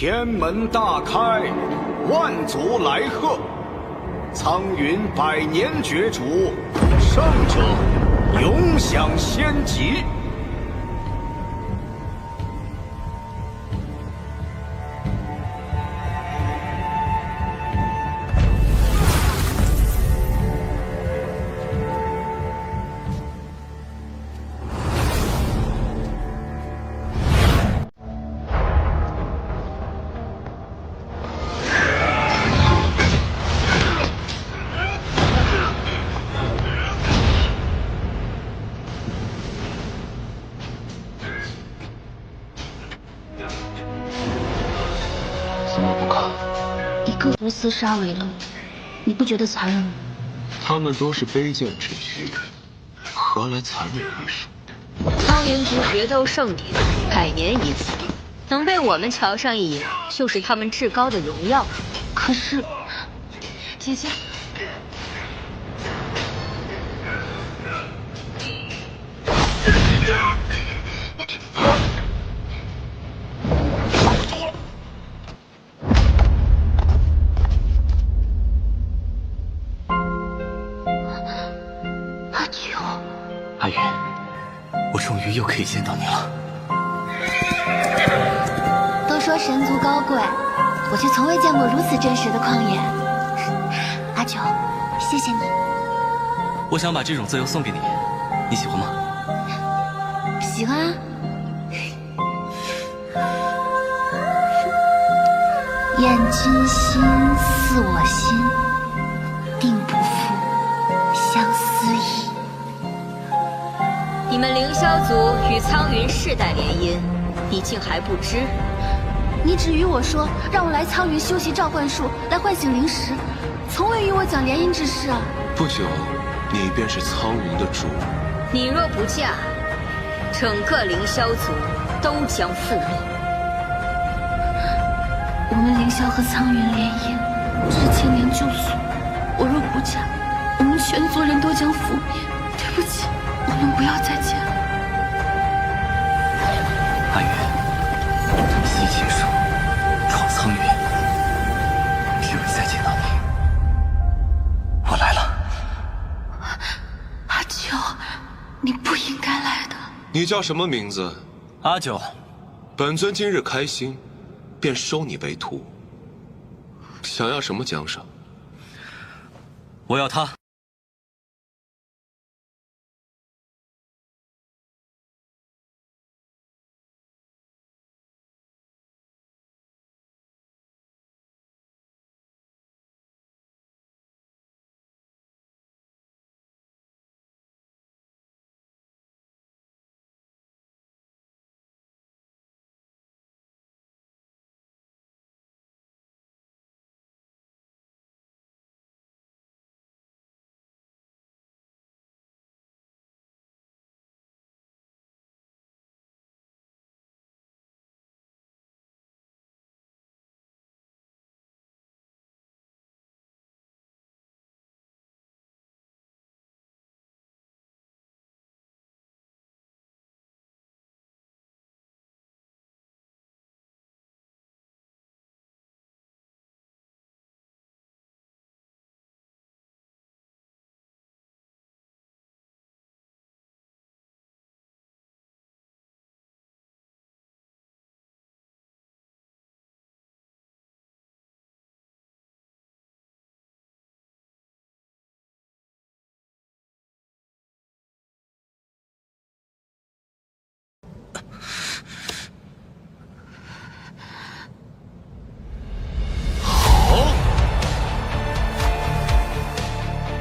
天门大开，万族来贺。苍云百年绝主，胜者永享仙籍。怎么不看？一个无私杀为了你不觉得残忍吗？他们都是卑贱之躯，何来残忍一说？苍云族决斗盛典，100年一次，能被我们瞧上一眼，就是他们至高的荣耀。可是，姐姐，阿九，阿云，我终于又可以见到你了。都说神族高贵，我却从未见过如此真实的旷野。阿九，谢谢你。我想把这种自由送给你，你喜欢吗？喜欢啊。愿君心似我心，定不负相思意。你们凌霄族与苍云世代联姻，你竟还不知？你只与我说让我来苍云修习召唤术，来唤醒灵石，从未与我讲联姻之事啊。不久，你便是苍云的主。你若不嫁，整个凌霄族都将覆灭。我们凌霄和苍云联姻，至千年就俗。我若不嫁，我们全族人都将覆灭。对不起，我们不要再见了。阿云，西结束，闯苍云，只为再见到你。我来了。阿九，你不应该来的。你叫什么名字？阿九，本尊今日开心，便收你为徒。想要什么奖赏？我要他。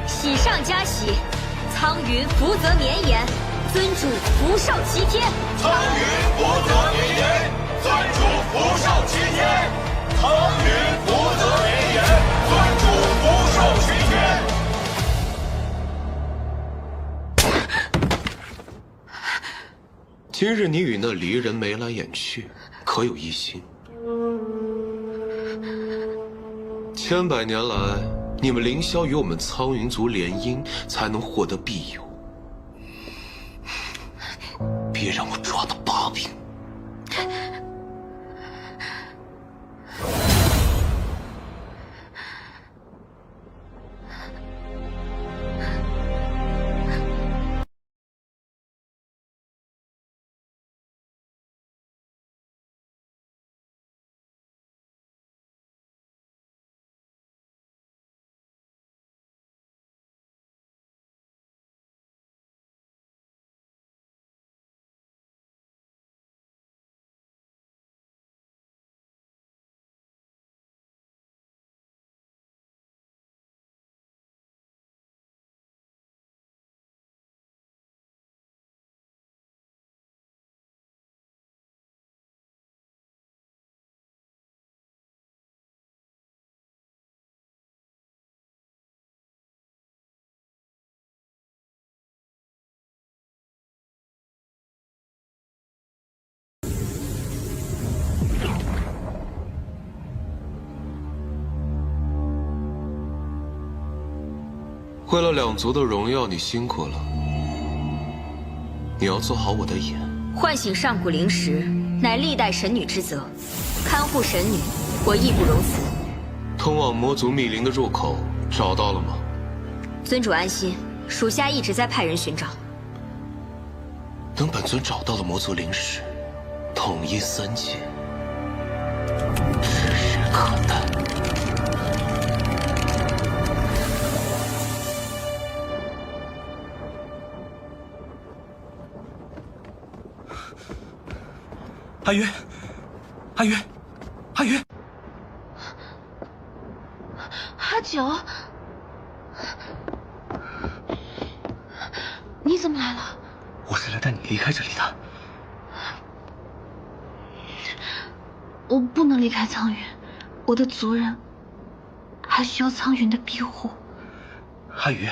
喜上加喜，苍云福泽绵延，尊主福寿齐天。苍云福泽绵延，尊主福寿齐天。苍云福泽绵延，尊主福寿齐天。今日你与那离人眉来眼去，可有一心？千百年来，你们凌霄与我们苍云族联姻，才能获得庇佑。别让我抓到把柄！为了两族的荣耀，你辛苦了。你要做好我的眼。唤醒上古灵石，乃历代神女之责，看护神女，我义不容辞。通往魔族密林的入口找到了吗？尊主安心，属下一直在派人寻找。等本尊找到了魔族灵石，统一三界，指日可待。阿云，阿云，阿云，阿九，你怎么来了？我是来带你离开这里的。我不能离开苍云，我的族人还需要苍云的庇护。阿云，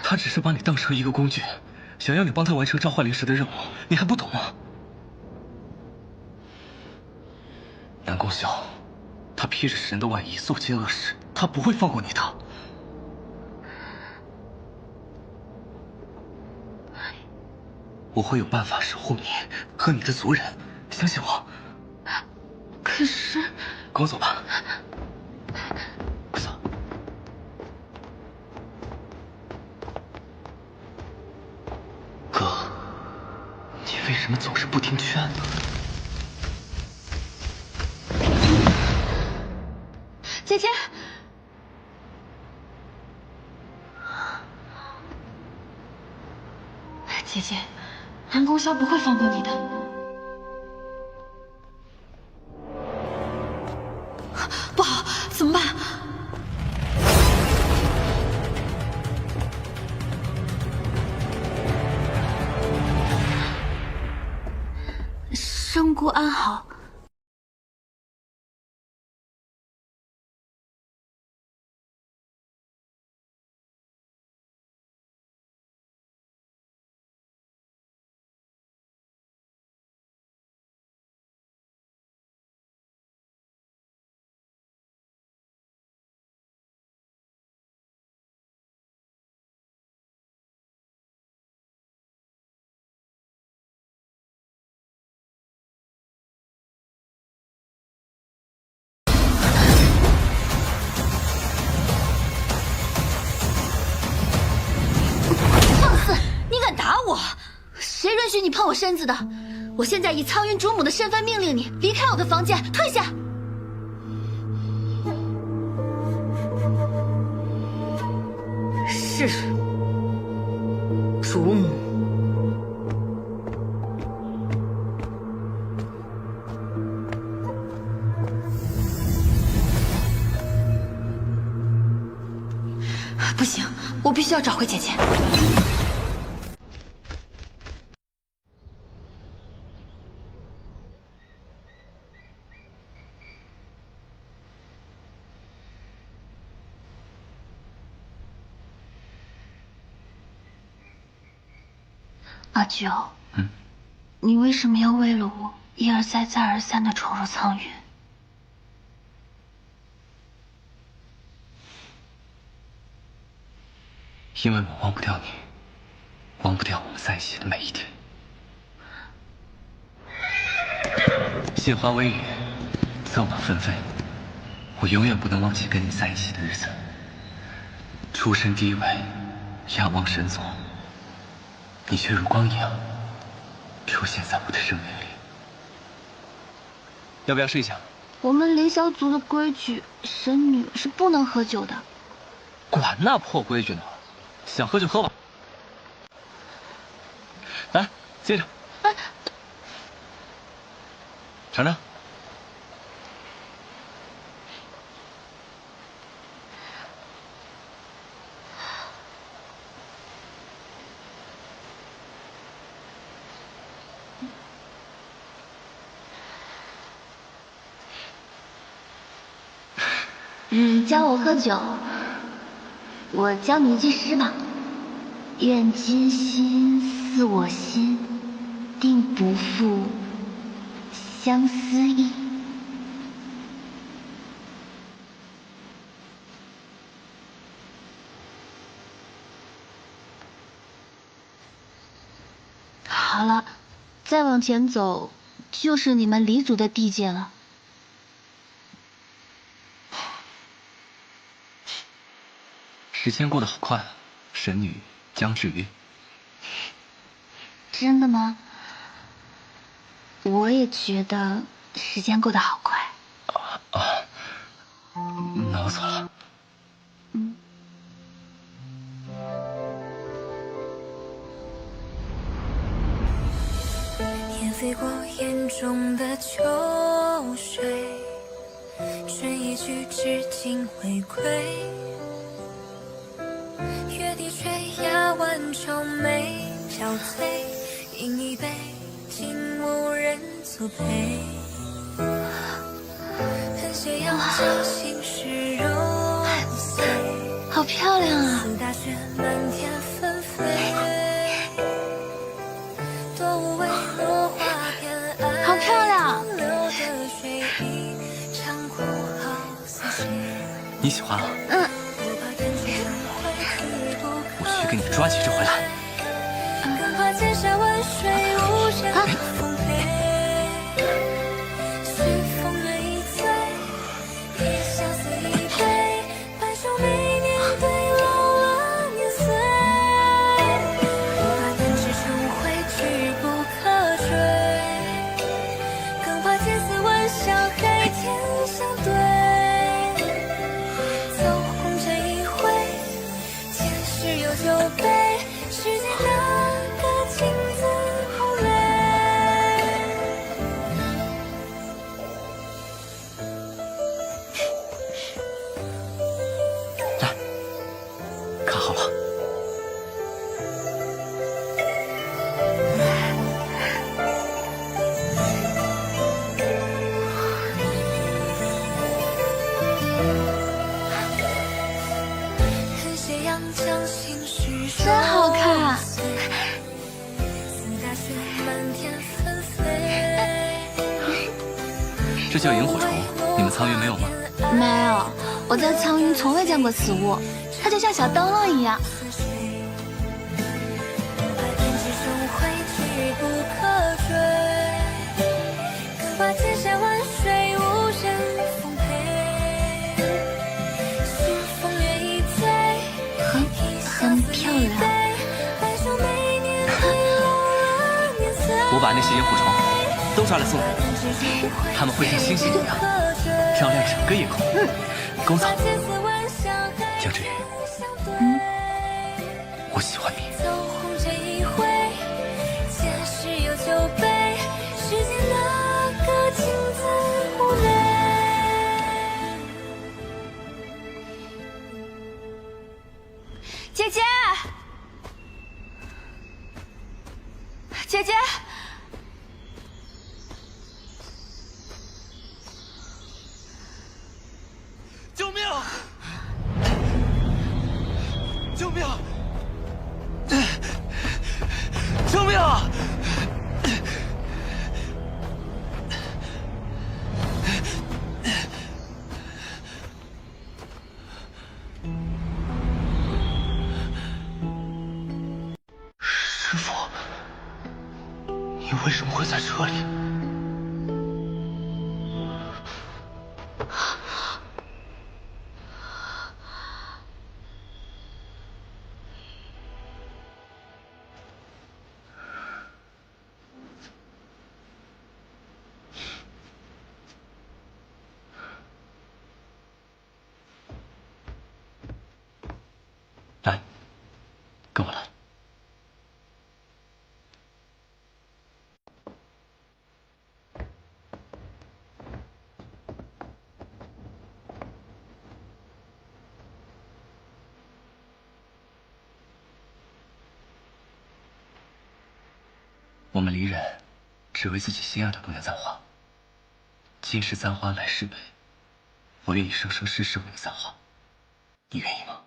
他只是把你当成一个工具，想要你帮他完成召唤灵石的任务，你还不懂吗？南宫萧，他披着神的外衣，作奸恶事，他不会放过你的。我会有办法守护你和你的族人，相信我。可是，跟我走吧。快走。哥，你为什么总是不听劝呢？姐姐，姐姐，南宫萧不会放过你的。不好，怎么办？圣姑安好。打我！谁允许你碰我身子的？我现在以苍云主母的身份命令你离开我的房间，退下！是主母。不行，我必须要找回姐姐。阿九，你为什么要为了我一而再再而三的闯入苍云？因为我忘不掉你，忘不掉我们在一起的每一天。杏花微雨，策马纷飞，我永远不能忘记跟你在一起的日子。出身低微，仰望神宗，你却如光一样出现在我的生命里。要不要试一下？我们凌霄族的规矩，神女是不能喝酒的。管那破规矩呢，想喝就喝吧。来，接着。尝尝。你教我喝酒，我教你一句诗吧。愿君心似我心，定不负相思意。好了，再往前走就是你们黎族的地界了。时间过得好快啊，神女江之鱼。真的吗？我也觉得时间过得好快。那我走了。烟飞过眼中的秋水，吹一句至今未归。月底垂压万愁眉憔悴，饮一杯，竟无人作陪。恨斜阳将心事揉碎，好漂亮啊！似大雪漫天纷飞。多无畏落花偏爱，好漂亮！流的水一场哭号似血。你喜欢啊？我去给你抓几只回来。更怕天下万水无人奉陪。随风月一醉，一相思一杯，白首每年对老了年岁。我怕弹指成灰，志不可追。更怕千丝万象，海天相对。走红尘一回，前世有酒杯，世间哪个情字不美？来，看好了。恨斜阳将心事真好看。似大雪漫天纷飞。这叫萤火虫，你们苍云没有吗？没有，我在苍云从未见过此物，它就像小灯笼一样。怕弹指成灰，志不可追。更怕天下万水无人奉陪。随风月一醉，很漂亮。白首每年对老了年岁。我把那些萤火虫都抓来送你，它们会像星星一样照亮整个夜空。勾走。江之鱼，我喜欢你。走红尘一回，前世有酒杯，世间哪个情字不美？姐姐，姐姐，救命！救命！救命！师傅，你为什么会在这里？来，跟我来。我们离人只为自己心爱的姑娘簪花。今世簪花，来世悲。我愿意生生世世为你簪花，你愿意吗？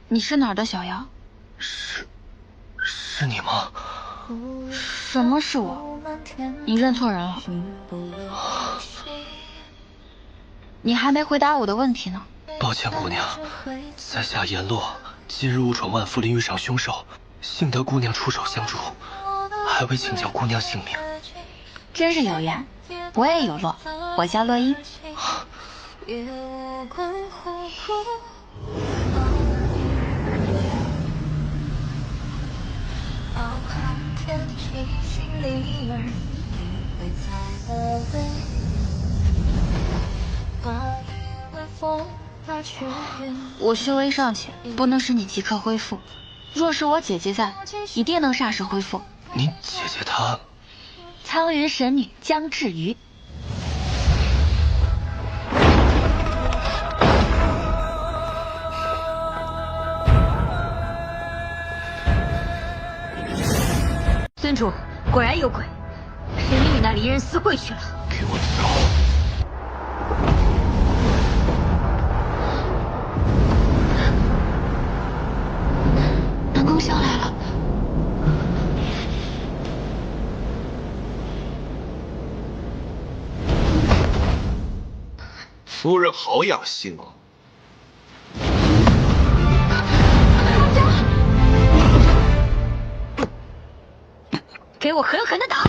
你是哪儿的小妖？是是你吗？什么是我？你认错人了。你还没回答我的问题呢。抱歉，姑娘，在下阎罗，今日误闯万福林遇上凶手，幸得姑娘出手相助，还未请教姑娘姓名。真是有缘，我也有洛，我叫洛英。我修为尚浅，不能使你即刻恢复。若是我姐姐在，一定能霎时恢复。你姐姐她……苍云神女江志瑜。尊主，果然有鬼，神女与那离人私会去了。给我走！南宫萧来了。夫人好雅兴哦。给我狠狠的打！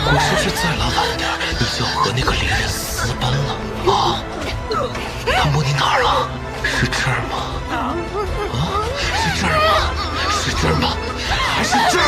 我是不是再拉晚点，你就要和那个猎人私奔了啊？他摸你哪儿了？是这儿吗？啊，是这儿吗？是这儿吗？还是这儿？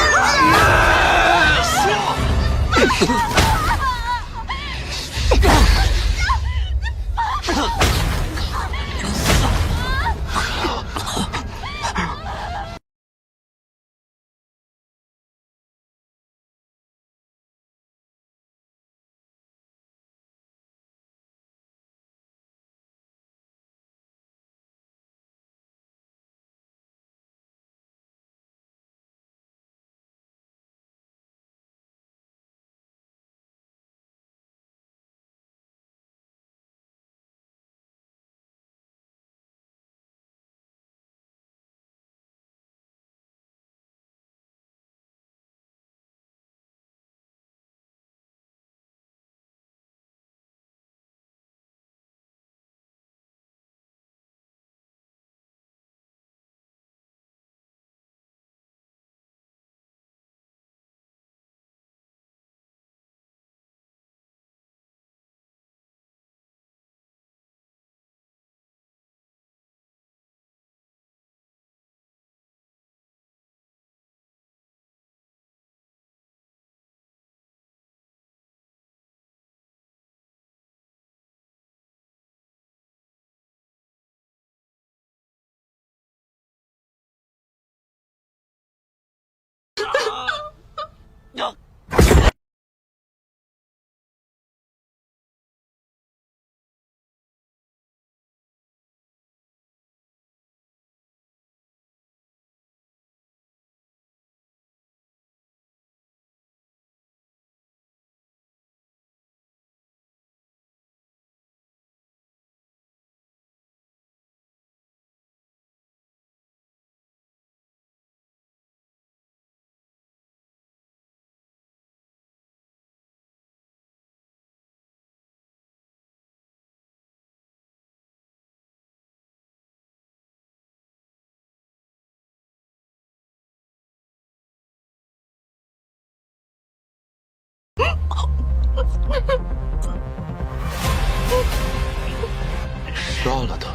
杀了他！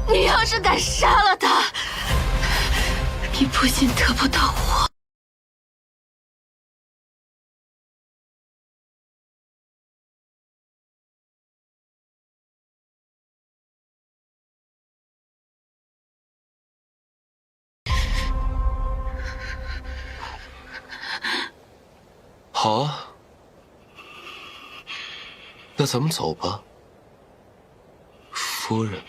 你要是敢杀了他，你不仅得不到我。好啊，那咱们走吧，夫人。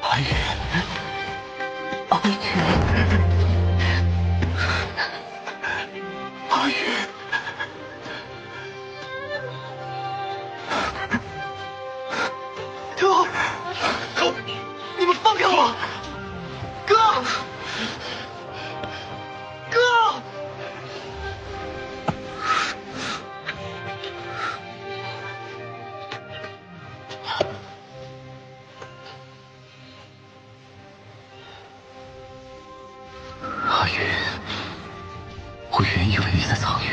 阿宇，阿宇，阿宇。哥，你们放开我！哥，哥，阿云，我原以为你在苍云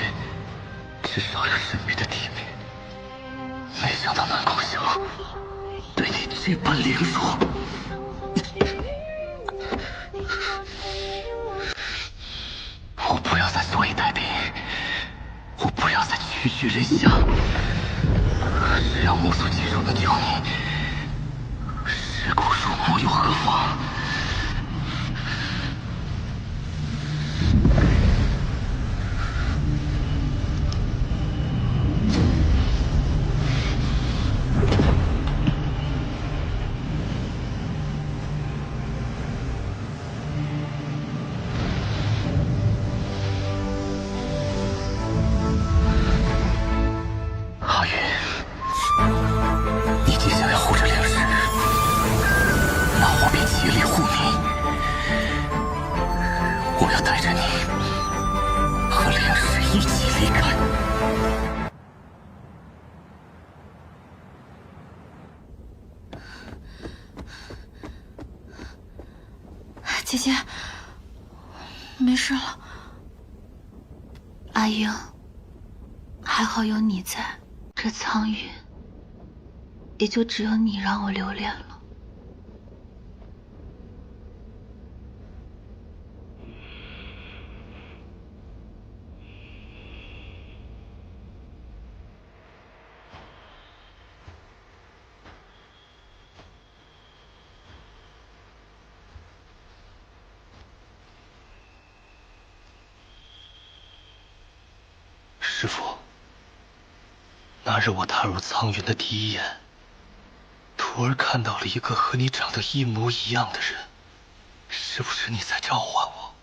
至少有神域的地位，没想到南宫晓对你这般凌辱。我不要再坐以待毙，我不要再区区人下。只要木素肌肉能救你，尸骨入魔又何妨？阿云，你既想要护着灵石，那我便竭力护你。我要带着你和灵石一起离开。姐姐，没事了。阿英，还好有你在，这苍云也就只有你让我留恋了。师父，那日我踏入苍云的第一眼，徒儿看到了一个和你长得一模一样的人，是不是你在召唤我？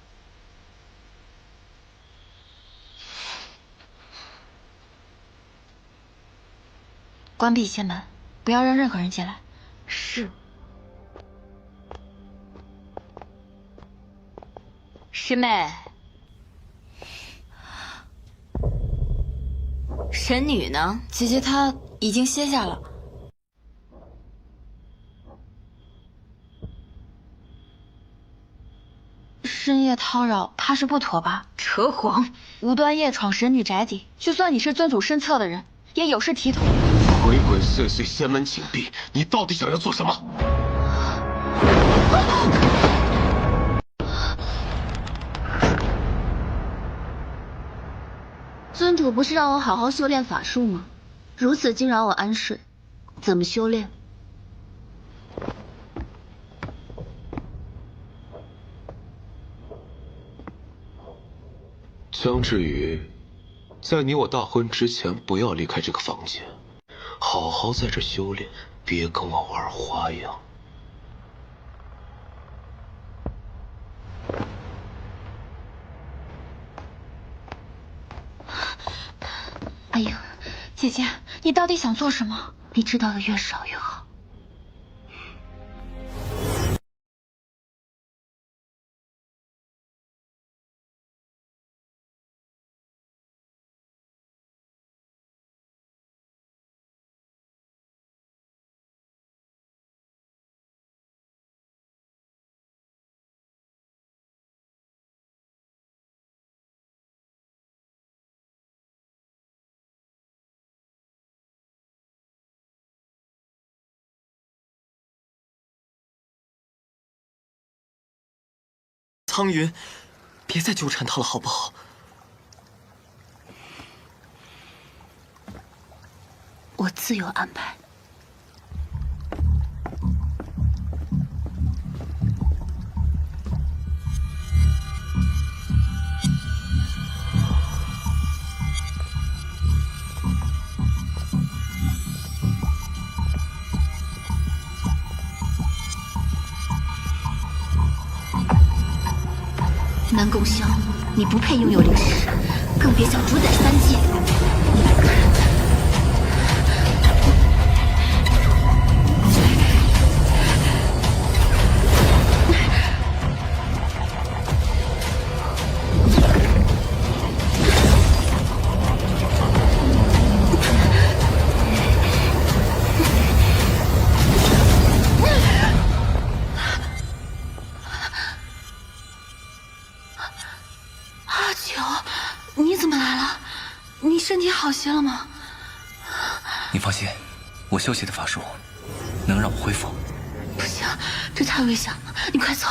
关闭一切门，不要让任何人进来。是。师妹，神女呢？姐姐她已经歇下了。深夜叨扰，怕是不妥吧？扯谎！无端夜闯神女宅邸，就算你是尊祖身侧的人，也有失体统。鬼鬼祟祟，仙门紧闭，你到底想要做什么？尊主不是让我好好修炼法术吗？如此惊扰我安睡，怎么修炼？江志宇，在你我大婚之前，不要离开这个房间，好好在这修炼，别跟我玩花样。哎呀，姐姐，你到底想做什么？你知道的越少越好。苍云，别再纠缠他了，好不好？我自有安排。南宫萧，你不配拥有灵石，更别想主宰三界。你怎么来了？你身体好些了吗？你放心，我修习的法术能让我恢复。不行，这太危险了，你快走。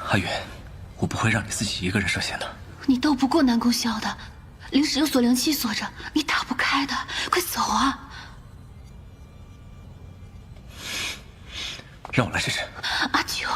阿远，我不会让你自己一个人涉险的。你斗不过南宫萧的，灵石有锁灵器锁着，你打不开的，快走啊！让我来试试。阿九。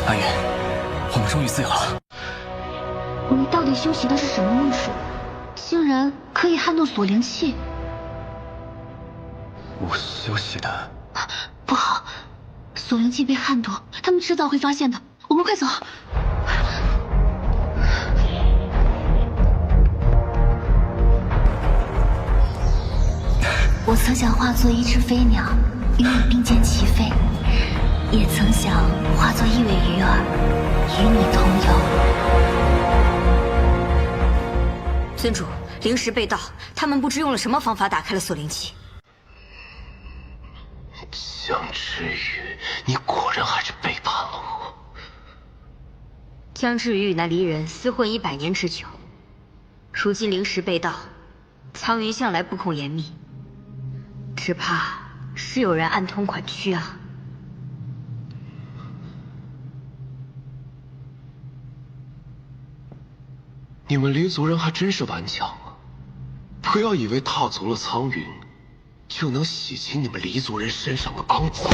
阿远，我们终于自由了。你到底修习的是什么秘术？竟然可以撼动锁灵器？我修习的……不好，锁灵器被撼动，他们迟早会发现的。我们快走！我曾想化作一只飞鸟，与你并肩齐飞，也曾想化作一尾鱼儿，与你同游。尊主，灵石被盗，他们不知用了什么方法打开了锁灵器。江之宇，你果然还是背叛了我。江之宇与那离人厮混100年之久，如今灵石被盗，苍云向来不控严密，只怕是有人暗通款曲啊。你们黎族人还真是顽强啊！不要以为踏足了苍云，就能洗清你们黎族人身上的肮脏。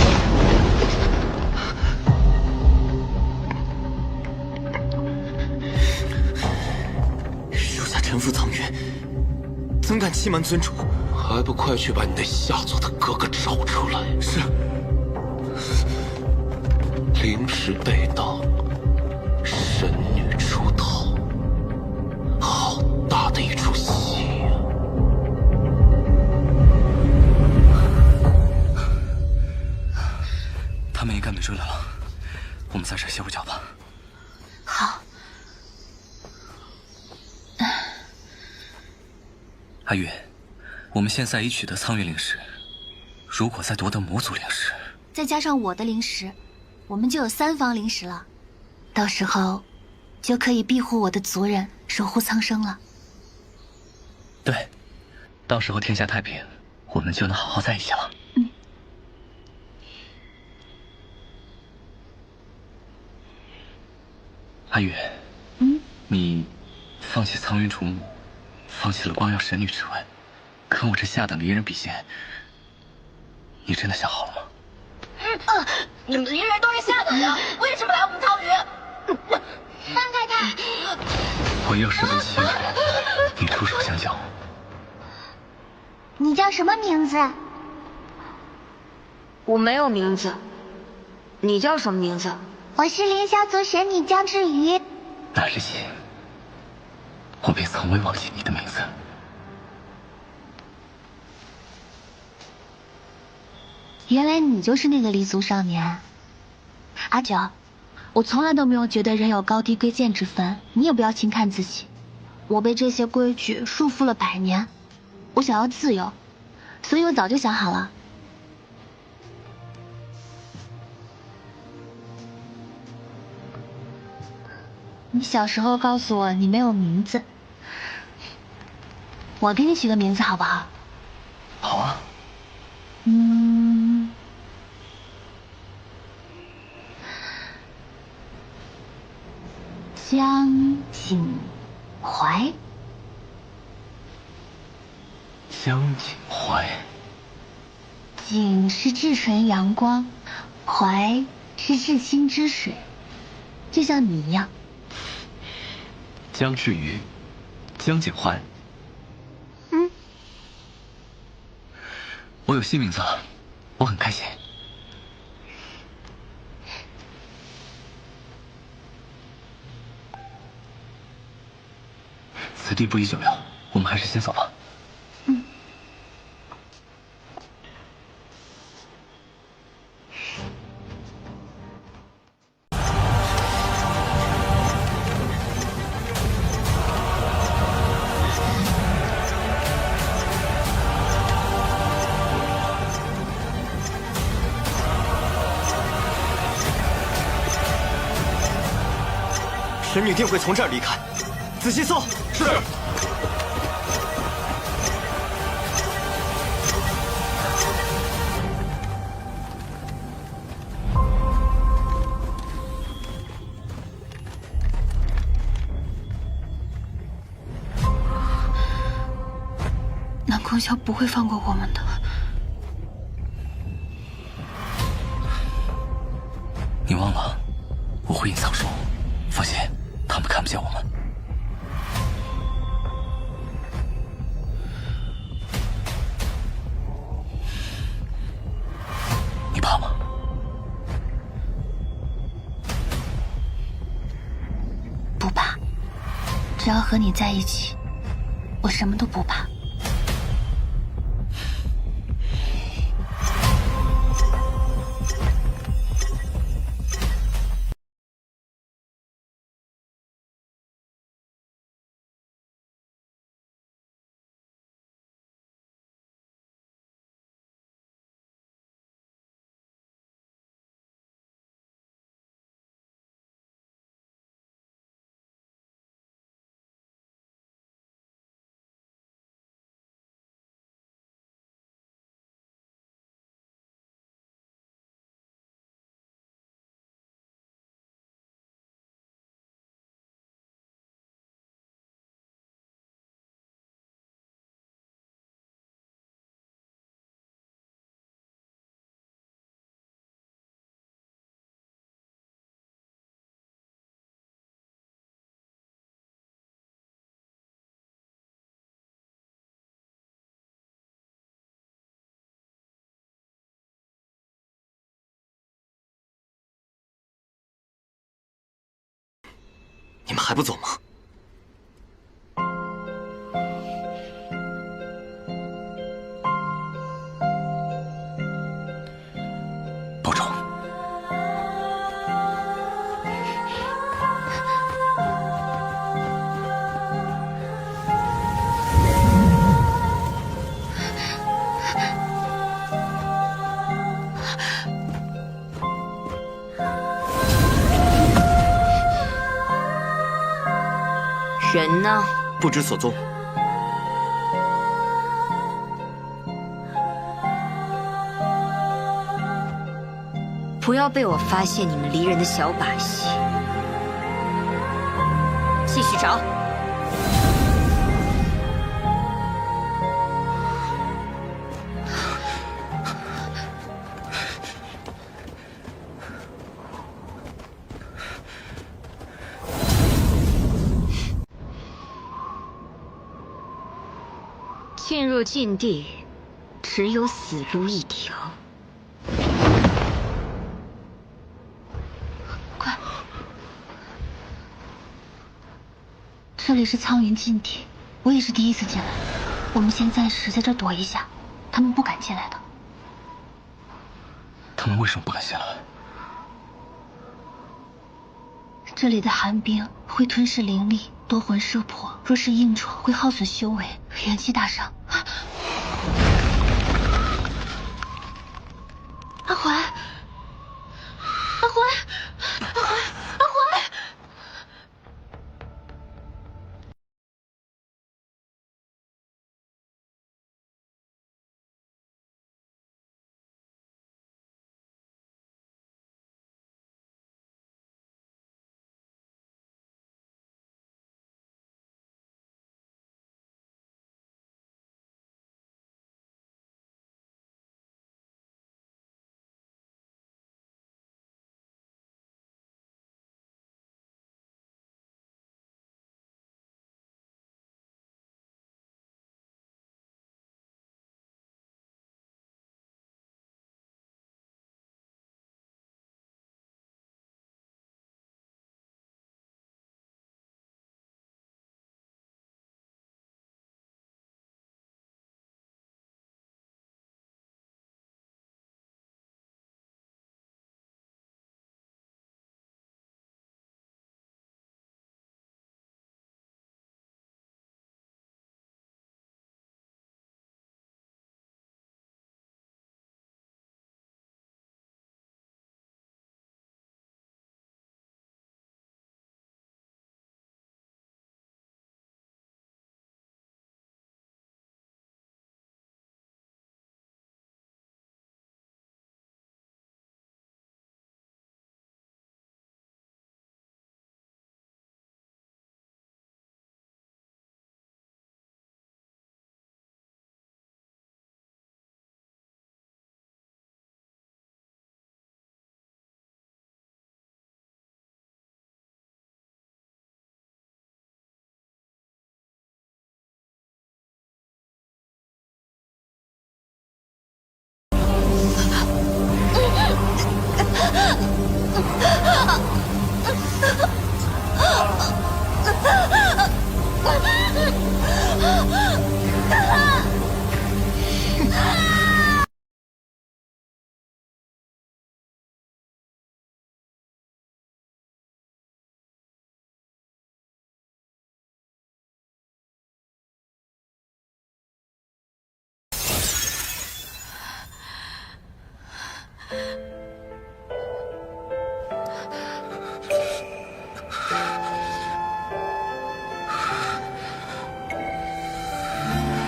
属下臣服苍云，怎敢欺瞒尊主？还不快去把你那下作的哥哥找出来！是。灵石被盗，神女出逃，好大的一出戏呀！他们应该没追来了，我们在这歇会脚吧。好。阿月，我们现在已取得苍云灵石，如果再夺得魔族灵石，再加上我的灵石，我们就有3方灵石了。到时候，就可以庇护我的族人，守护苍生了。对，到时候天下太平，我们就能好好在一起了。阿月，你放弃苍云楚母，放弃了光耀神女之位，跟我这下等离人比肩，你真的想好了吗？你们离人都是下等的，为什么来我们苍云？放开他！我又是为欺人，你出手相救。你叫什么名字？我没有名字，你叫什么名字？我是凌霄族神女江之瑜。那日起，我便从未忘记你的名字。原来你就是那个离族少年。阿九，我从来都没有觉得人有高低贵贱之分，你也不要轻看自己。我被这些规矩束缚了100年，我想要自由，所以我早就想好了。你小时候告诉我你没有名字，我给你取个名字好不好？好啊。江景怀。江景怀。景是至纯阳光，怀是至清之水，就像你一样。江之瑜，江景怀。我有新名字了，我很开心。此地不宜久留，我们还是先走吧。神女定会从这儿离开，仔细搜。是。南宫霄不会放过我们的。你忘了，我会隐藏术，放心，他们看不见我们。你怕吗？不怕，只要和你在一起，我什么都不怕。你们还不走吗？保重。人呢？不知所踪。不要被我发现你们离人的小把戏，继续找。进入禁地，只有死路一条。快！这里是苍云禁地，我也是第一次进来。我们先暂时在这儿躲一下，他们不敢进来的。他们为什么不敢进来？这里的寒冰会吞噬灵力，夺魂摄魄，若是硬闯，会耗损修为，元气大伤。阿环，阿环，阿环，阿环！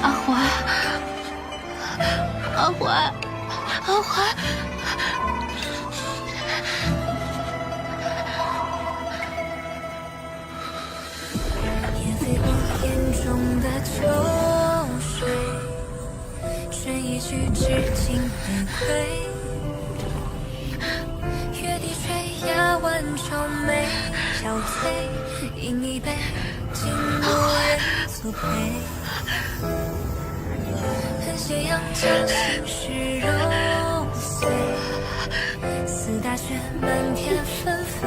阿环，阿环，阿环。也飞过眼中的秋水，吹一句至今回归。月底垂压万愁眉，憔悴，饮一杯，竟无人作陪。恨斜阳将心事揉碎，似大雪漫天纷飞。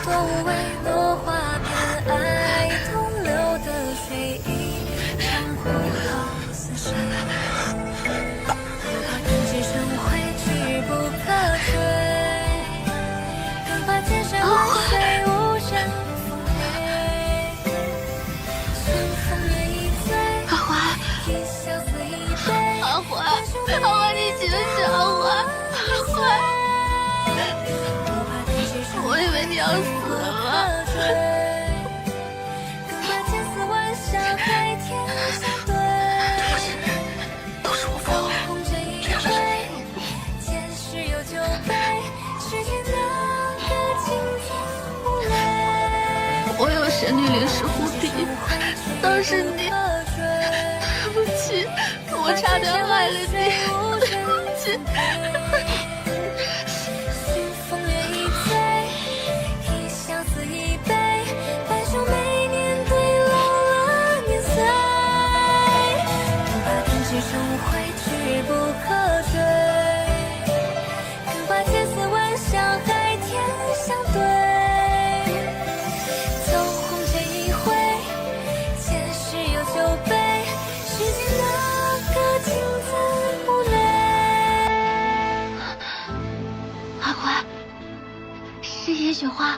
多无谓落花偏爱东流的水，一场忽好似谁？不怕人间生辉，志不可追。更怕千山万水无人奉陪。春风月一醉，阿环，一笑似一杯。阿环，阿环，你醒醒，阿环，阿环！我以为你要死了。是你，对不起，我差点害了你，对不起。寻风月一醉，一相思一杯，白首每年对老了年岁。更怕天际重回，去不可追。更怕千丝万象，海天相对。是雪花。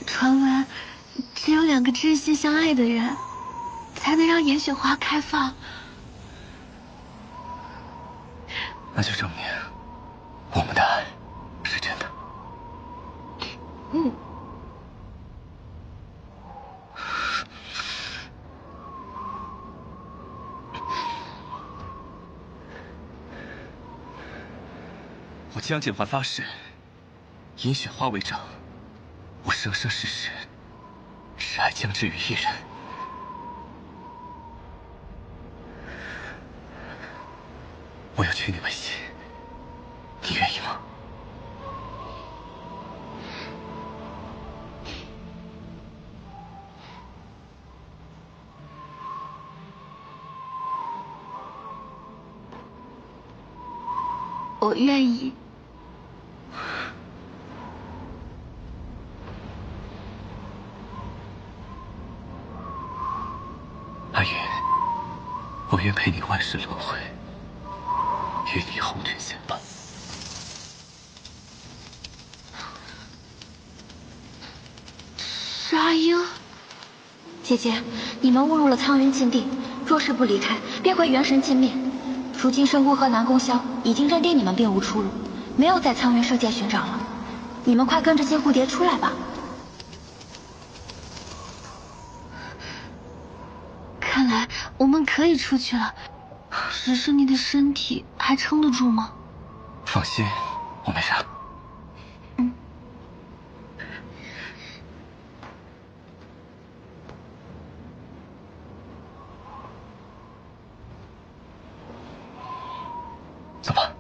传闻，只有2个真心相爱的人，才能让野雪花开放。那就证明我们的爱是真的。嗯。我江建华发誓，以雪花为证，我生生世世只爱江之羽一人。我要娶你为妻，你愿意吗？我愿意。阿云，我愿陪你万世轮回，与你红尘相伴。是阿英。姐姐，你们误入了苍云禁地，若是不离开，便会元神尽灭。如今圣姑和南宫萧已经认定你们并无出路，没有在苍云圣界寻找了。你们快跟着金蝴蝶出来吧。看来我们可以出去了，只是你的身体还撑得住吗？放心，我没啥。走吧。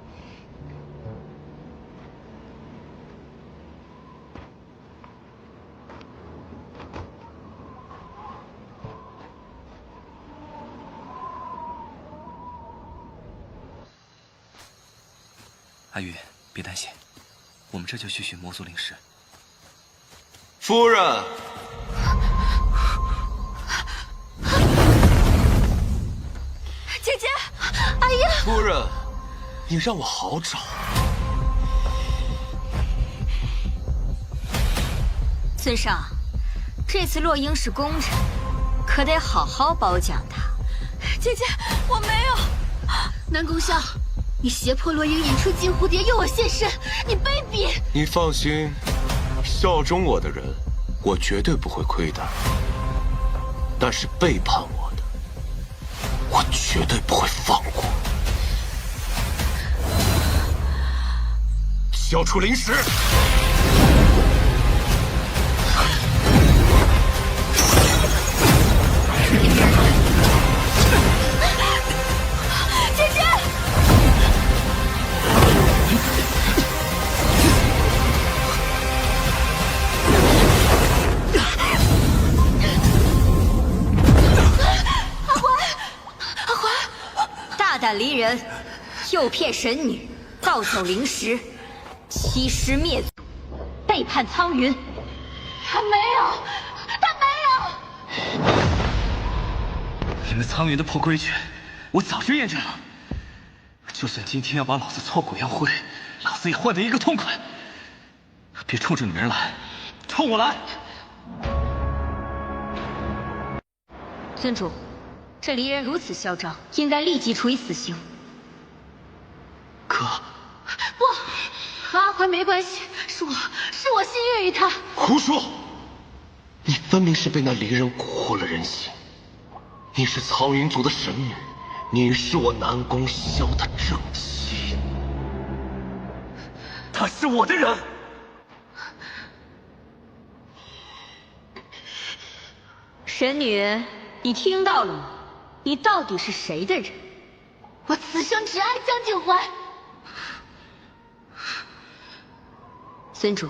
阿云，别担心，我们这就去寻魔族灵石。夫人，姐姐，阿英，夫人，你让我好找。尊上，这次落英是功臣，可得好好褒奖他。姐姐，我没有。南宫萧，你胁迫落英引出金蝴蝶，诱我现身，你卑鄙！你放心，效忠我的人，我绝对不会亏待。但是背叛我的，我绝对不会放过。交出灵石！姐姐！大胆离人，诱骗神女，盗走灵石，欺师灭祖，背叛苍云。他没有，他没有。你们苍云的破规矩，我早就验证了。就算今天要把老子挫骨扬灰，老子也换得一个痛快。别冲着女人来，冲我来！尊主，这离人如此嚣张，应该立即处以死刑。哥，不，和阿怀没关系，是我心悦于他。胡说！你分明是被那离人蛊惑了人心。你是苍云族的神女，你是我南宫萧的正妻。他是我的人。神女，你听到了吗？你到底是谁的人？我此生只爱江景怀。尊主，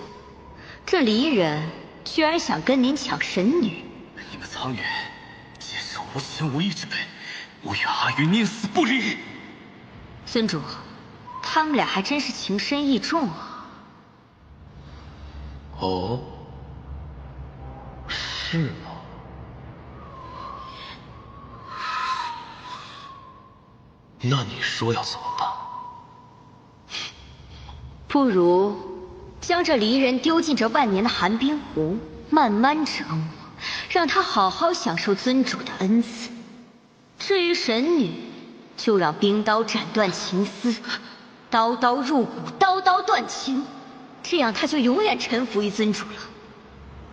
这离人居然想跟您抢神女！你们苍云皆是无情无义之辈，我与阿谀宁死不离。尊主，他们俩还真是情深意重啊。哦，是吗？那你说要怎么办？不如将这离人丢进这万年的寒冰湖，慢慢折磨，让他好好享受尊主的恩赐。至于神女，就让冰刀斩断情丝，刀刀入骨，刀刀断情，这样他就永远臣服于尊主了。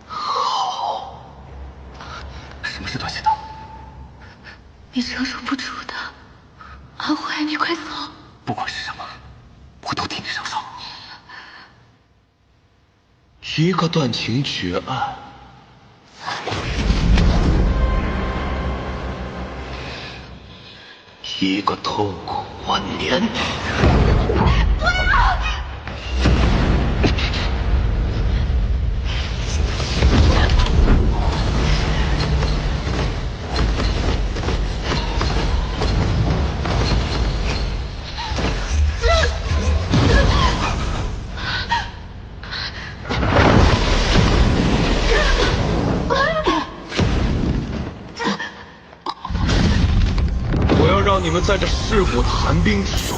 好。什么是断血刀？你承受不住的，安怀，你快走！不管是什么，我都替你承受。一个断情绝案，一个痛苦万年。让你们在这噬骨的寒冰之中，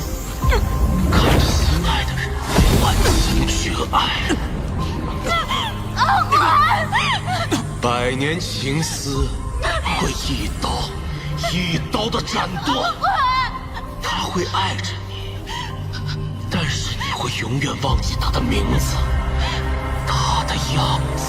看着心爱的人万情绝爱，百年情丝会一刀一刀的斩断。他会爱着你，但是你会永远忘记他的名字，他的样子。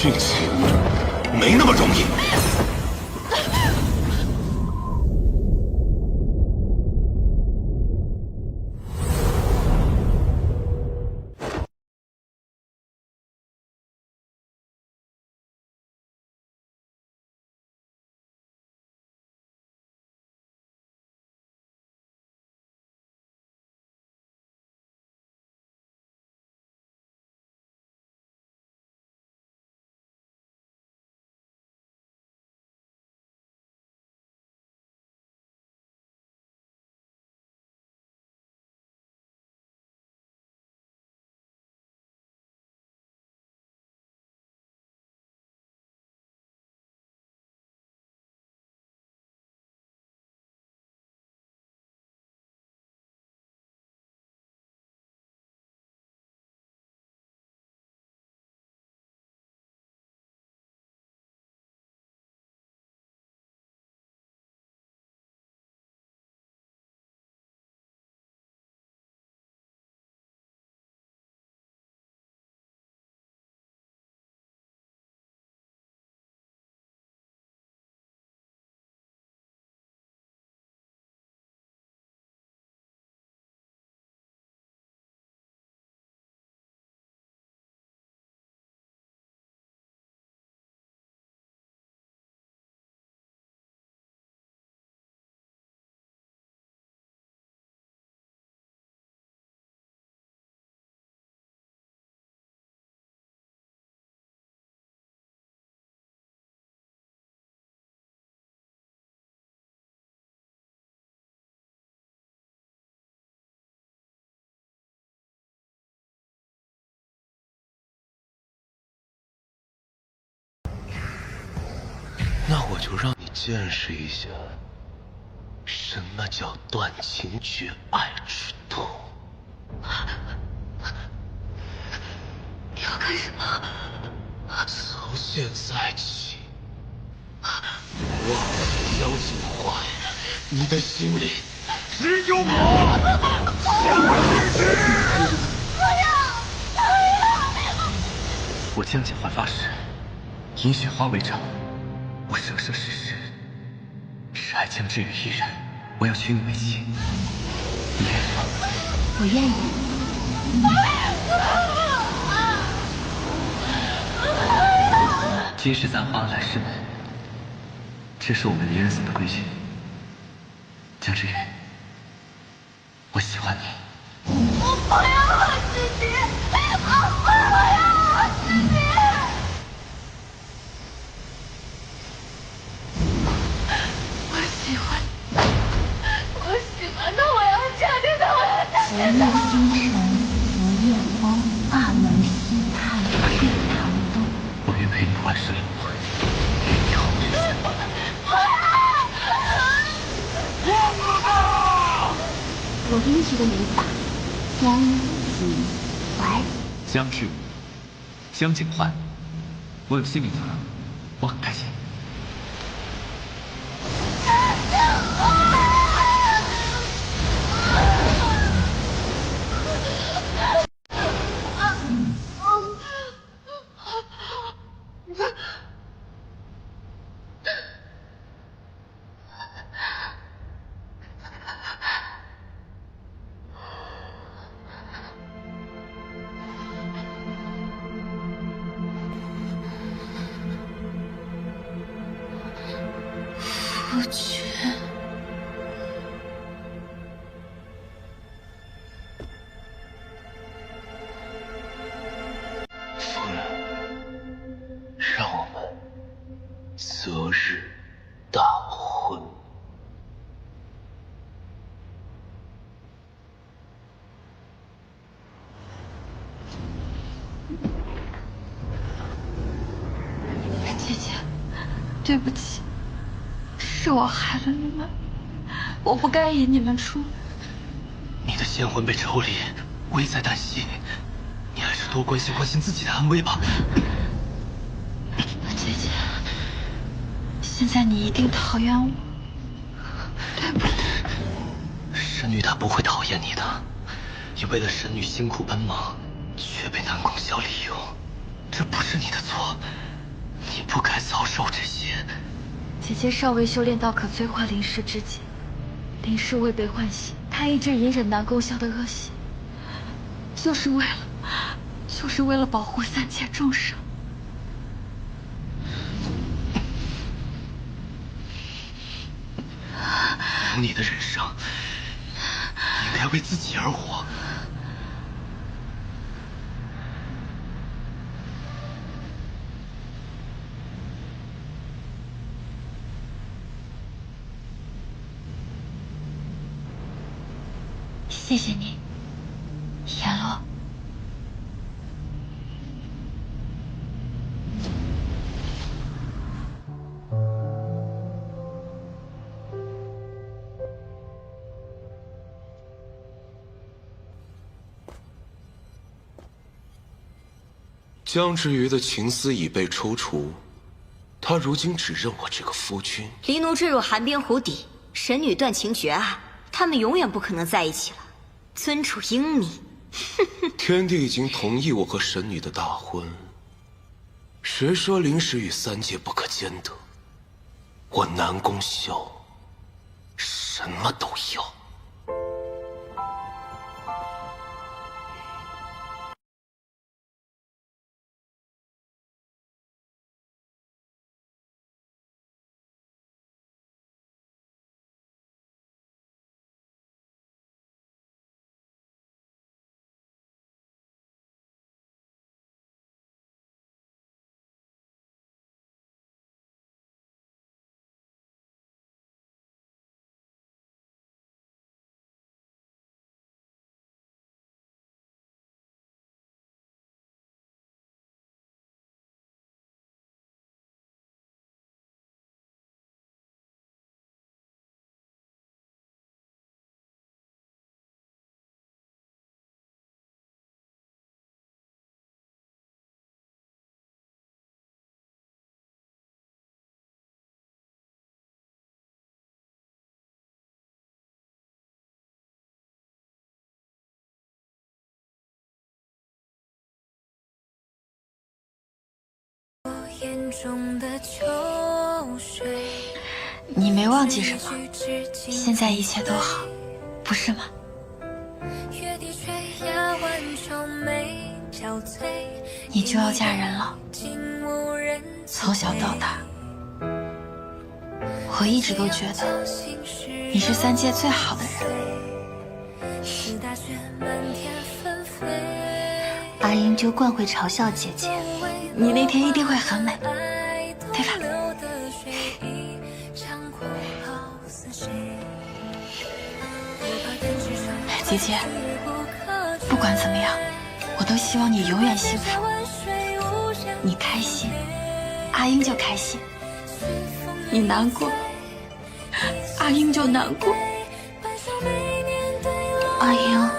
殉情没那么容易。我就让你见识一下，什么叫断情绝爱之痛。你要干什么？从现在起，忘了江景焕，你的心里只有我。我江景焕发誓，以雪花为证，我生生世世只爱江之羽一人。我要娶你为妻，你愿意吗？我愿意。今世簪花，来世门，这是我们离人所的规矩。江之羽，我喜欢你。我不要我自己，我要我自己。我喜欢，那我要嫁给他，我要嫁浮月星辰，浮月光，画门西畔，睡堂东。我愿陪你万世轮回，与你好日子。我给你取个名字吧，江景怀。江之羽，江景焕，我有新名字了，我很开心。夫君，夫人，让我们择日大婚。姐姐，对不起，是我害了你们，我不该引你们出。你的仙魂被抽离，危在旦夕，你还是多关心自己的安危吧。姐姐，现在你一定讨厌我，对不对？神女她不会讨厌你的，你为了神女辛苦奔忙，却被南宫晓利用，这不是你的错，你不该遭受这些。姐姐尚未修炼到可催化灵石之际，灵石未被唤醒，她一直隐忍南宫晓的恶习，就是为了保护三界众生。有你的人生，你应该为自己而活。谢谢你，阎罗。江之瑜的情丝已被抽除，他如今只认我这个夫君。黎奴坠入寒冰湖底，神女断情绝爱，他们永远不可能在一起了。尊主英明。天帝已经同意我和神女的大婚，谁说灵石与三界不可兼得？我南宫晓什么都要。中的秋水。你没忘记什么，现在一切都好，不是吗？月底垂压万重眉憔悴，你就要嫁人了，竟无人从小到大，我一直都觉得你是三界最好的人。似大雪漫天纷飞，阿英就惯会嘲笑姐姐，你那天一定会很美，对吧？姐姐，不管怎么样，我都希望你永远幸福。你开心，阿英就开心；你难过，阿英就难过。阿英，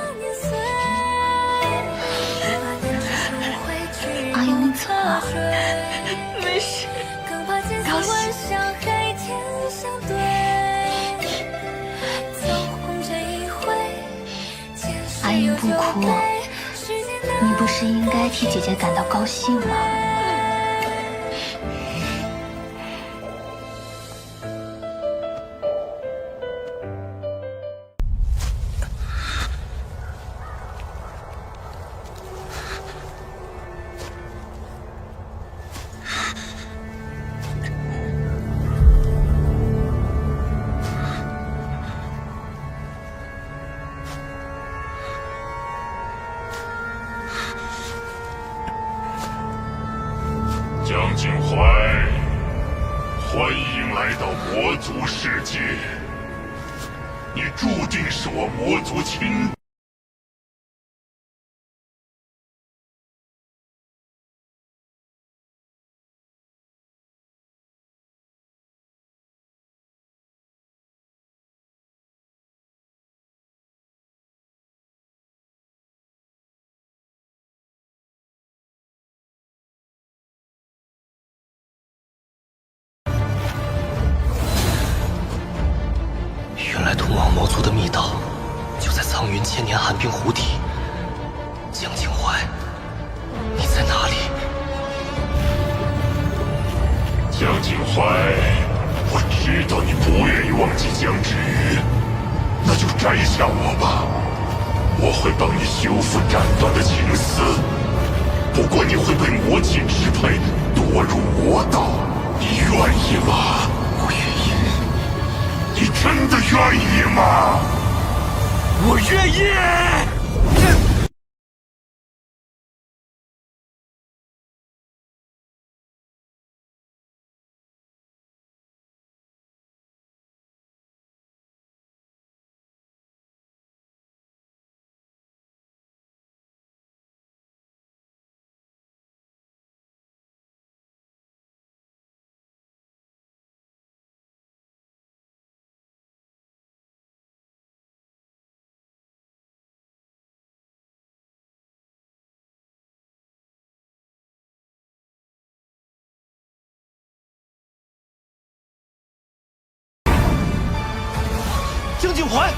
阿英，你怎么了？没事，高兴。阿英不哭，你不是应该替姐姐感到高兴吗？江景怀，欢迎来到魔族世界。你注定是我魔族亲。原来通往魔族的密道就在苍云千年寒冰湖底。江景怀，你在哪里？江景怀，我知道你不愿意忘记江之羽，那就摘下我吧，我会帮你修复斩断的情丝。不过你会被魔气支配，堕入魔道，你愿意吗？我愿意。你真的愿意吗？我愿意。江景怀，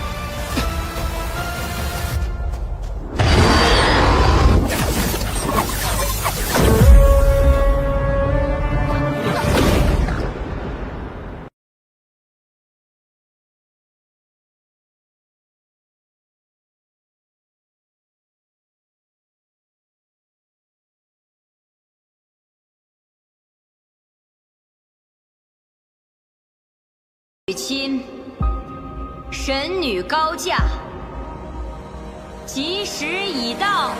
与亲，神女高驾，吉时已到。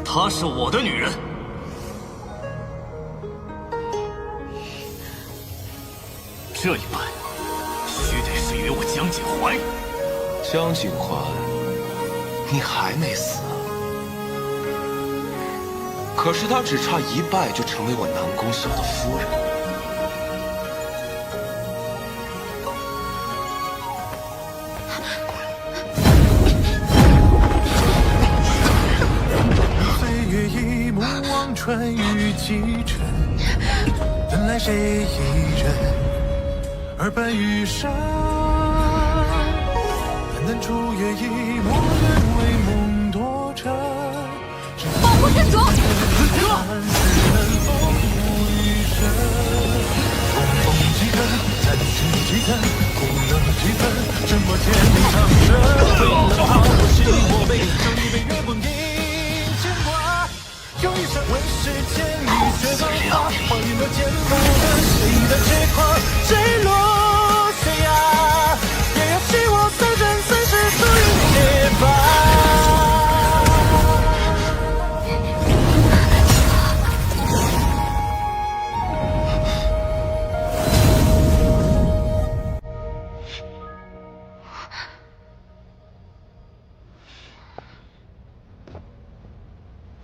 她是我的女人。这一拜，须得是与我江景怀。江景怀，你还没死啊？可是他只差一拜就成为我南宫啸的夫人。岁月一幕望穿于几尘，等来谁一人而伴余生？淡淡初月一抹，人为梦多沉。保护郡主！几分，残值几分，苦乐几分，什么天命长生？为了好，我心我悲，就一杯月光阴牵挂。用一生问世间雨雪繁华，黄云落剑不得谁的结果，谁落悬崖，也要弃我三生三世浮云结疤。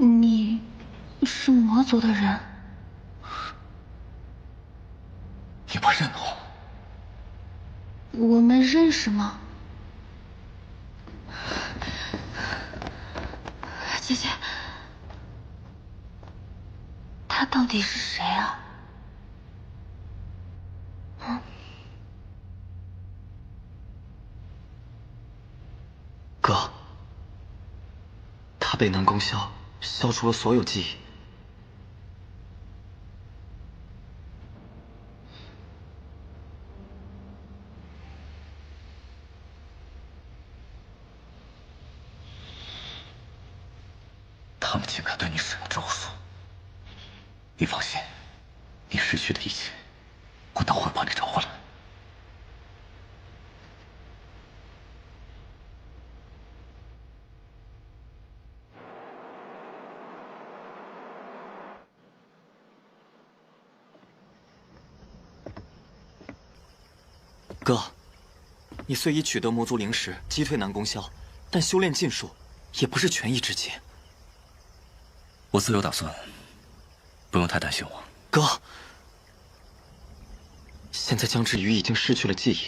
你是魔族的人？你不认我？我们认识吗？姐姐，他到底是谁啊？哥，他被南宫啸消除了所有记忆。他们竟敢对你使用咒术，你放心，你失去的一切，我都会帮你找回来。哥，你虽已取得魔族灵石，击退南宫啸，但修炼禁术也不是权宜之计。我自有打算，不用太担心我。哥，现在江之鱼已经失去了记忆，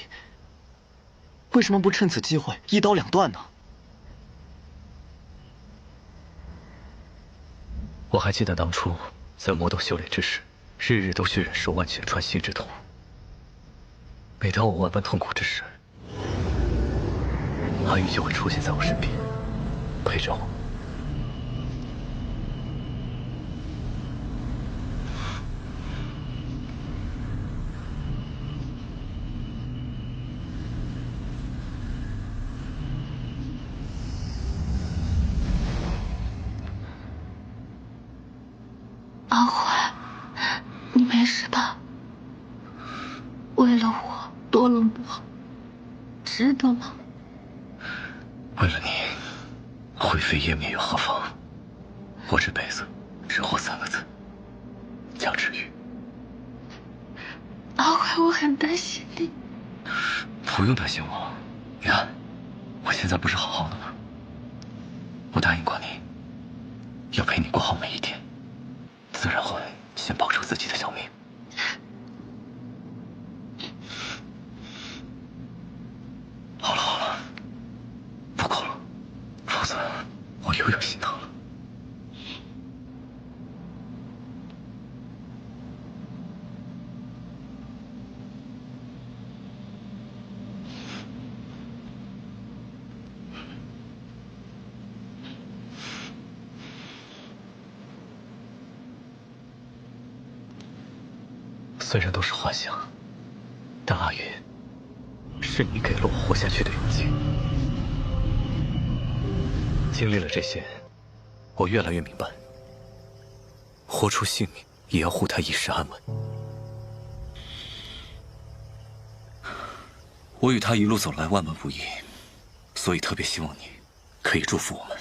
为什么不趁此机会一刀两断呢？我还记得当初在魔斗修炼之时，日日都去忍受万拳穿心之痛。每当我万般痛苦之时，阿玉就会出现在我身边，陪着我。阿怀，你没事吧？为了我夺了魔，值得吗？为了你，灰飞烟灭又何妨？我这辈子只活3个字：江之鱼。阿怀，我很担心你。不用担心我，你看，我现在不是好好的吗？我答应过你，要陪你过好每一天，自然会先保住自己的小命。好了好了，不哭了，否则我又要心疼了。虽然都是幻想，但阿云，是你给了我活下去的勇气。经历了这些，我越来越明白，活出性命也要护他一世安稳。我与他一路走来万般不易，所以特别希望你可以祝福我们。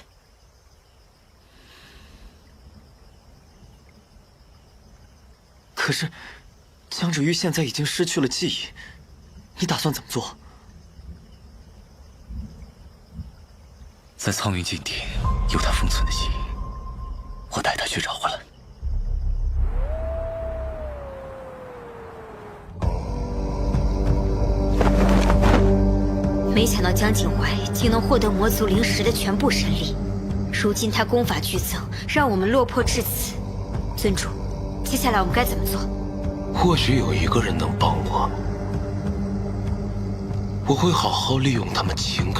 可是，江芷玉现在已经失去了记忆，你打算怎么做？在苍云禁地有他封存的记忆，我带他去找回来。没想到江景怀竟能获得魔族灵石的全部神力，如今他功法剧增，让我们落魄至此。尊主，接下来我们该怎么做？或许有一个人能帮我，我会好好利用他们情感。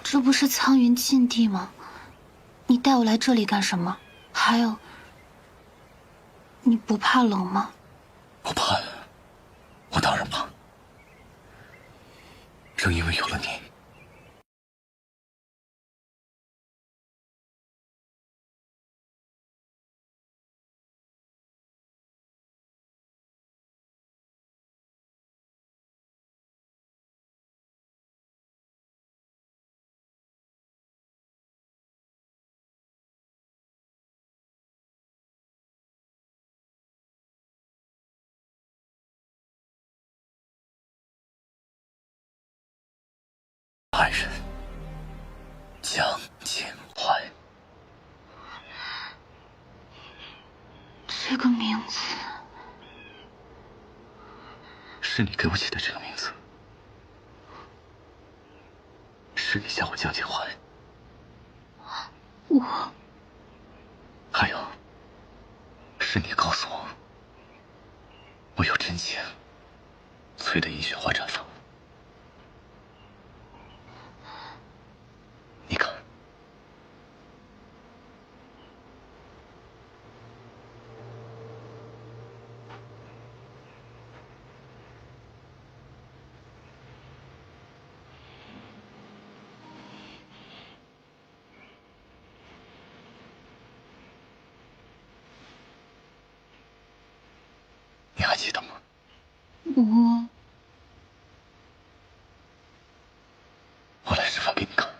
这不是苍云禁地吗？你带我来这里干什么？还有，你不怕冷吗？不怕呀，我当然怕。正因为有了你，爱人江景怀。这个名字是你给我起的这个名字，是你叫我江景怀。我还有，是你告诉我，我有真情催的银雪花绽放。你看，你还记得吗？我来示范给你看。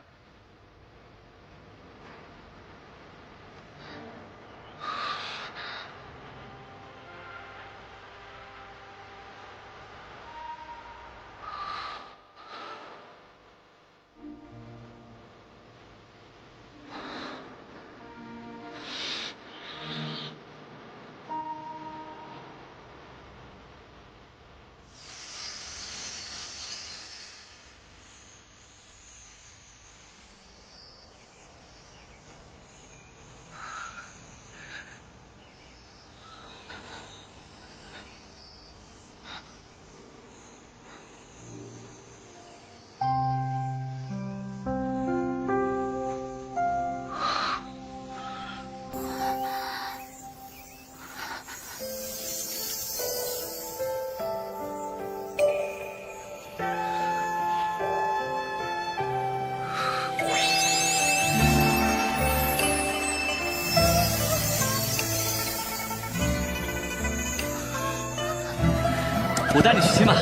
我带你去骑马，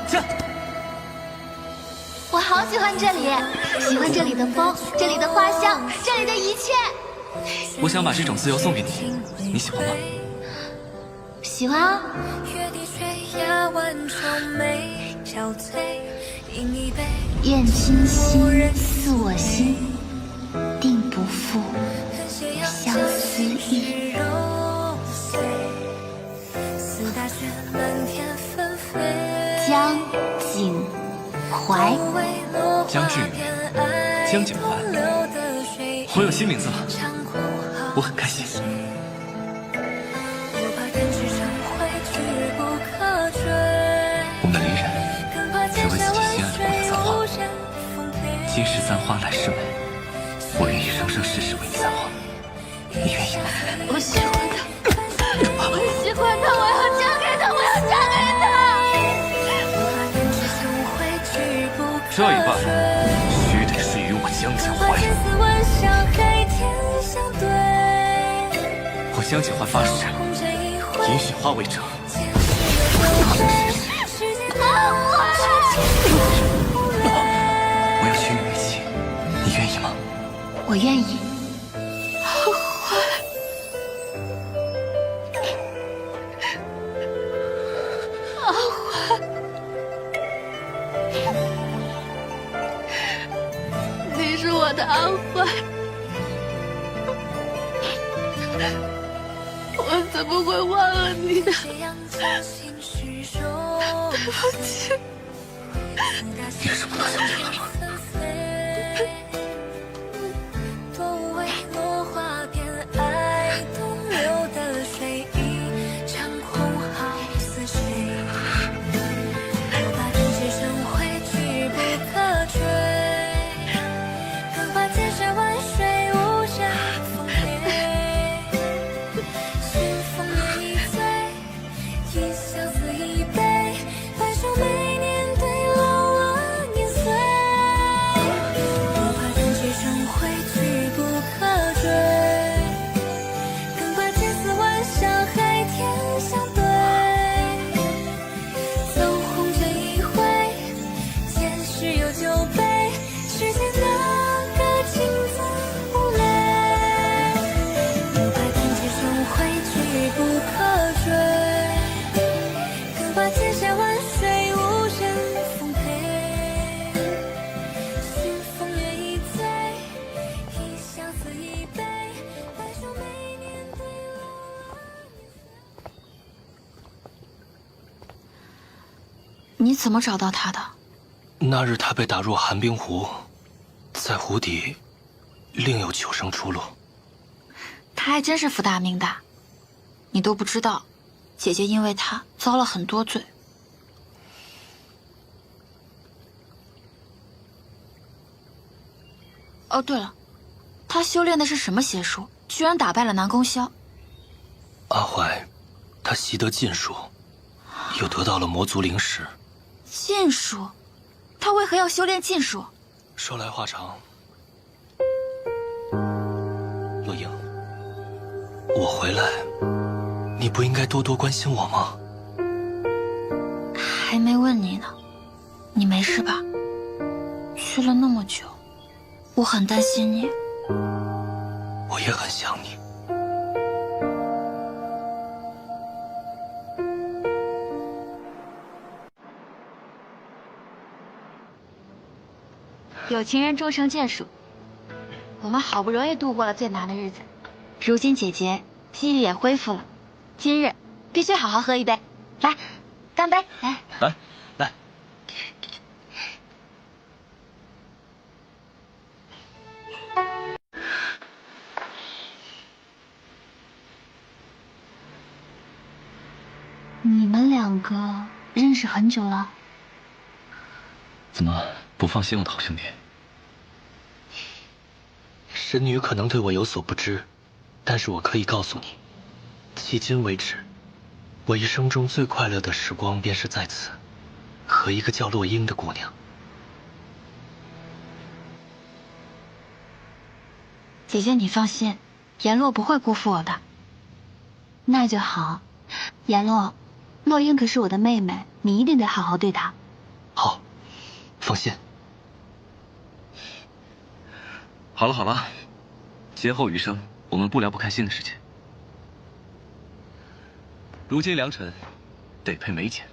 驾！我好喜欢这里，喜欢这里的风，这里的花香，这里的一切。我想把这种自由送给你，你喜欢吗？喜欢啊。愿君心似我心，定不负相思意。江景怀，江志宇，江景怀，我有新名字了，我很开心。我们离人，只为自己心爱的姑娘簪花。今世簪花来世美，我愿意生生世世为你簪花，你愿意吗？我喜欢他，我喜欢他，我要嫁给他，我要嫁给他。这一半须得是与我江景怀。我江景怀发誓，以雪花为证。我要娶你为妻，你愿意吗？我愿意。阿欢，你是我的阿欢，我怎么会忘了你呢？对不起。你什么都想起来了。你怎么找到他的？那日他被打入寒冰湖，在湖底另有求生出路。他还真是福大命大，你都不知道，姐姐因为他遭了很多罪。哦，对了，他修炼的是什么邪术？居然打败了南宫萧。阿怀，他习得禁术，又得到了魔族灵石。禁术？他为何要修炼禁术？说来话长。洛英，我回来，你不应该多多关心我吗？还没问你呢，你没事吧？去了那么久，我很担心你。我也很想你。有情人终成眷属，我们好不容易度过了最难的日子，如今姐姐记忆也恢复了，今日必须好好喝一杯，来，干杯！来，来。你们两个认识很久了？怎么不放心我的好兄弟？神女可能对我有所不知，但是我可以告诉你，迄今为止，我一生中最快乐的时光便是在此，和一个叫洛英的姑娘。姐姐，你放心，颜洛不会辜负我的。那就好，颜洛，洛英可是我的妹妹，你一定得好好对她。好，放心。好了，劫后余生，我们不聊不开心的事情。如今良辰，得配美景。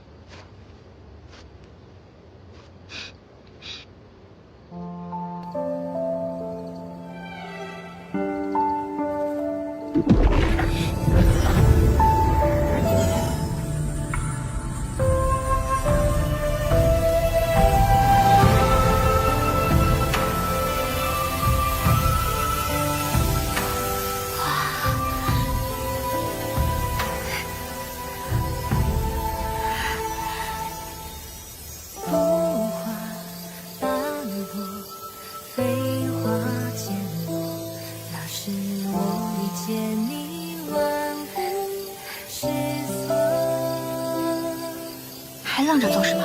还愣着做什么？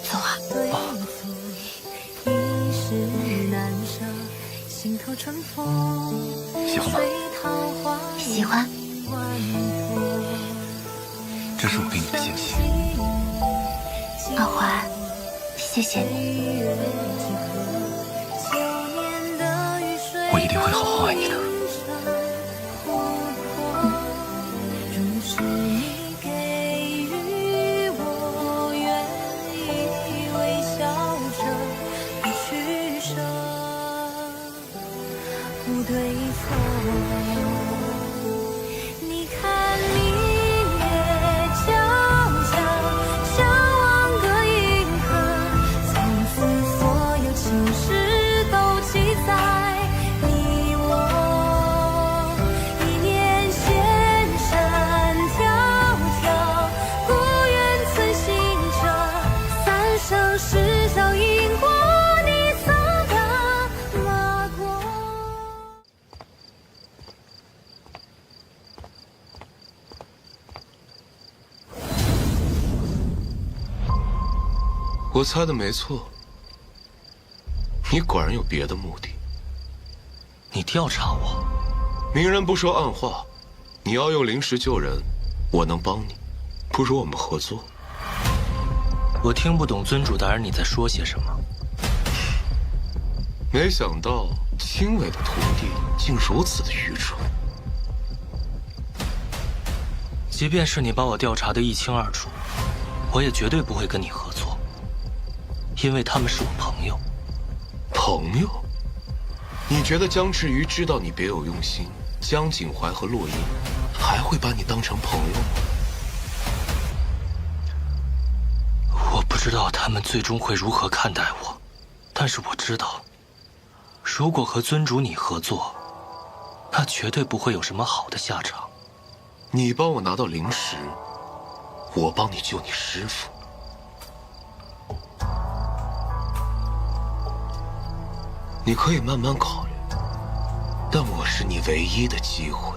走啊！喜欢吗？喜欢。这是我给你的信息。阿华，谢谢你。我一定会好好爱你的。不对错，你看明月皎皎，像万个银河，从此所有情事都记载你我。一念仙山迢迢，故园曾行者，三生石桥因果。我猜的没错，你果然有别的目的。你调查我？明人不说暗话，你要用灵石救人，我能帮你，不如我们合作。我听不懂尊主大人你在说些什么。没想到青伟的徒弟竟如此的愚蠢。即便是你把我调查得一清二楚，我也绝对不会跟你合作。因为他们是我朋友。朋友？你觉得江赤瑜知道你别有用心，江景怀和洛英还会把你当成朋友吗？我不知道他们最终会如何看待我，但是我知道，如果和尊主你合作，那绝对不会有什么好的下场。你帮我拿到灵石，我帮你救你师父。你可以慢慢考虑，但我是你唯一的机会。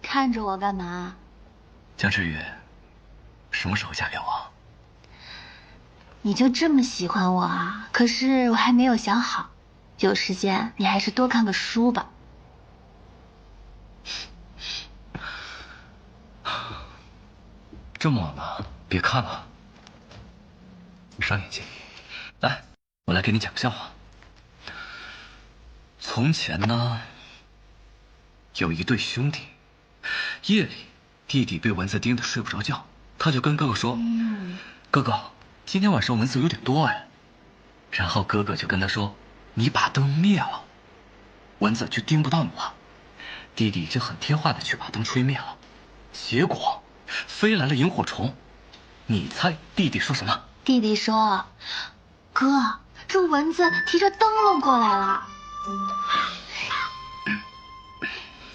看着我干嘛？江赤瑜，什么时候嫁给我？你就这么喜欢我啊？可是我还没有想好，有时间你还是多看个书吧。这么晚了，别看了，伤眼睛。来，我来给你讲个笑话。从前呢，有一对兄弟，夜里弟弟被蚊子叮得睡不着觉，他就跟哥哥说：“哥哥，今天晚上蚊子有点多哎。”然后哥哥就跟他说：“你把灯灭了，蚊子就叮不到你了。”弟弟就很听话的去把灯吹灭了，结果飞来了萤火虫。你猜弟弟说什么？弟弟说：“哥，这蚊子提着灯笼过来了。”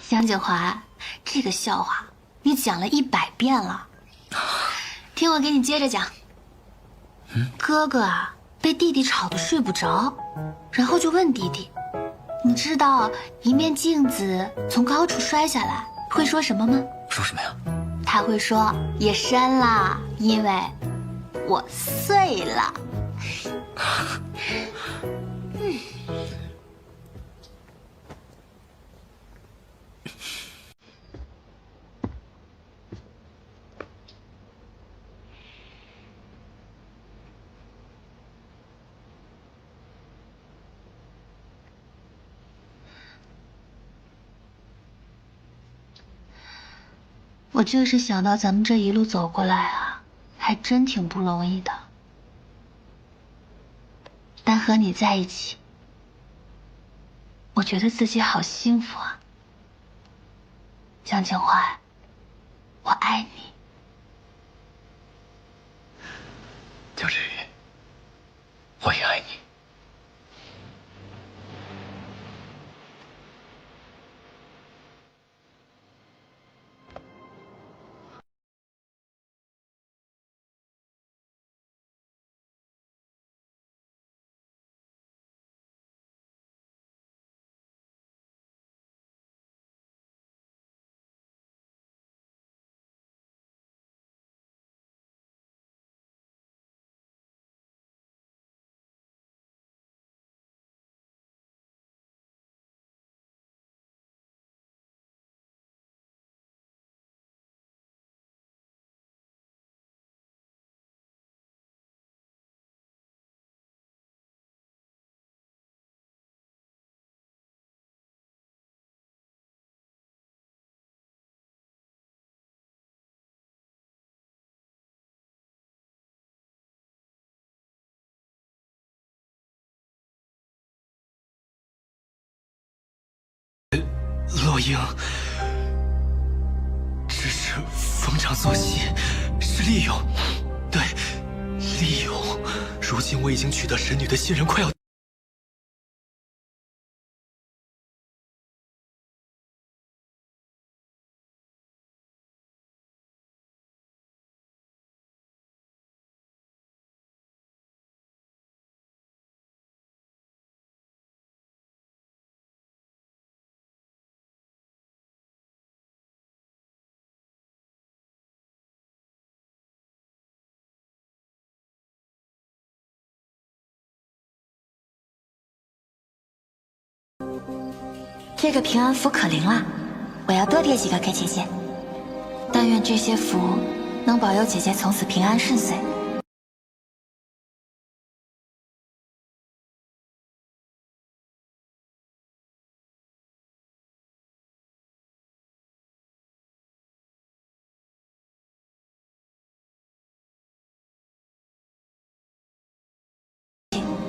江景华，这个笑话你讲了100遍了，听我给你接着讲。哥哥啊，被弟弟吵得睡不着，然后就问弟弟：“你知道一面镜子从高处摔下来会说什么吗？”说什么呀？他会说：“也深啦，因为我碎了。”我就是想到咱们这一路走过来啊，还真挺不容易的。但和你在一起，我觉得自己好幸福啊。江景华，我爱你。江赤瑜，我也爱你。洛英，只是逢场作戏，是利用，对，利用。如今我已经取得神女的信任，快要。这个平安符可灵了，我要多叠几个给姐姐。但愿这些符能保佑姐姐从此平安顺遂。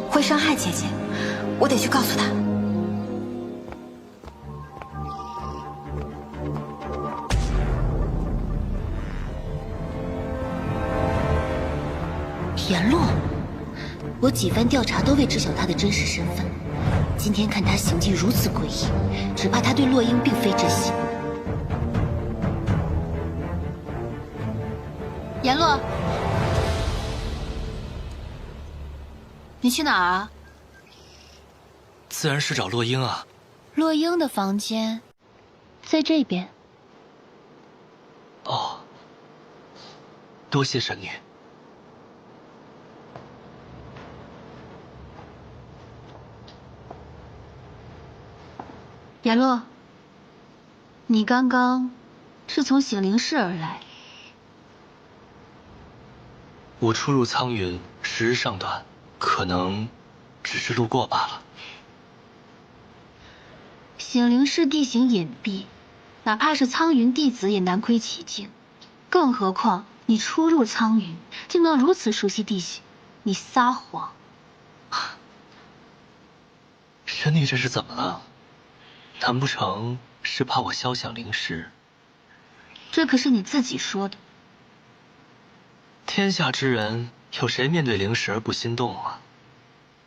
会伤害姐姐，我得去告诉她。田洛，我几番调查都未知晓他的真实身份。今天看他行径如此诡异，只怕他对洛英并非真心。颜洛，你去哪儿啊？自然是找洛英啊。洛英的房间在这边。哦，多谢神女。颜洛，你刚刚是从醒灵室而来？我出入苍云时日尚短，可能只是路过罢了。醒灵室地形隐蔽，哪怕是苍云弟子也难窥其境，更何况你初入苍云竟能如此熟悉地形，你撒谎！神女这是怎么了？难不成是怕我消响灵石？这可是你自己说的。天下之人，有谁面对灵石而不心动啊？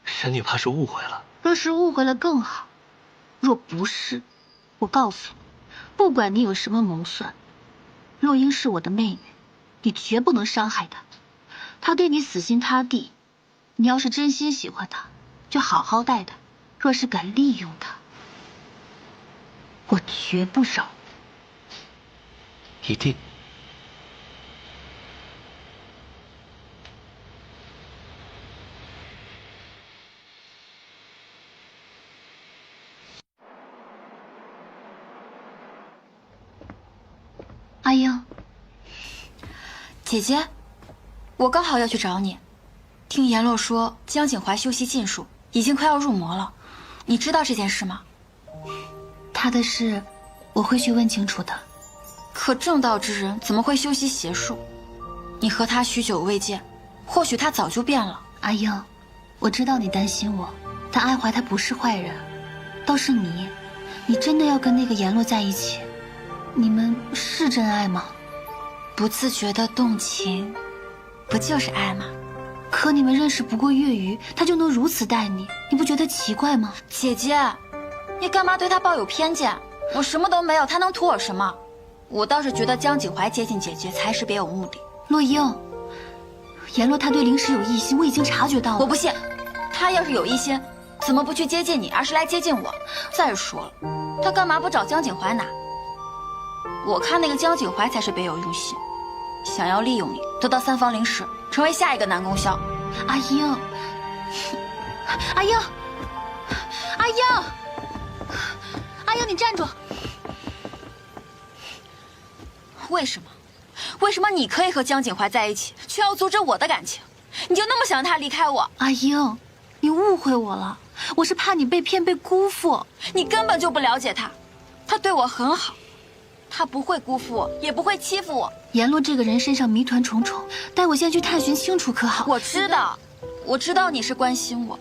神女怕是误会了。若是误会了更好，若不是，我告诉你，不管你有什么谋算，洛英是我的妹妹，你绝不能伤害她。她对你死心塌地，你要是真心喜欢她，就好好待她；若是敢利用她，我绝不饶。一定。阿英，姐姐，我刚好要去找你。听颜洛说，江景怀修习禁术，已经快要入魔了。你知道这件事吗？他的事，我会去问清楚的。可正道之人怎么会修习邪术？你和他许久未见，或许他早就变了。阿英，我知道你担心我，但爱怀他不是坏人。倒是你，你真的要跟那个颜洛在一起？你们是真爱吗？不自觉的动情，不就是爱吗？可你们认识不过月余，他就能如此待你，你不觉得奇怪吗？姐姐，你干嘛对他抱有偏见？我什么都没有，他能图我什么？我倒是觉得江景怀接近姐姐才是别有目的。洛英，颜洛他对灵石有异心，我已经察觉到了。我不信，他要是有异心，怎么不去接近你，而是来接近我？再说了，他干嘛不找江景怀拿？我看那个江景怀才是别有用心，想要利用你得到三方灵石，成为下一个南宫萧。阿英，阿英，阿英，阿英，你站住！为什么？为什么你可以和江景怀在一起，却要阻止我的感情？你就那么想让他离开我？阿英，你误会我了，我是怕你被骗被辜负。你根本就不了解他，他对我很好。他不会辜负我，也不会欺负我。颜洛这个人身上谜团重重，待我先去探寻清楚，可好？我知道，我知道你是关心我。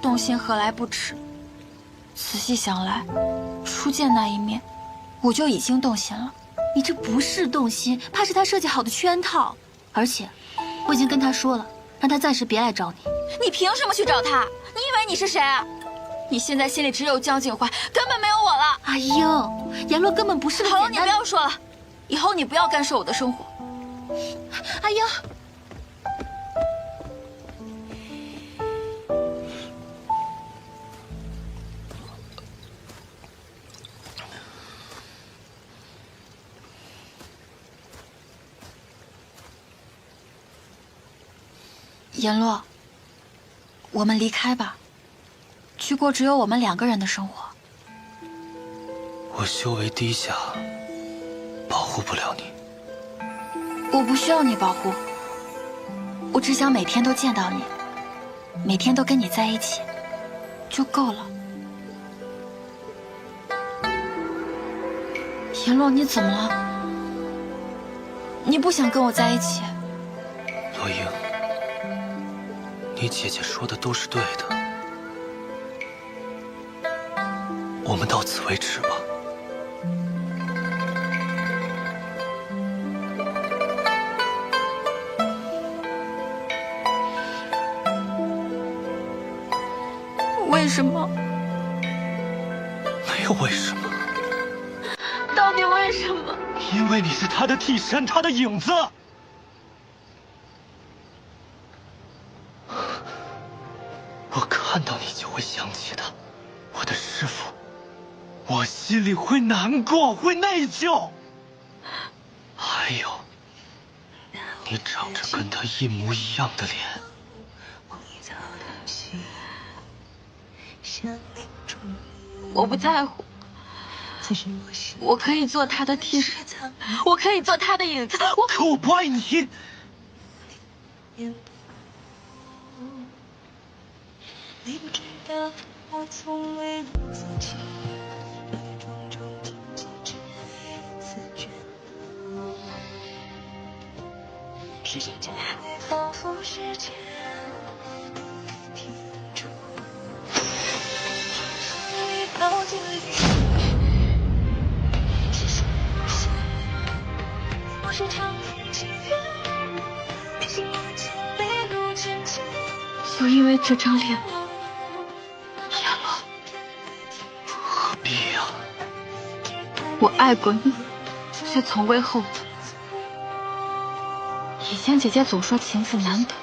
动心何来不迟？仔细想来，初见那一面，我就已经动心了。你这不是动心，怕是他设计好的圈套。而且，我已经跟他说了，让他暂时别来找你。你凭什么去找他？你以为你是谁啊？你现在心里只有江景怀，根本没有我了。阿英，言洛根本不是个好了，你简单不要说了，以后你不要干涉我的生活。阿英，言洛，我们离开吧，去过只有我们2个人的生活。我修为低下，保护不了你。我不需要你保护，我只想每天都见到你，每天都跟你在一起，就够了。言洛，你怎么了？你不想跟我在一起？洛英，你姐姐说的都是对的，我们到此为止吧。为什么？没有为什么。到底为什么？因为你是他的替身，他的影子。我看到你就会想起他，我的师父，我心里会难过，会内疚。还有，你长着跟他一模一样的脸。我不在乎，我可以做他的替身，我可以做他的影子，可我不爱你。你不知道，我从未放弃，种种荆棘只为自眷。时间会仿佛时间停住，风里飘进了雨，是什么线？我是长夜情缘，你是我经历路渐渐。就因为这张脸。何必呀？我爱过你，却从未后悔。以前姐姐总说情字难懂，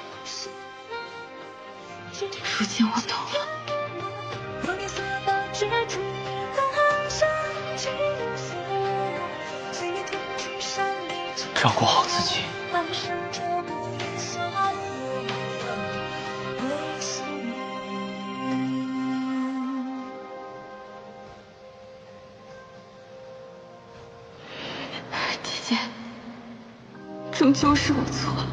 如今我懂了。照顾好自己。姐姐，终究是我错了。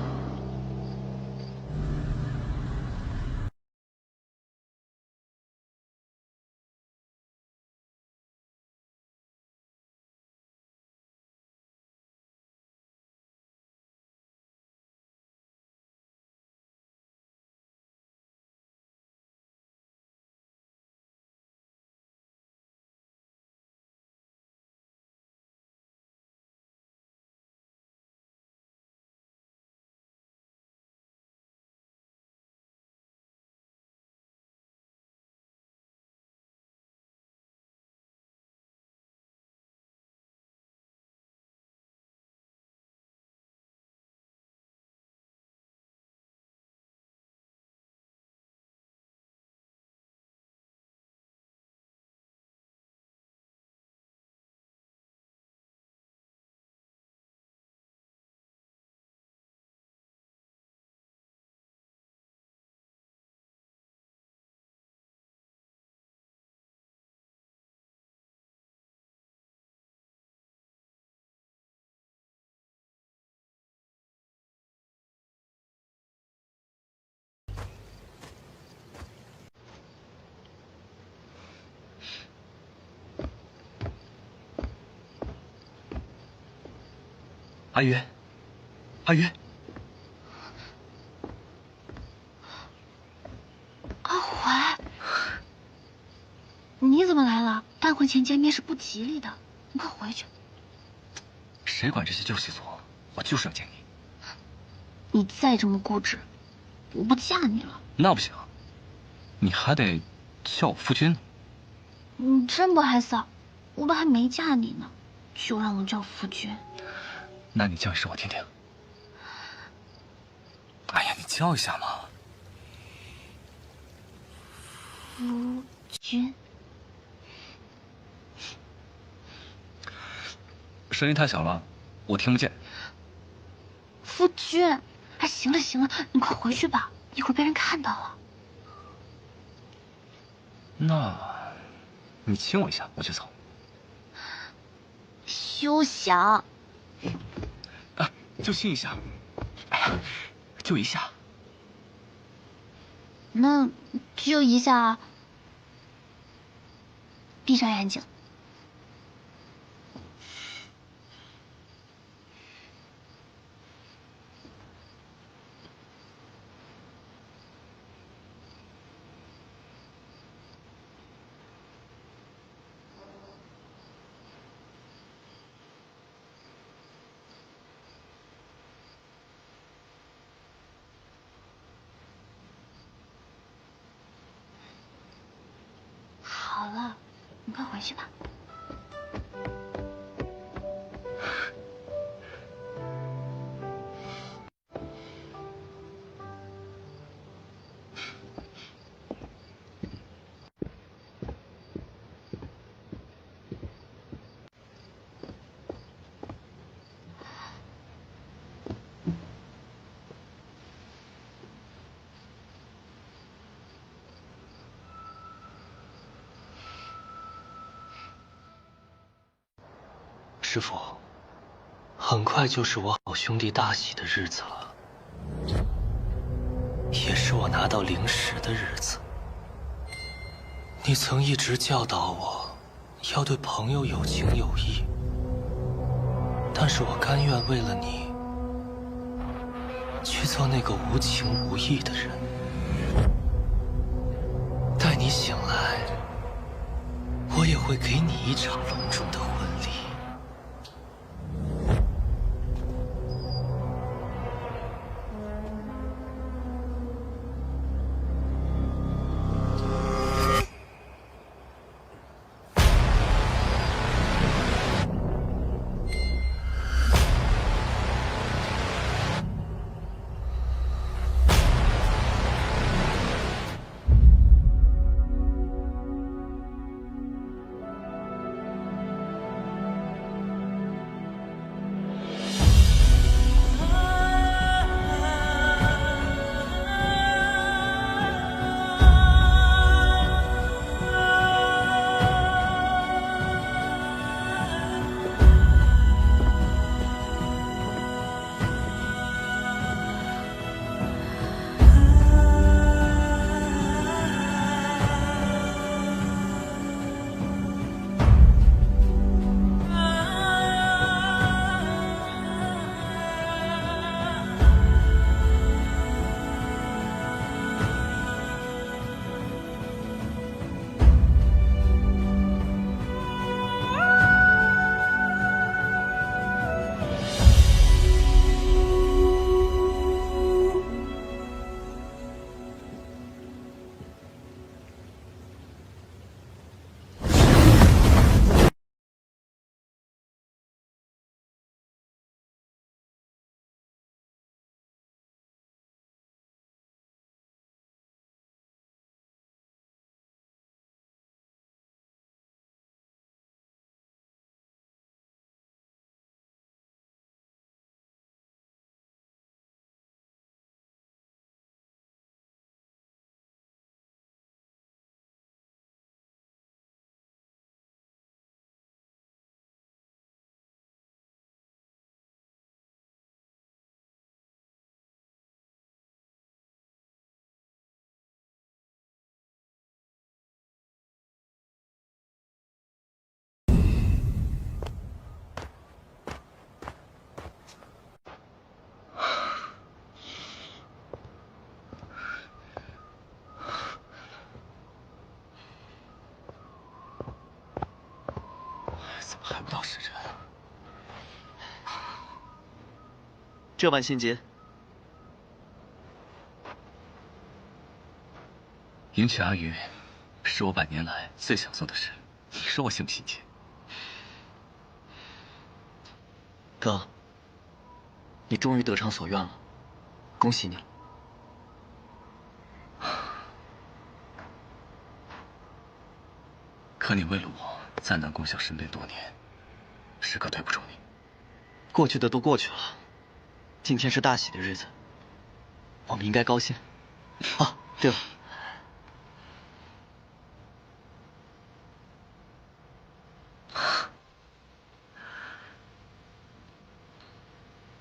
阿云，阿云，阿怀，你怎么来了？大婚前见面是不吉利的，你快回去。谁管这些旧习俗？我就是要见你。你再这么固执，我不嫁你了。那不行，你还得叫我夫君呢。你真不害臊？我都还没嫁你呢，就让我叫夫君。那你叫一声我听听。哎呀，你叫一下嘛。夫君。声音太小了，我听不见。夫君，哎，行了行了，你快回去吧，一会儿被人看到了。那，你亲我一下，我就走。休想！啊，就亲一下。哎呀，就一下。那就一下，闭上眼睛。好了，你快回去吧。师父，很快就是我好兄弟大喜的日子了，也是我拿到灵石的日子。你曾一直教导我，要对朋友有情有义，但是我甘愿为了你，去做那个无情无义的人。待你醒来，我也会给你一场隆重的婚礼。还不到时辰。这晚信节，迎娶阿云，是我100年来最想做的事。你说我信不信邪？哥，你终于得偿所愿了，恭喜你。可你为了我在南宫校身边多年，是可对不住你。过去的都过去了，今天是大喜的日子，我们应该高兴。啊，对了，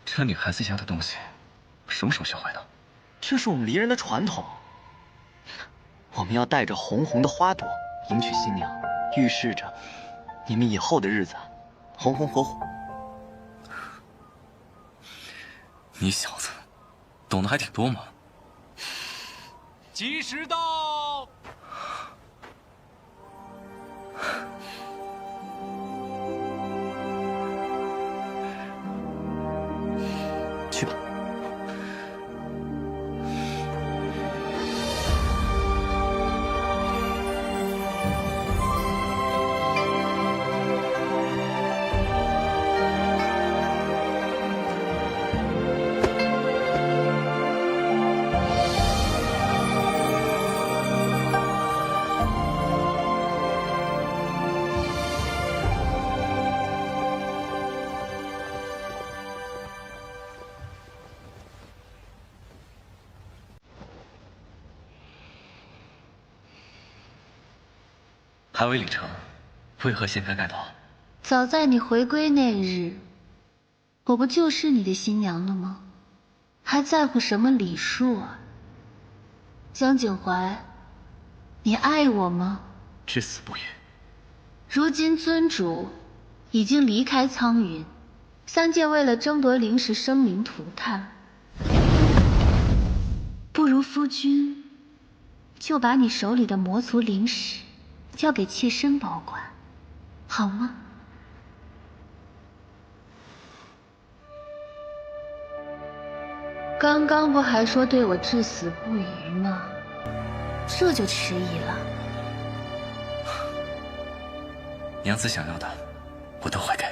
这女孩子家的东西，什么时候学会的？这是我们离人的传统。我们要带着红红的花朵迎娶新娘，预示着你们以后的日子红红火火。你小子懂得还挺多嘛。吉时到。去吧。还未领成，为何掀开盖头？早在你回归那日，我不就是你的新娘了吗？还在乎什么礼数啊？江景怀，你爱我吗？至死不渝。如今尊主已经离开苍云，三界为了争夺灵石生灵涂炭，不如夫君就把你手里的魔族灵石交给妾身保管，好吗？刚刚不还说对我至死不渝吗？这就迟疑了。娘子想要的，我都会给。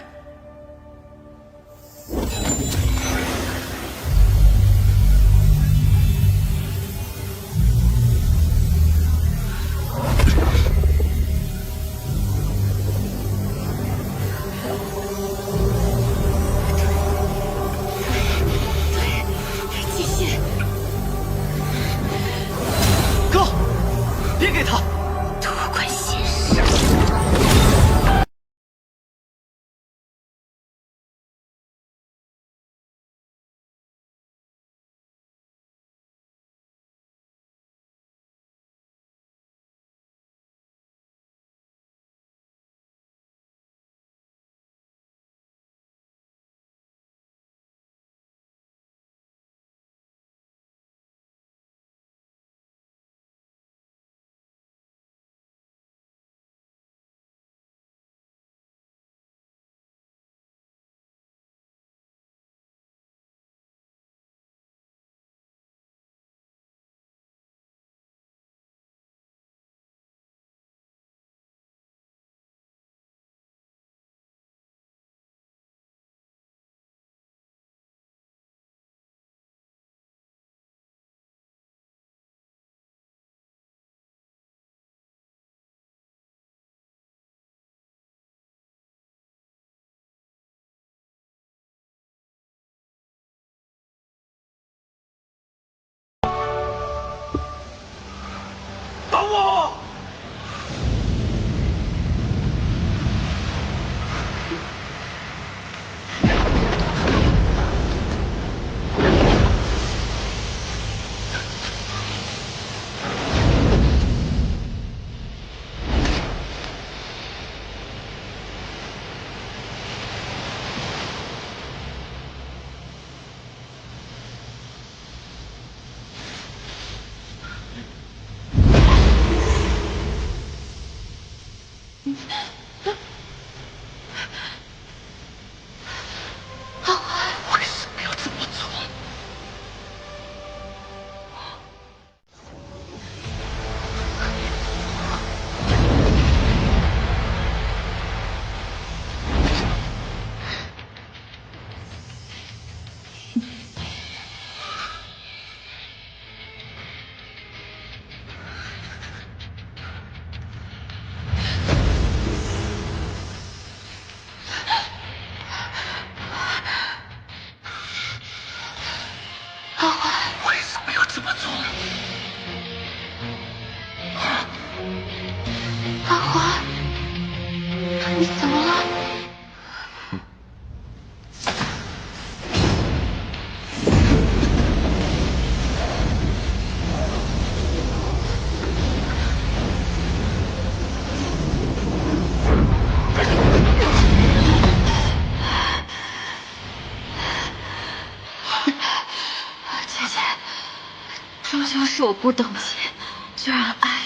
终究是我不等钱，就让爱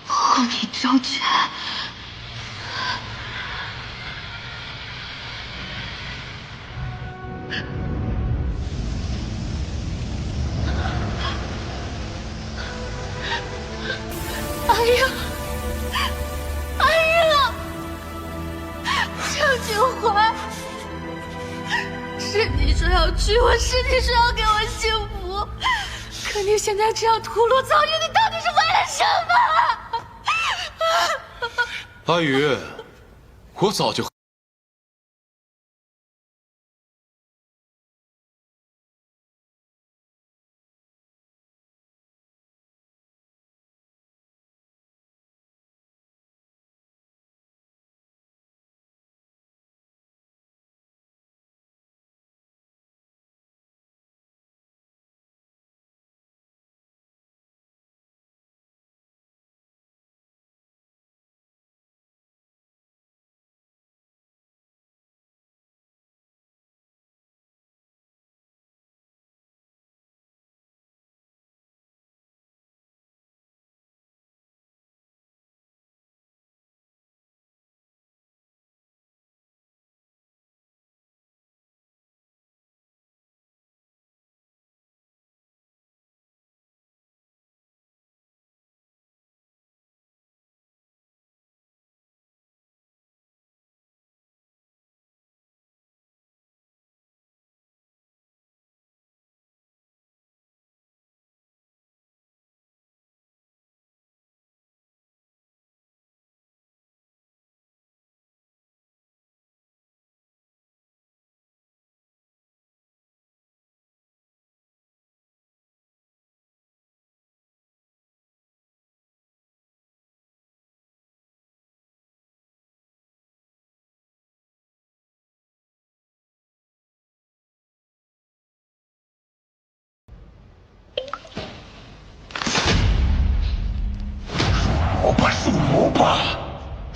护你周全。阿英，阿英，郑景怀，是你说要娶我，是你说要给我幸福，可你现在这样屠戮苍云，你到底是为了什么？阿宇，我早就。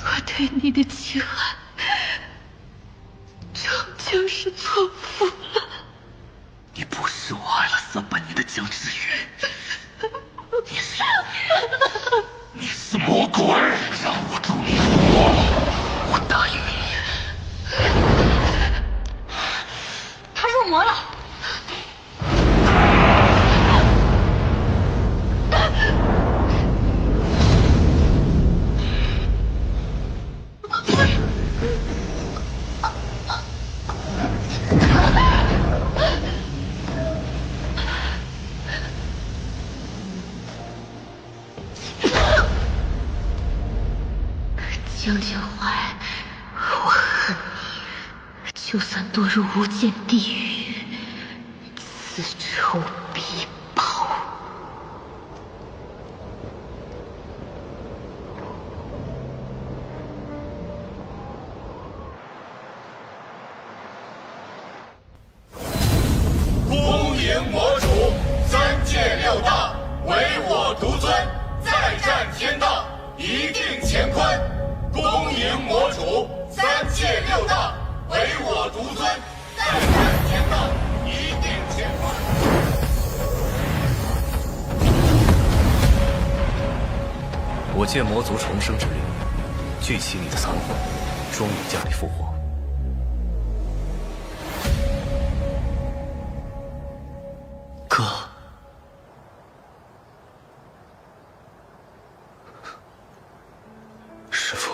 我对你的情爱，终究是错付了。你不是我爱了300年的江之羽，你是魔鬼，让我助你复活，我答应你。他入魔了。江景怀，我恨你，就算堕入无间地狱，此仇必报。恭迎魔主，3界6大，唯我独尊，再战天道，一定乾坤。恭迎魔主，3界6大，唯我独尊，再战天道，一定乾坤。我借魔族重生之力，聚齐你的残魂，终于将你复活。哥，师父，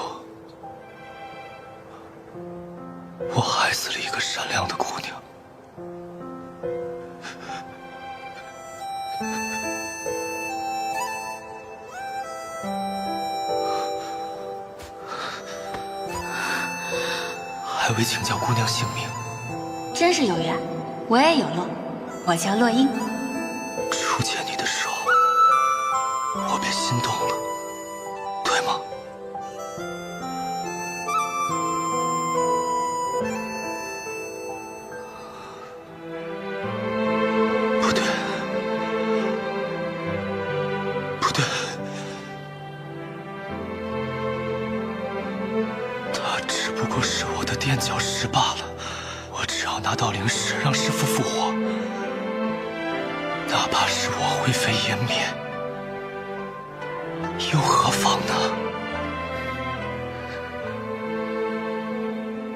我害死了一个善良的姑娘。还未请教姑娘姓名。真是有缘，我也有路，我叫洛英。初见你的时候，我便心动了，对吗？不对，不对，他只不过是我的垫脚石罢了。我只要拿到灵石，让师父复活，哪怕是我灰飞烟灭，又何妨呢？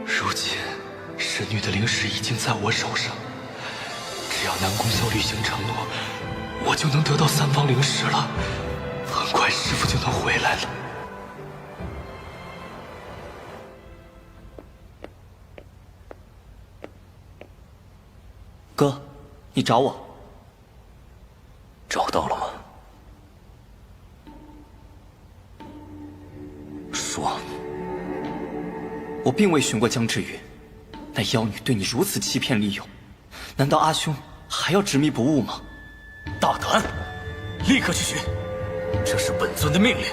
如今神女的灵石已经在我手上，只要南宫秀履行承诺，我就能得到3方灵石了。很快师父就能回来了。哥，你找我？找到了吗？说。我并未寻过江之羽，那妖女对你如此欺骗利诱，难道阿兄还要执迷不悟吗？大胆！立刻去寻！这是本尊的命令，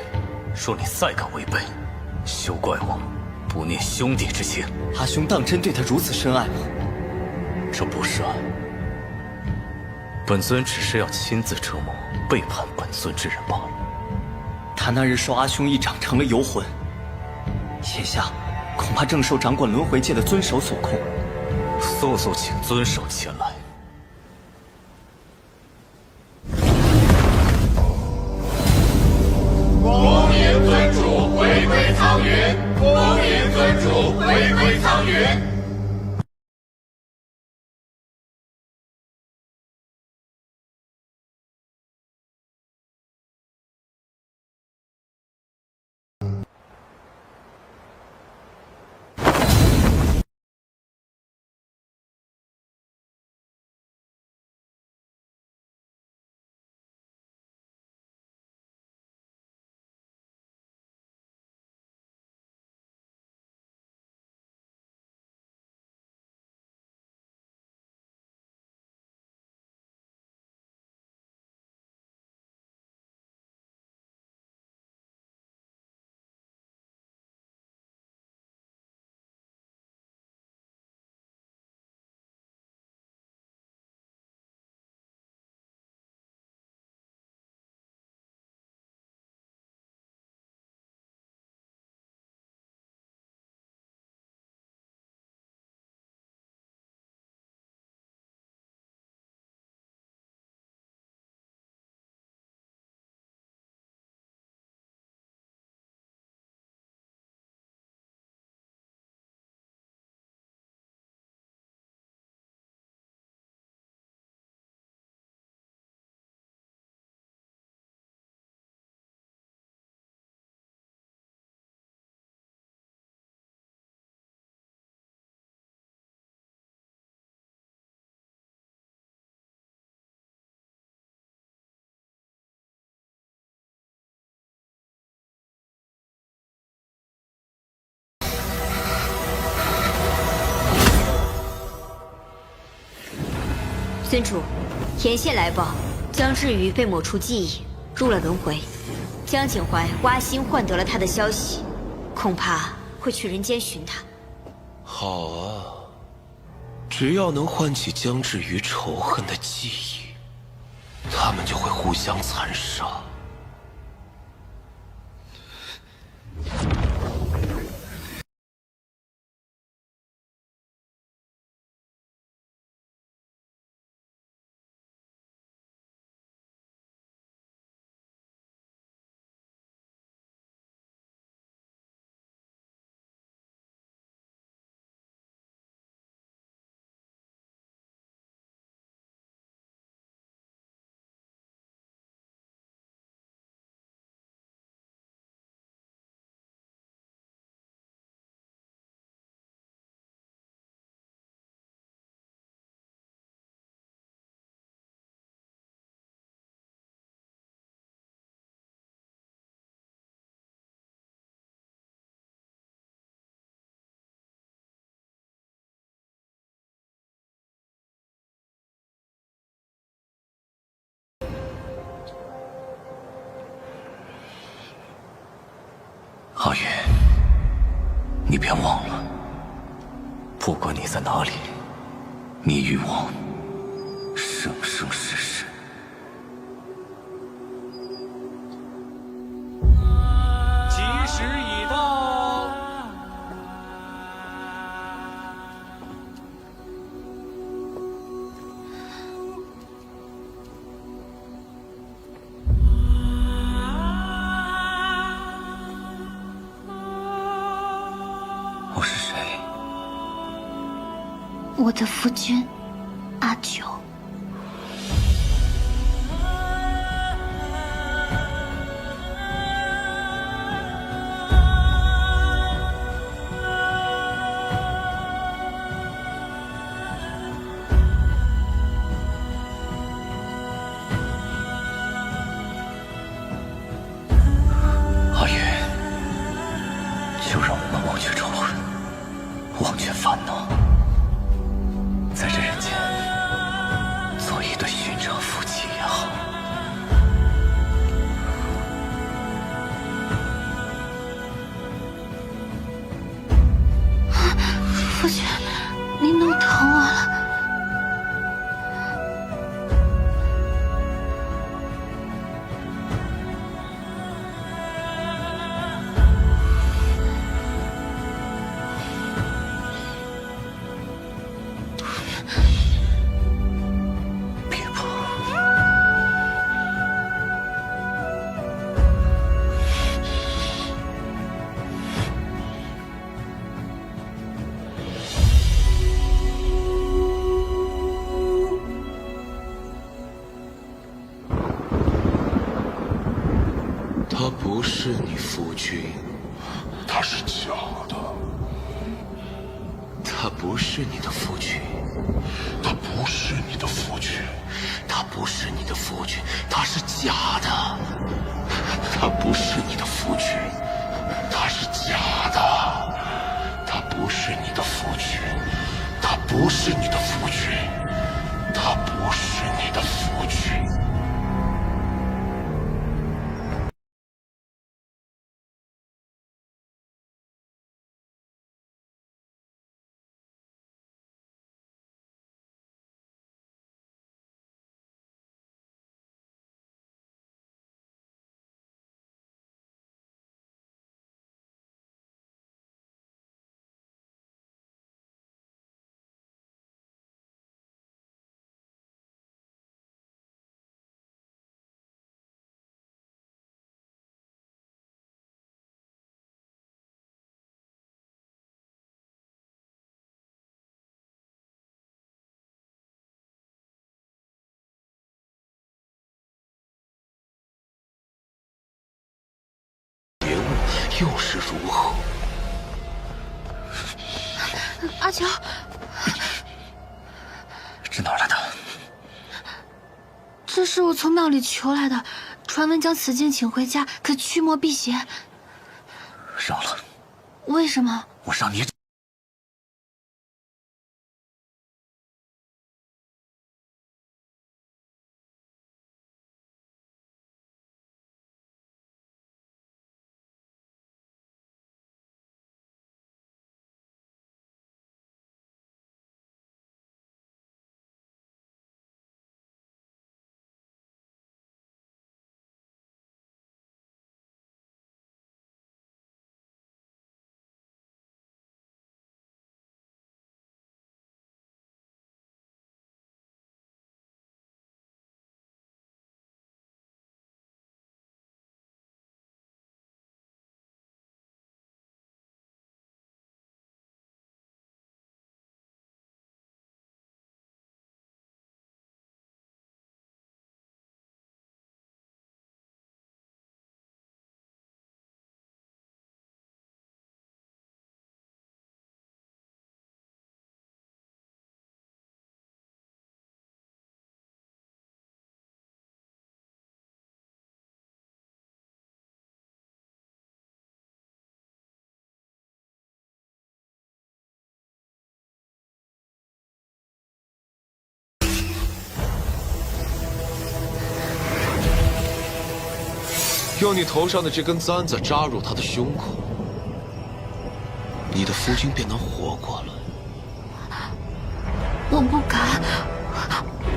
若你再敢违背，休怪我不念兄弟之情。阿兄当真对她如此深爱吗？这不是爱，本尊只是要亲自折磨背叛本尊之人罢了。他那日受阿兄一掌成了游魂，眼下恐怕正受掌管轮回界的尊首所控。速速请尊首前来。光年尊主回归苍云，光年尊主回归苍云。尊主，沿线来报，江之羽被抹除记忆，入了轮回。江景怀挖心换得了他的消息，恐怕会去人间寻他。好啊，只要能唤起江之羽仇恨的记忆，他们就会互相残杀。阿云，你别忘了，不管你在哪里，你与我生生世世。吉时已到。我的夫君阿九。阿云，就让我们忘却仇恨，忘却烦恼，在这人间做一对寻常夫妻也好。夫君，你弄疼我了。别怕，他不是你夫君，他是假的，他不是你的夫君，他不是你的夫君，他不是你的夫君，他是假的。他不是你的夫君，他是假的，他不是你的夫君，他不是你的夫君，他不是你的夫君。又是如何？阿九，这哪儿来的？这是我从庙里求来的，传闻将此经请回家，可驱魔辟邪。扔了。为什么？我让你。用你头上的这根簪子扎入他的胸口，你的夫君便能活过来。我不敢，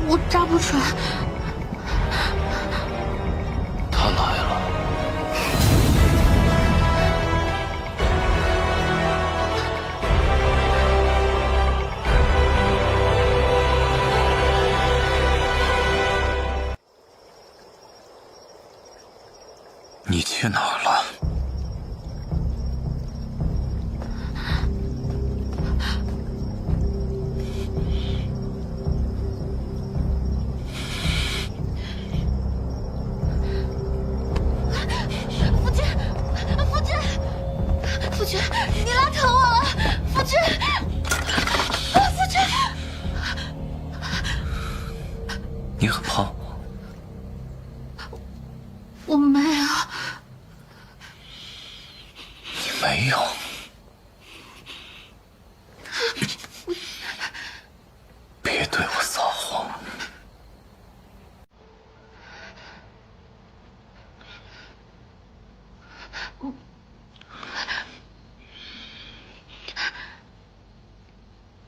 我扎不准。他来了。你去哪儿了？我没有。你没有？别对我撒谎。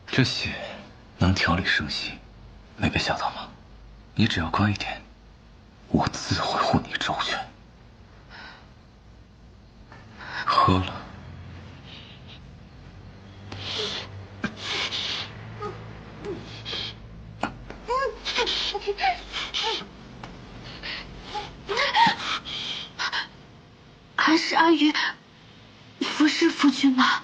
这血能调理生息，没被吓到吗？你只要乖一点，我自会护你周全。喝了。还是阿宇服侍夫君吧。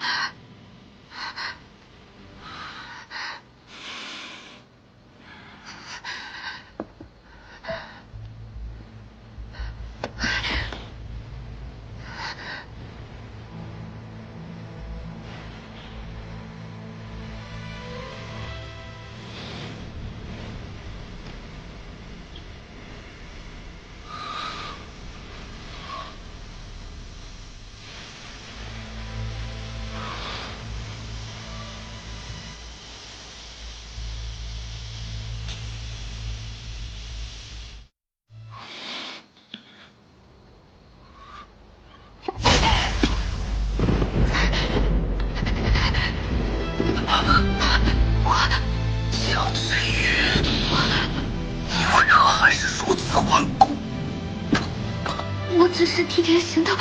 江之宇，你为何还是如此顽固？我只是替天行道。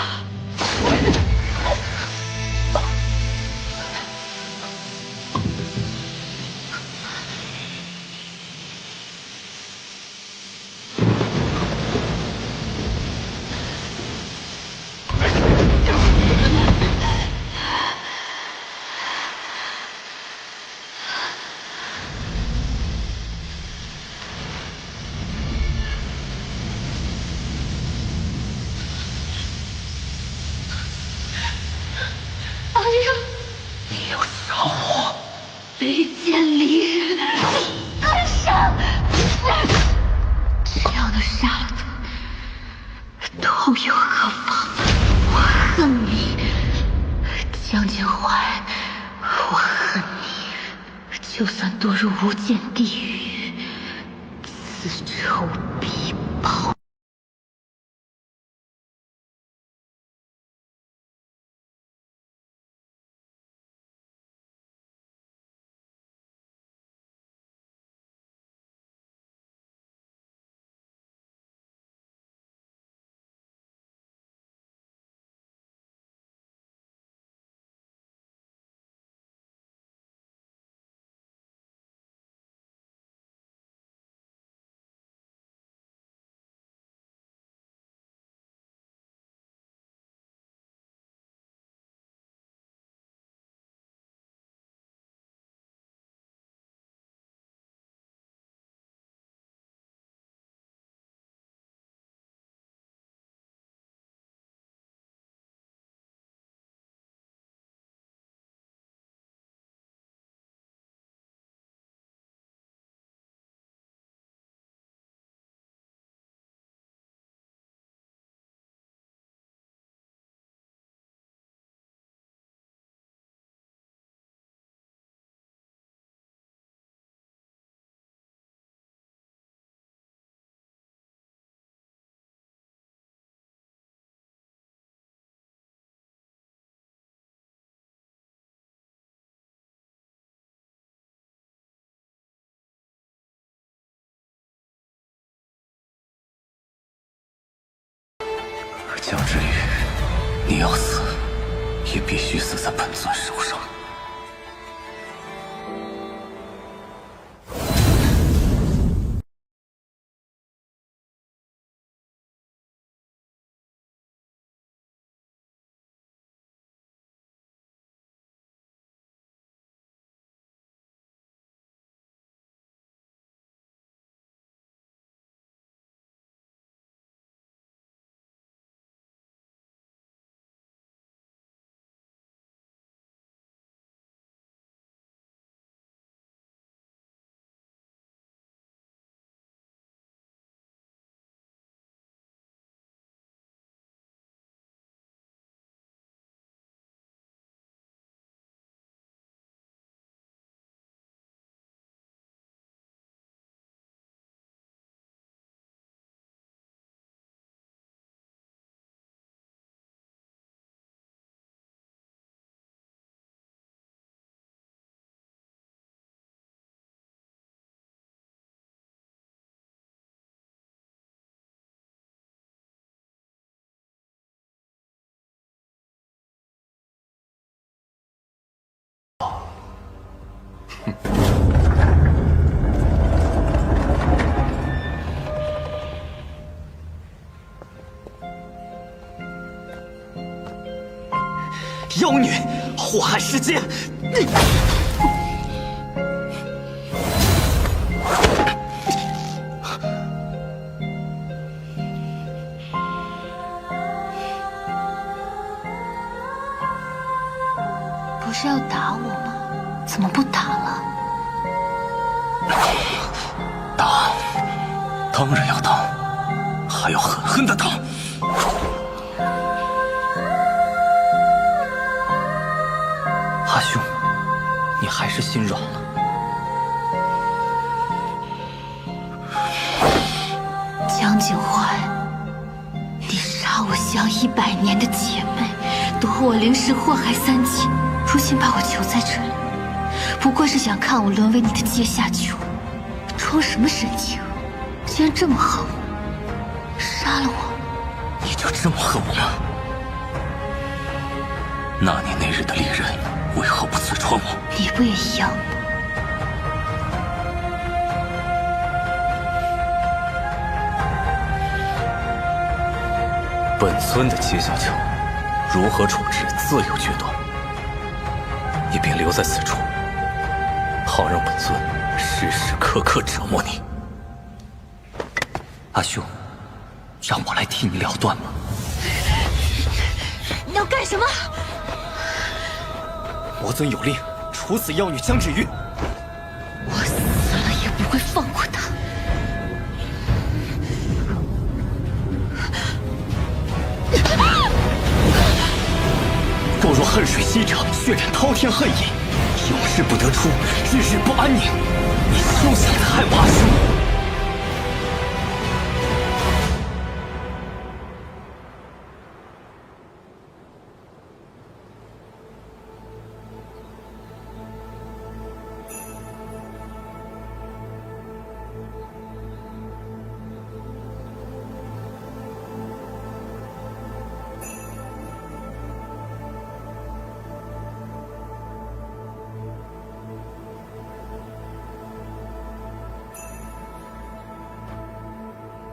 哎呀！你要杀我！卑贱离人，该杀！只要能杀了他，痛又何妨？我恨你，江景怀，我恨你，就算堕入无间地狱，此仇必报。江之宇，你要死，也必须死在本尊手上。妖女，祸害世间！不是要打我吗？怎么不打了？打，当然要打，还要狠狠的打。阿兄，你还是心软了。江景怀，你杀我相100年的姐妹，夺我灵石祸害3界，如今把我囚在这里，不过是想看我沦为你的阶下囚。装什么神经？居然这么恨我，杀了我！你就这么恨我吗？那你那日的利刃为何不刺穿我？你不也一样吗？本尊的阶下囚如何处置自有决断，你便留在此处，好让本尊时时刻刻折磨你。阿兄，让我来替你了断吧。你要干什么？魔尊有令，处死妖女江芷玉。我死了也不会放过她。若若恨水溪者，血染滔天恨意，永世不得出，日日不安宁。你休想再害我阿兄！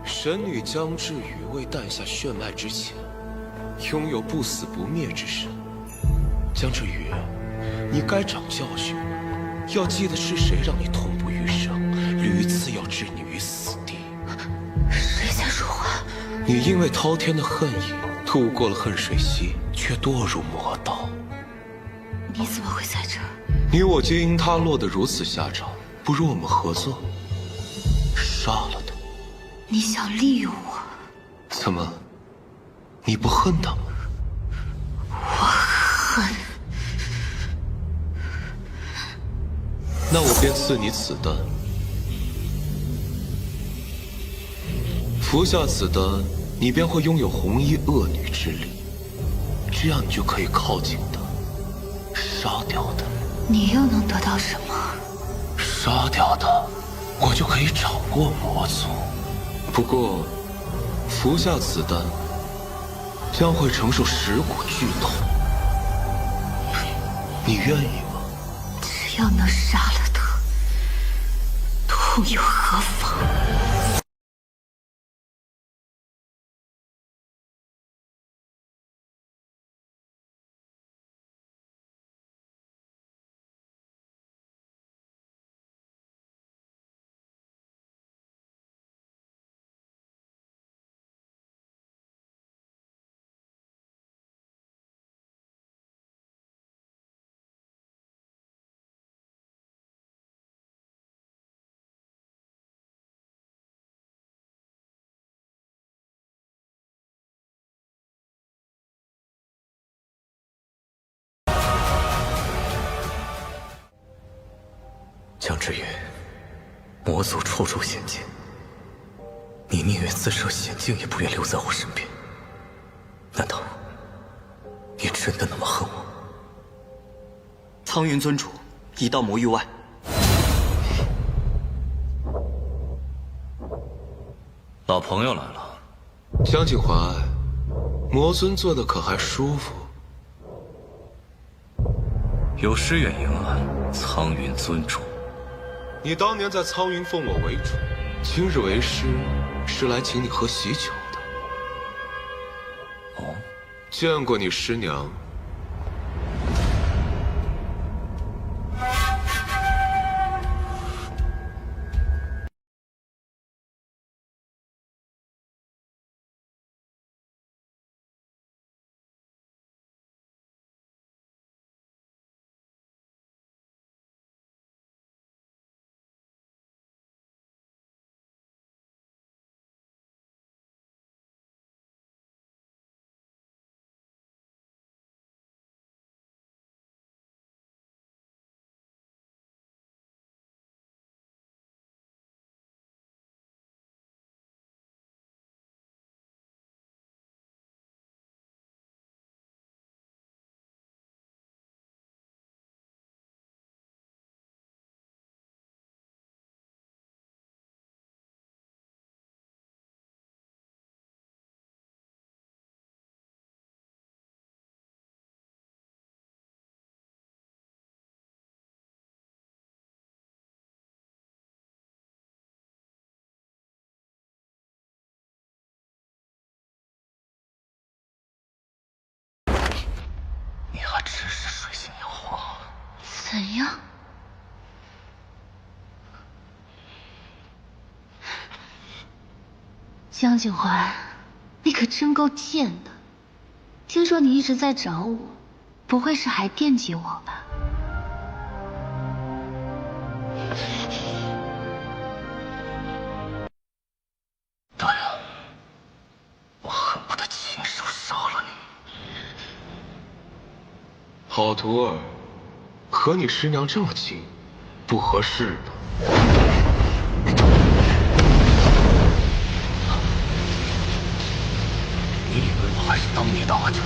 神女江芷羽未诞下血脉之前，拥有不死不灭之身。江芷羽，你该长教训，要记得是谁让你痛不欲生，屡次要置你于死地。谁在说话？你因为滔天的恨意，渡过了恨水溪，却堕入魔道。你怎么会在这儿？你我皆因他落得如此下场，不如我们合作，杀了他。你想利用我？怎么，你不恨他吗？我恨。那我便赐你此丹，服下此丹，你便会拥有红衣恶女之力，这样你就可以靠近她，杀掉她。你又能得到什么？杀掉她，我就可以掌握魔族。不过，服下此丹，将会承受10股剧痛。你愿意吗？只要能杀了他，痛又何妨？江芷羽，魔族处处险境，你宁愿自设险境，也不愿留在我身边。难道你真的那么恨我？苍云尊主已到魔域外。老朋友来了。江景怀，魔尊做的可还舒服？有失远迎啊，苍云尊主。你当年在苍云奉我为主，今日为师，是来请你喝喜酒的。哦，见过你师娘，怎样？江景怀，你可真够贱的！听说你一直在找我，不会是还惦记我吧？对啊，我恨不得亲手杀了你。好徒儿，和你师娘这么近，不合适的。你以为我还是当年的阿九吗？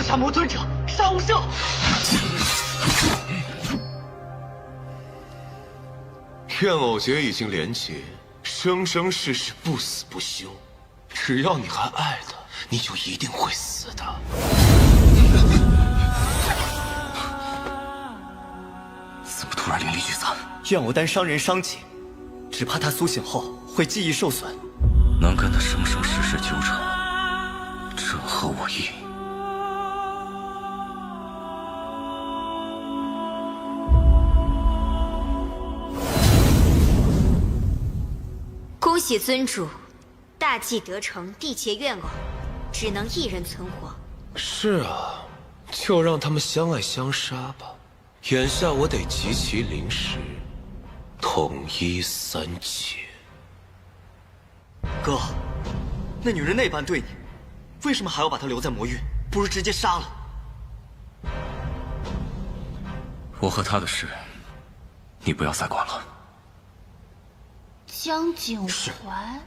杀魔尊者，杀无赦！怨偶诀已经连结，生生世世不死不休。只要你还爱他，你就一定会死的。怎么突然灵力聚散？怨偶丹伤人伤己，只怕他苏醒后会记忆受损。能跟他生生世世纠缠，正合我意。恭喜尊主，大计得成，缔结怨偶，只能一人存活。是啊，就让他们相爱相杀吧。眼下我得集齐灵石，统一三界。哥，那女人那般对你，为什么还要把她留在魔域？不如直接杀了。我和他的事，你不要再管了。江景怀。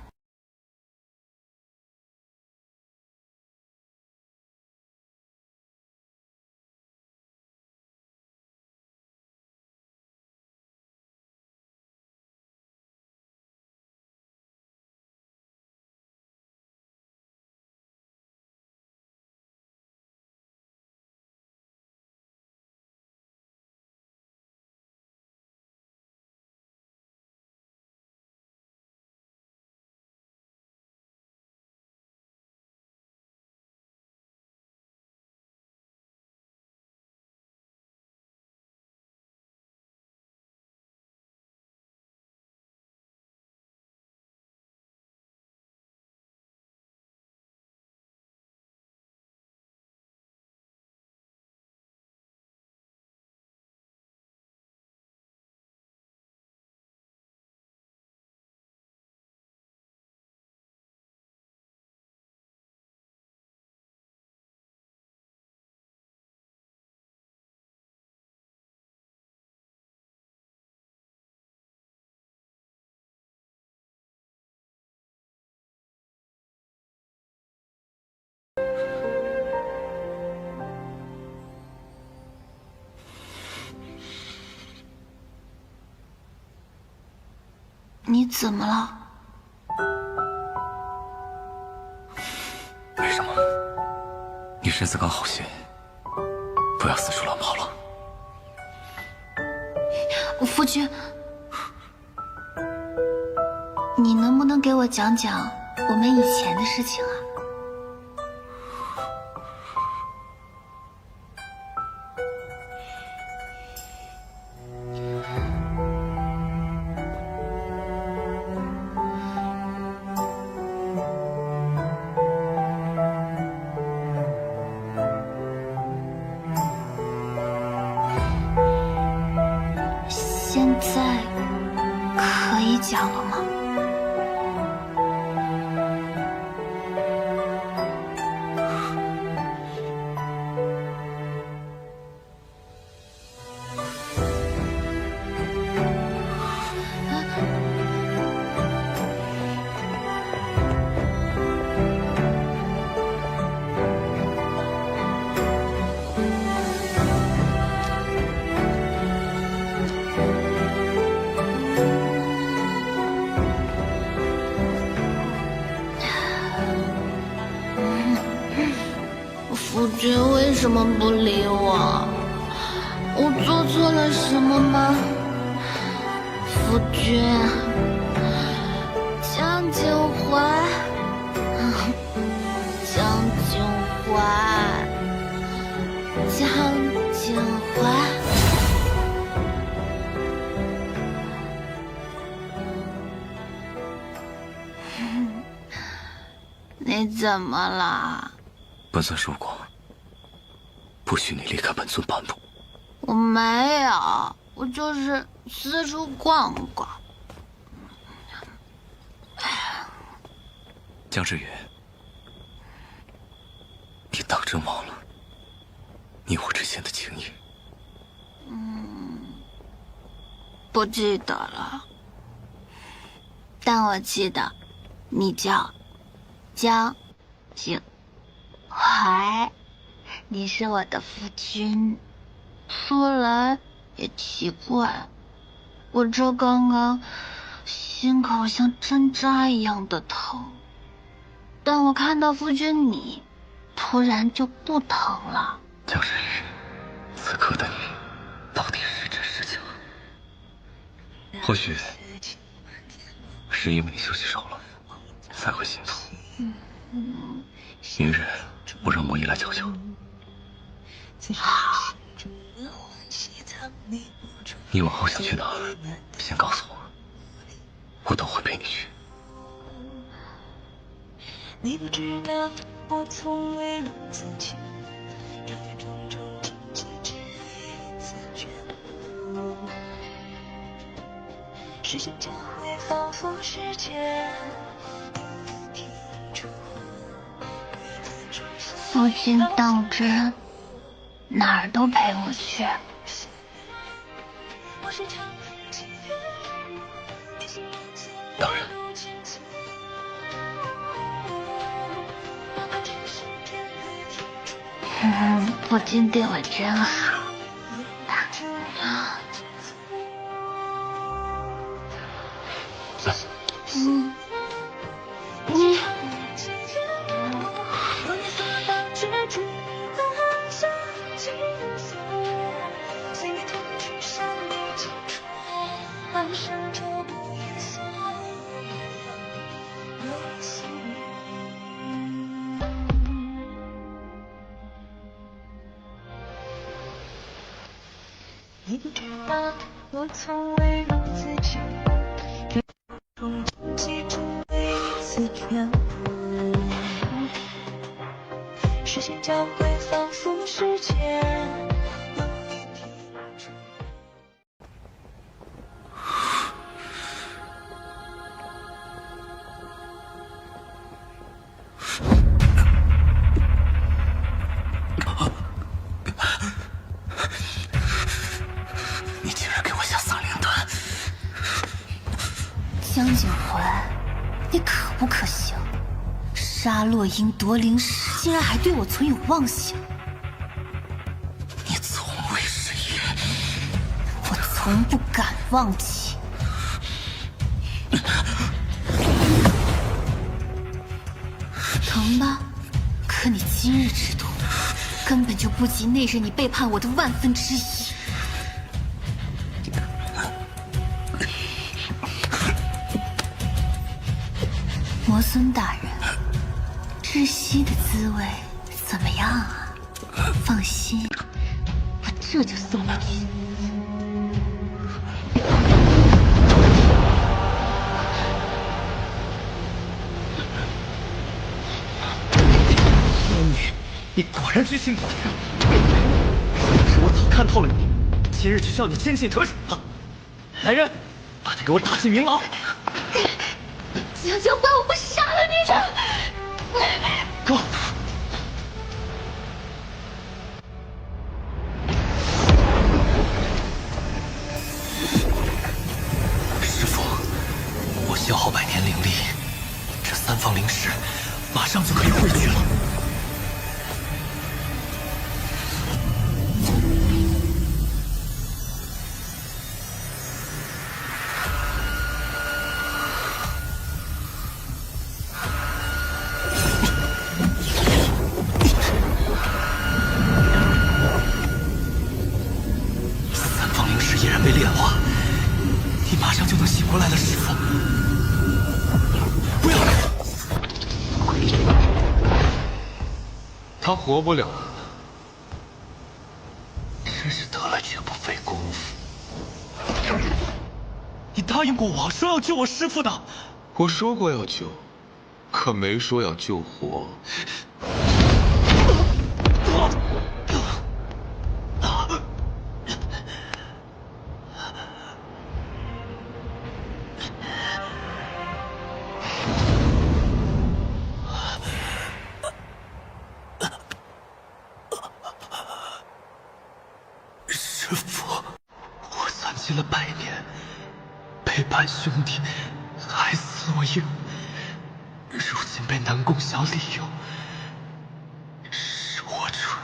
你怎么了？没什么，你身子刚好些，不要四处乱跑了。夫君，你能不能给我讲讲我们以前的事情啊？现在可以讲了吗？君为什么不理我？我做错了什么吗？夫君，江景怀，江景怀，江景怀。你怎么了？本尊说过，不许你离开本尊半步。我没有，我就是四处逛逛。江之羽，你当真忘了你我之间的情谊？不记得了，但我记得你叫江景怀，你是我的夫君。说来也奇怪，我这刚刚心口像针扎一样的疼，但我看到夫君你，突然就不疼了。江之羽，此刻的你到底是真是假？或许是因为你休息少了，才会心痛。明日我让魔医来瞧瞧。好。你往后想去哪儿，先告诉我，我都会陪你去。你不知道我从未如此情，让你种种荆棘只一次全部。时间将会仿佛时间停住。夫君当真哪儿都陪我去。当然。夫君对我真好。你不知道我从未如此情，种种荆棘只为一次全部。时间将会仿佛时间。江景怀，你可不可行？杀落英夺灵石，竟然还对我存有妄想。你从未失言，我从不敢忘记。疼吧？可你今日之痛，根本就不及那日你背叛我的万分之一。魔尊大人，窒息的滋味怎么样啊？放心，我这就送你去。仙女，你果然居心叵测。当时我早看透了你，今日就叫你坚信得逞。来人，把他给我打进冥牢。江景怀，我不杀了你的！够！师父，我消耗100年灵力，这3方灵石马上就可以汇聚了。不要！他活不了了。真是得了绝不费功夫。你答应过我说要救我师父的。我说过要救，可没说要救活。师父，我攒积了100年，背叛兄弟，害死洛英，如今被南宫晓利用，是我蠢，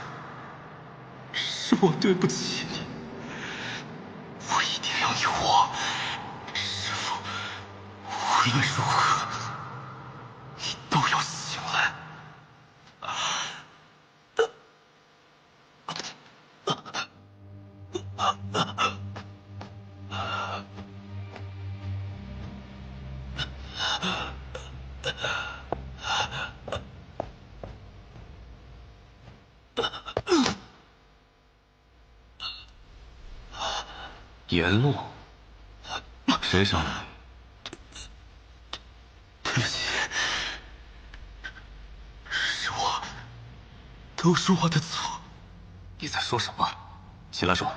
是我对不起你，我一定要你活，师父，无论如何，你都要醒来。阎洛，谁伤了你？对不起，是我，都是我的错。你在说什么？起来说。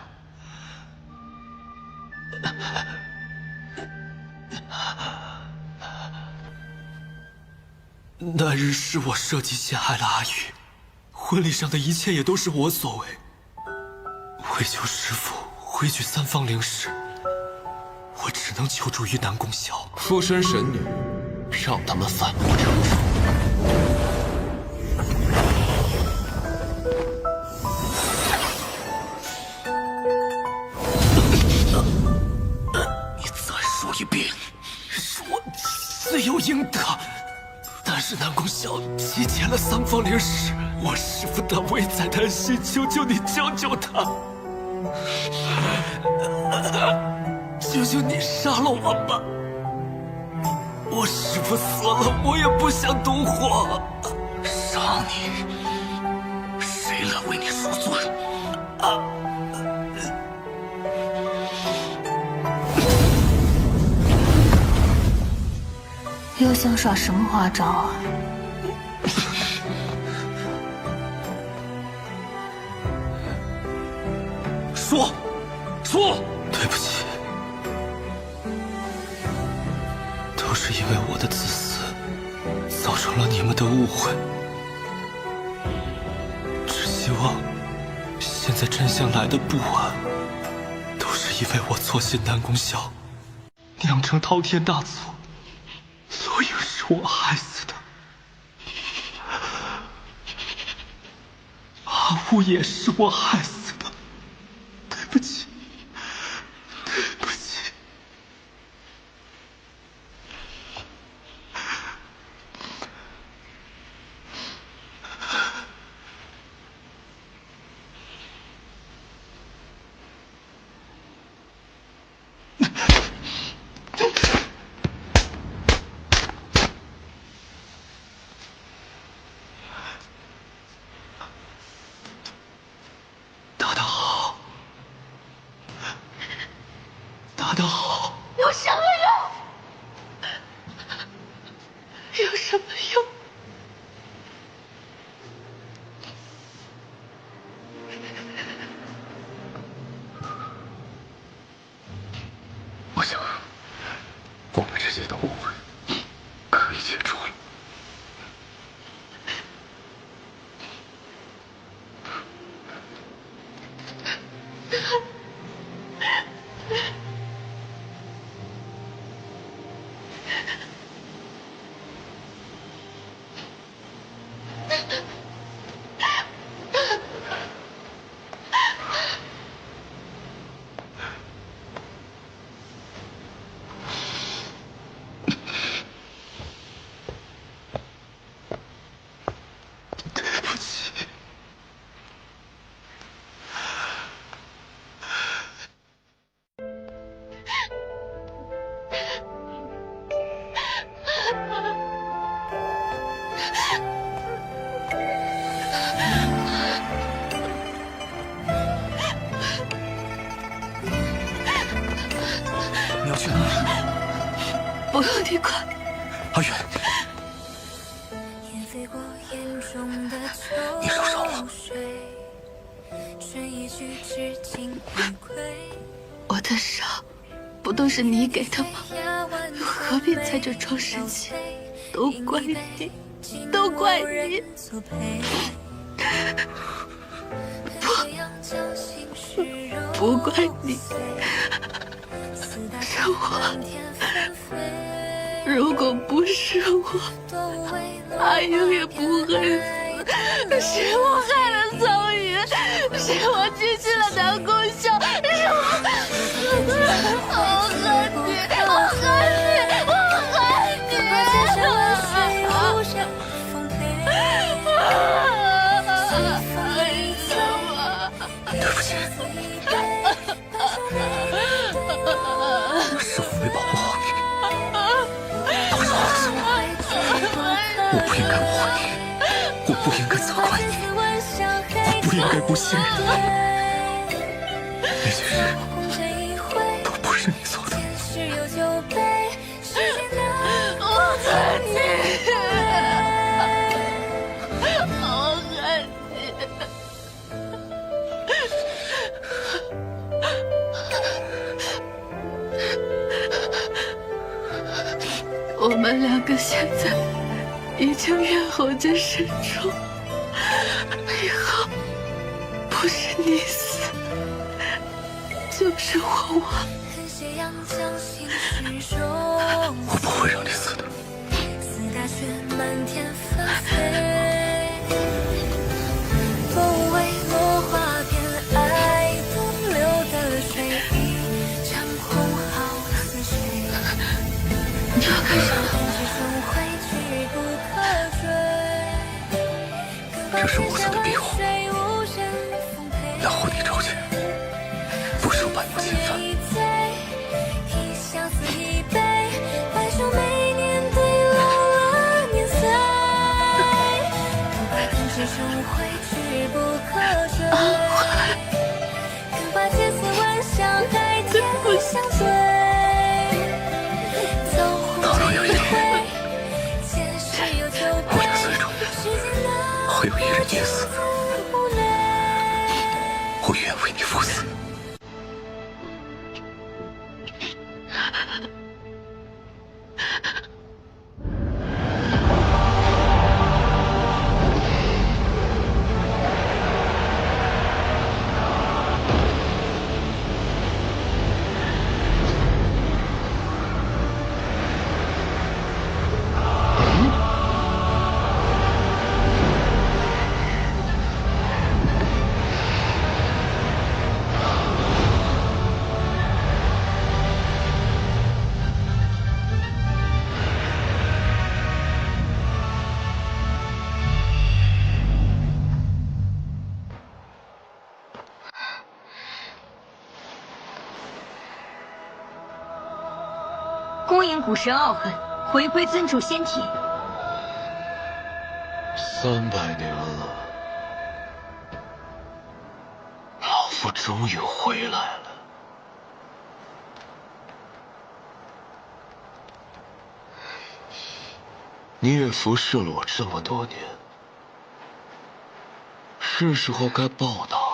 那日是我设计陷害了阿玉，婚礼上的一切也都是我所为。为救师父，回去三方灵石，我只能求助于南宫晓。附身神女，让他们反目成仇。你再说一遍，是我罪有应得。但是南宫晓集结了三方灵石，我师父他危在旦夕，求求你救救他！求求你杀了我吧！我师父死了，我也不想独活。杀你？谁来为你赎罪？又想耍什么花招啊？说，对不起，都是因为我的自私，造成了你们的误会。只希望现在真相来的不晚，都是因为我错信南宫晓，酿成滔天大错。洛英是我害死的，阿雾也是我害死的，对不起，对不起。打得好，打得好。有什么用？有什么用？我想，我们之间的误会可以解除了。愉快。阿远，你受伤了。我的伤不都是你给的吗？何必在这装生气？都怪你，都怪你！不怪你，是我。如果不是我，阿英也不会死。是我害了苍云，是我进去了南宫秀，是我恨你，我恨你，我恨你！对不起，是我没保护好你，都是我的错，我不应该误会你，我不应该责怪你，我不应该不信任你，那些事都不是你做的。我恨你，我恨你。我们两个现在已经怨恨在深处，以后不是你死，就是我亡。我不会让你死的。你要干什么？这是我送的庇护，要护你周全，不受半年侵犯。倘若有一天，我俩最终会有一人溺死，我愿为你赴死。恭迎古神傲恨，回归尊主仙体。300年了，老夫终于回来了。你也服侍了我这么多年，是时候该报答了。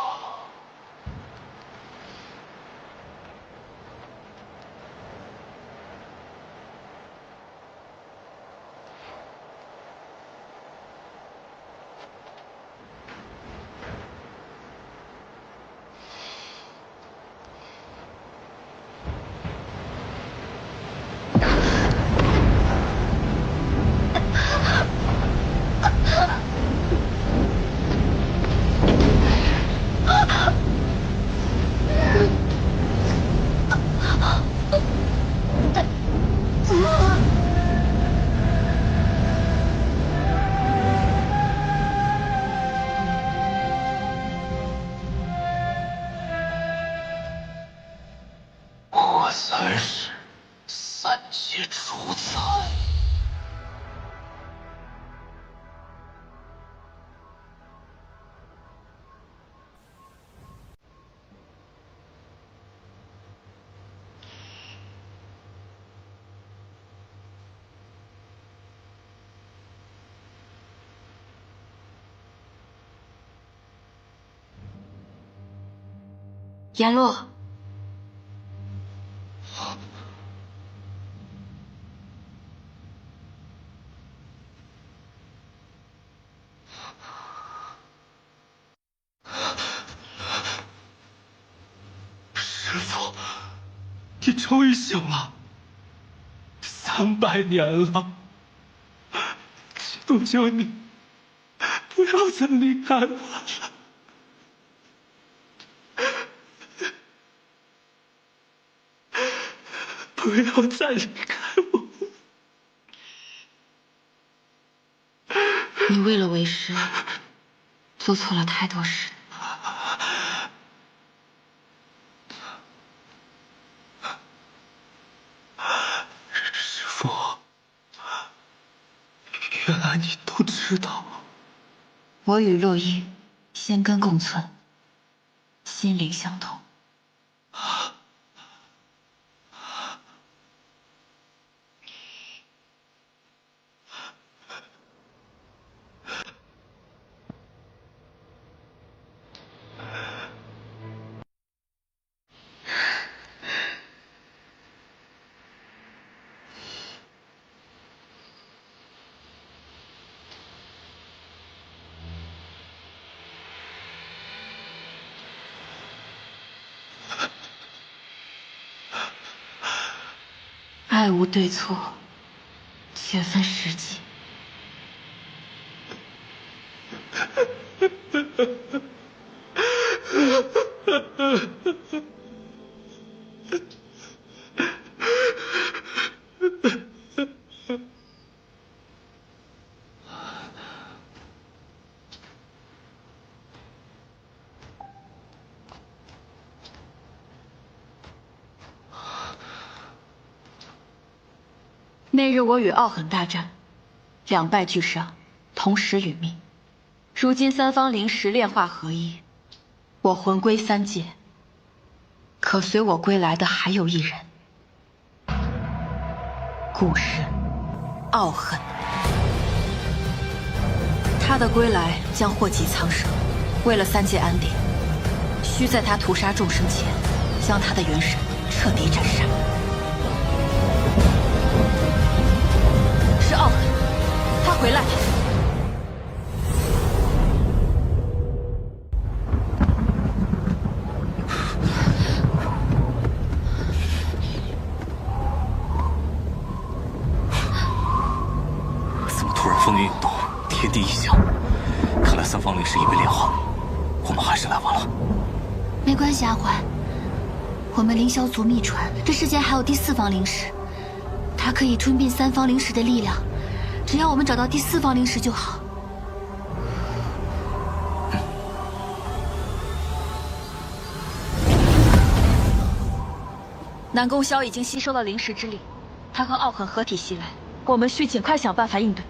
我才是三阶主宰。阎罗，师父，你终于醒了，300年了，求求你，不要再离开我了。不要再离开我！你为了为师，做错了太多事。师父，原来你都知道。我与洛英仙根共存，心灵相通。爱无对错，且分时机。那日我与傲狠大战，2败俱伤，同时殒命。如今三方灵石炼化合一，我魂归3界。可随我归来的还有一人，古神傲狠。他的归来将祸及苍生。为了3界安定，需在他屠杀众生前，将他的元神彻底斩杀。是傲狠，他回来了。怎么突然风云涌动，天地异象？看来三方灵石已被炼化，我们还是来晚了。没关系，阿环，我们凌霄族秘传，这世间还有第4方灵石。它可以吞并3方灵石的力量，只要我们找到第4方灵石就好。南宫萧已经吸收了灵石之力，他和傲狠合体袭来，我们需尽快想办法应对。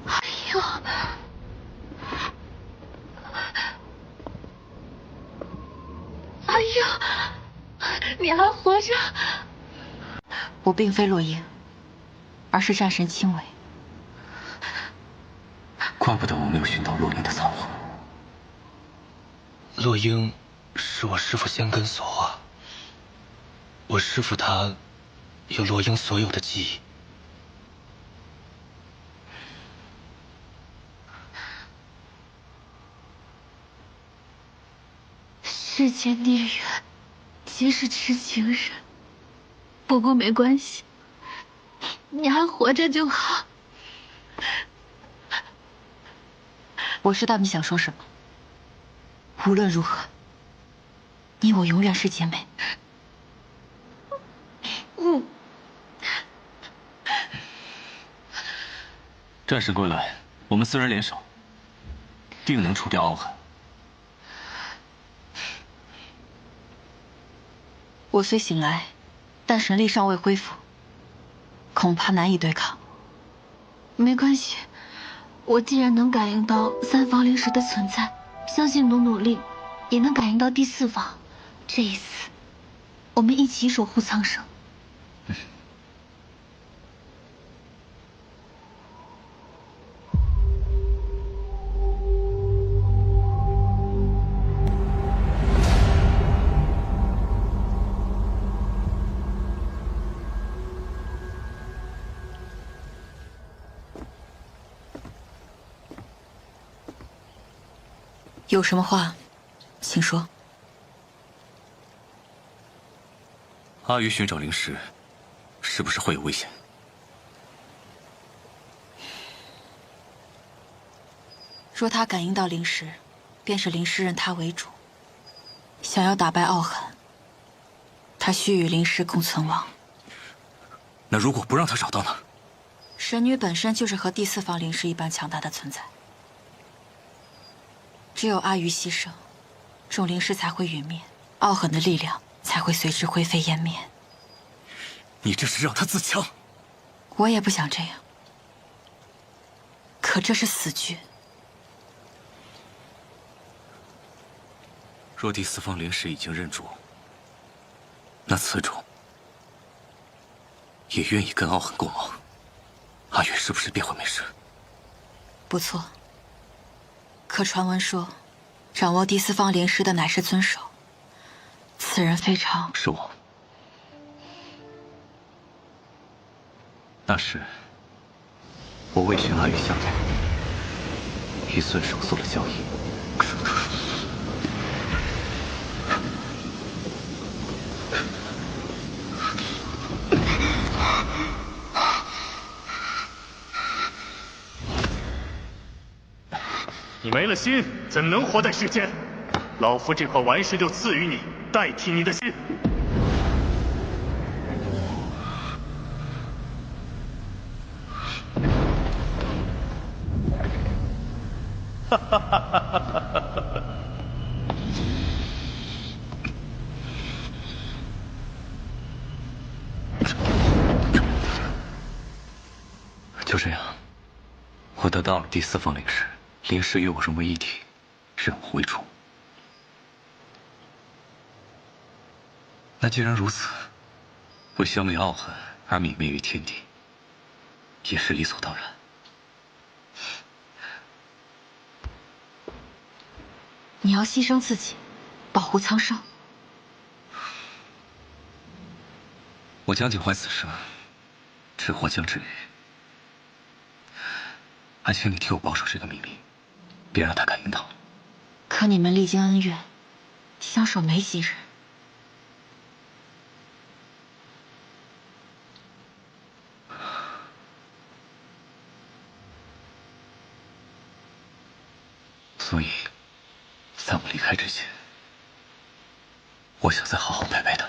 哎呦！哎呦！你还活着？我并非洛英，而是战神青伟。怪不得我没有寻到洛英的残魂。洛英是我师父仙根所化，我师父他有洛英所有的记忆。世间孽缘，皆是痴情人。不过没关系，你还活着就好。我知道你想说什么。无论如何，你我永远是姐妹。战神归来，我们4人联手，定能除掉傲狠。我虽醒来，但神力尚未恢复，恐怕难以对抗。没关系，我既然能感应到3方灵石的存在，相信努力也能感应到第4方。这一次，我们一起守护苍生。有什么话，请说。阿鱼寻找灵石，是不是会有危险？若他感应到灵石，便是灵石认他为主。想要打败傲狠，他需与灵石共存亡。那如果不让他找到呢？神女本身就是和第四方灵石一般强大的存在，只有阿鱼牺牲，众灵石才会陨灭，傲狠的力量才会随之灰飞烟灭。你这是让他自强。我也不想这样，可这是死局。若第四方灵石已经认主，那此种也愿意跟傲狠共亡，阿远是不是便会没事？不错。可传闻说，掌握第四方灵石的乃是尊首，此人非常……是我。那时，我为寻阿玉相认，与孙守做了交易。你没了心，怎能活在世间？老夫这块顽石就赐予你，代替你的心。哈哈哈哈哈！就这样，我得到了第四方灵石。灵石与我融为一体，认我为主。那既然如此，为消灭傲狠而泯灭于天地，也是理所当然。你要牺牲自己，保护苍生。我江景怀此生只活江之鱼，还请你替我保守这个秘密。别让他感应到。可你们历经恩怨，相守没几日。所以，在我离开之前，我想再好好陪陪他。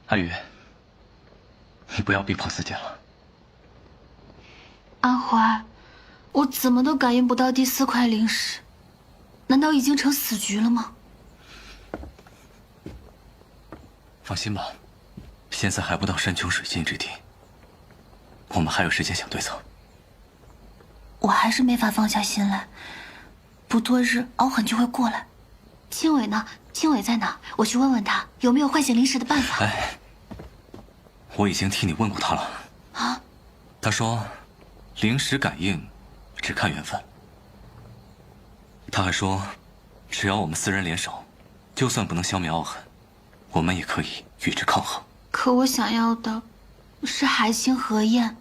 阿宇，你不要逼迫自己了。安怀，我怎么都感应不到第四块灵石，难道已经成死局了吗？放心吧，现在还不到山穷水尽之地，我们还有时间想对策。我还是没法放下心来，不多日傲狠就会过来。青伟呢？青伟在哪？我去问问他有没有唤醒灵石的办法。哎，我已经替你问过他了。啊？他说，灵石感应只看缘分。他还说，只要我们4人联手，就算不能消灭傲狠，我们也可以与之抗衡。可我想要的是海清河燕。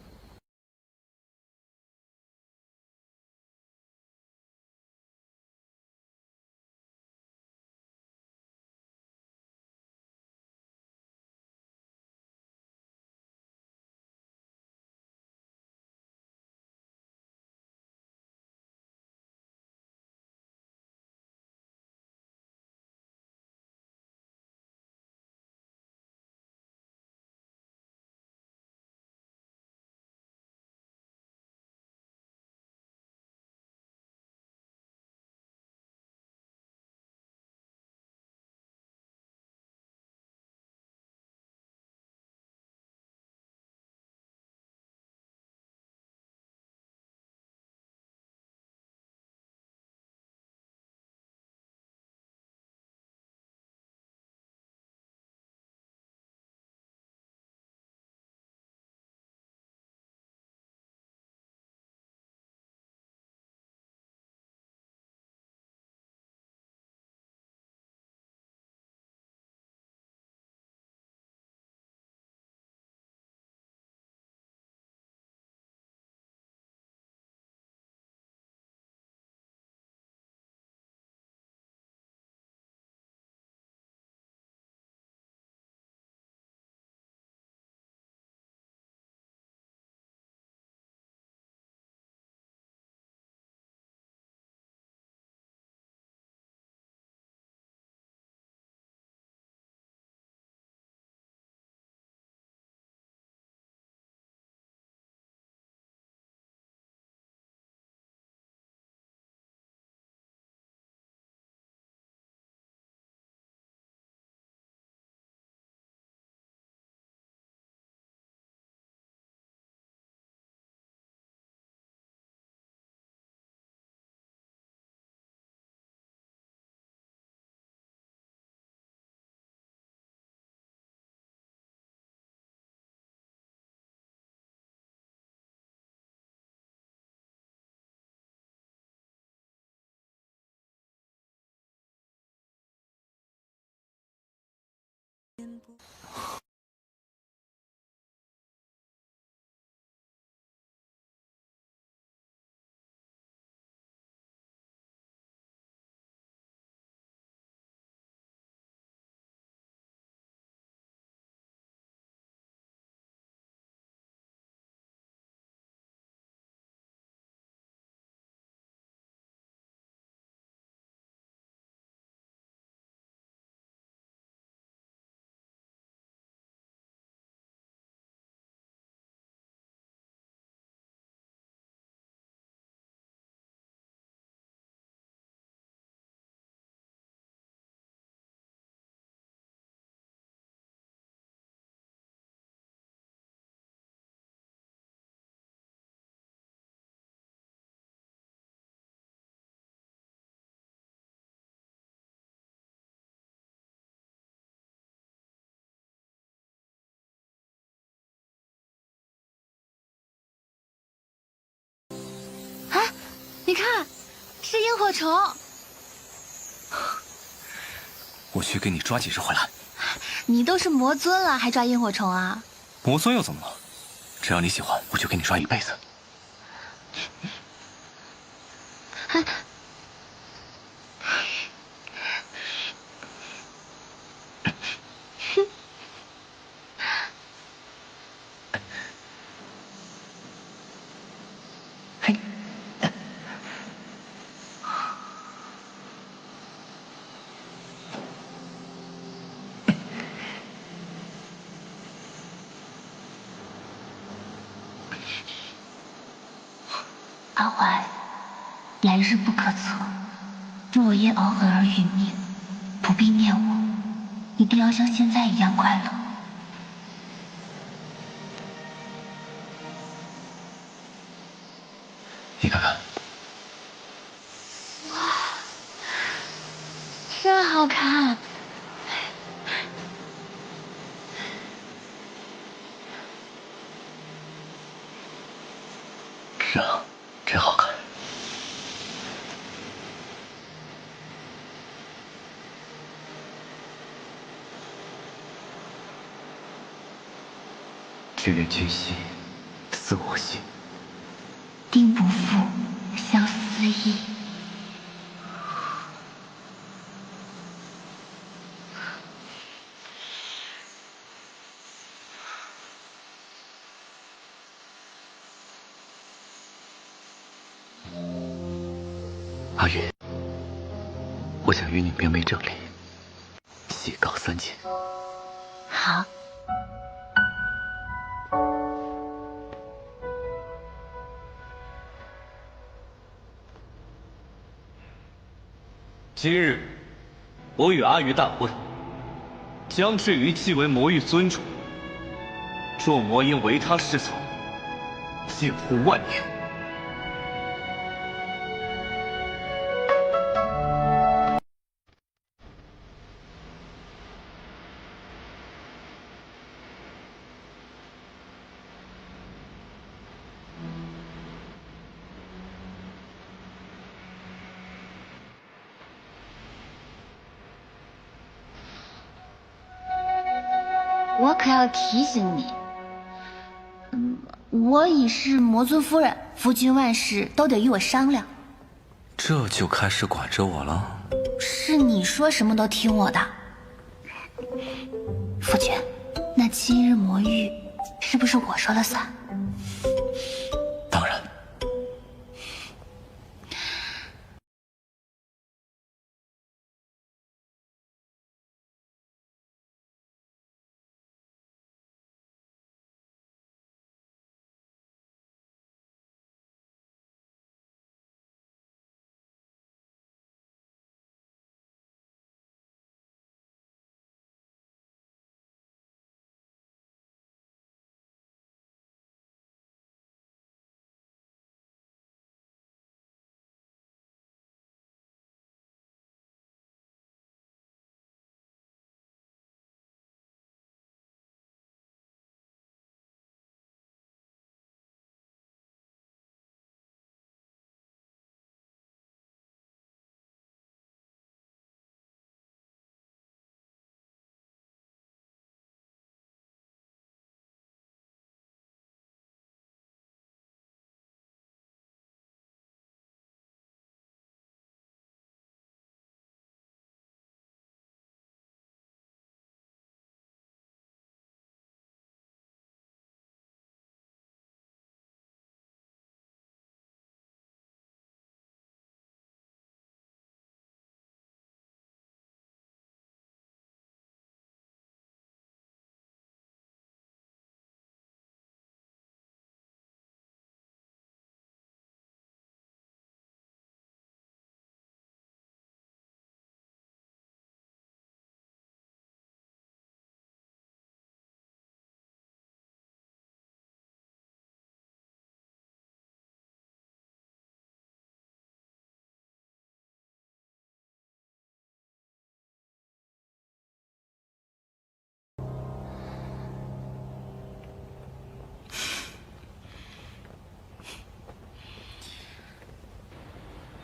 你看，是萤火虫。我去给你抓几只回来。你都是魔尊了，还抓萤火虫啊？魔尊又怎么了？只要你喜欢，我就给你抓一辈子。阿怀，来日不可测，若我因熬饿而殒命，不必念我，一定要像现在一样快乐。你看看，真好看。是啊，真好看。只愿君心似我心，定不负相思意。阿云，我想与你明媒正理，戏告三千。好。今日我与阿鱼大婚，将至于即为魔域尊主。若魔因为他失措，禁护万年。我可要提醒你，我已是魔尊夫人，夫君万事都得与我商量。这就开始管着我了？是你说什么都听我的。夫君，那今日魔域是不是我说了算？当然。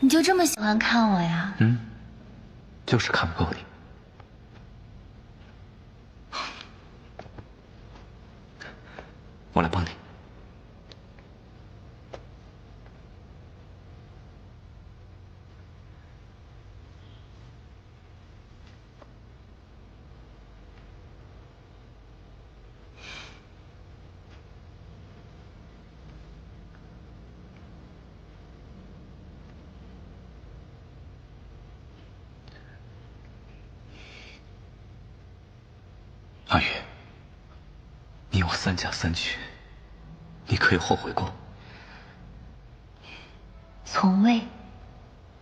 你就这么喜欢看我呀？就是看不够你。我来帮你。阿宇，你我3嫁3娶，你可有后悔过？从未。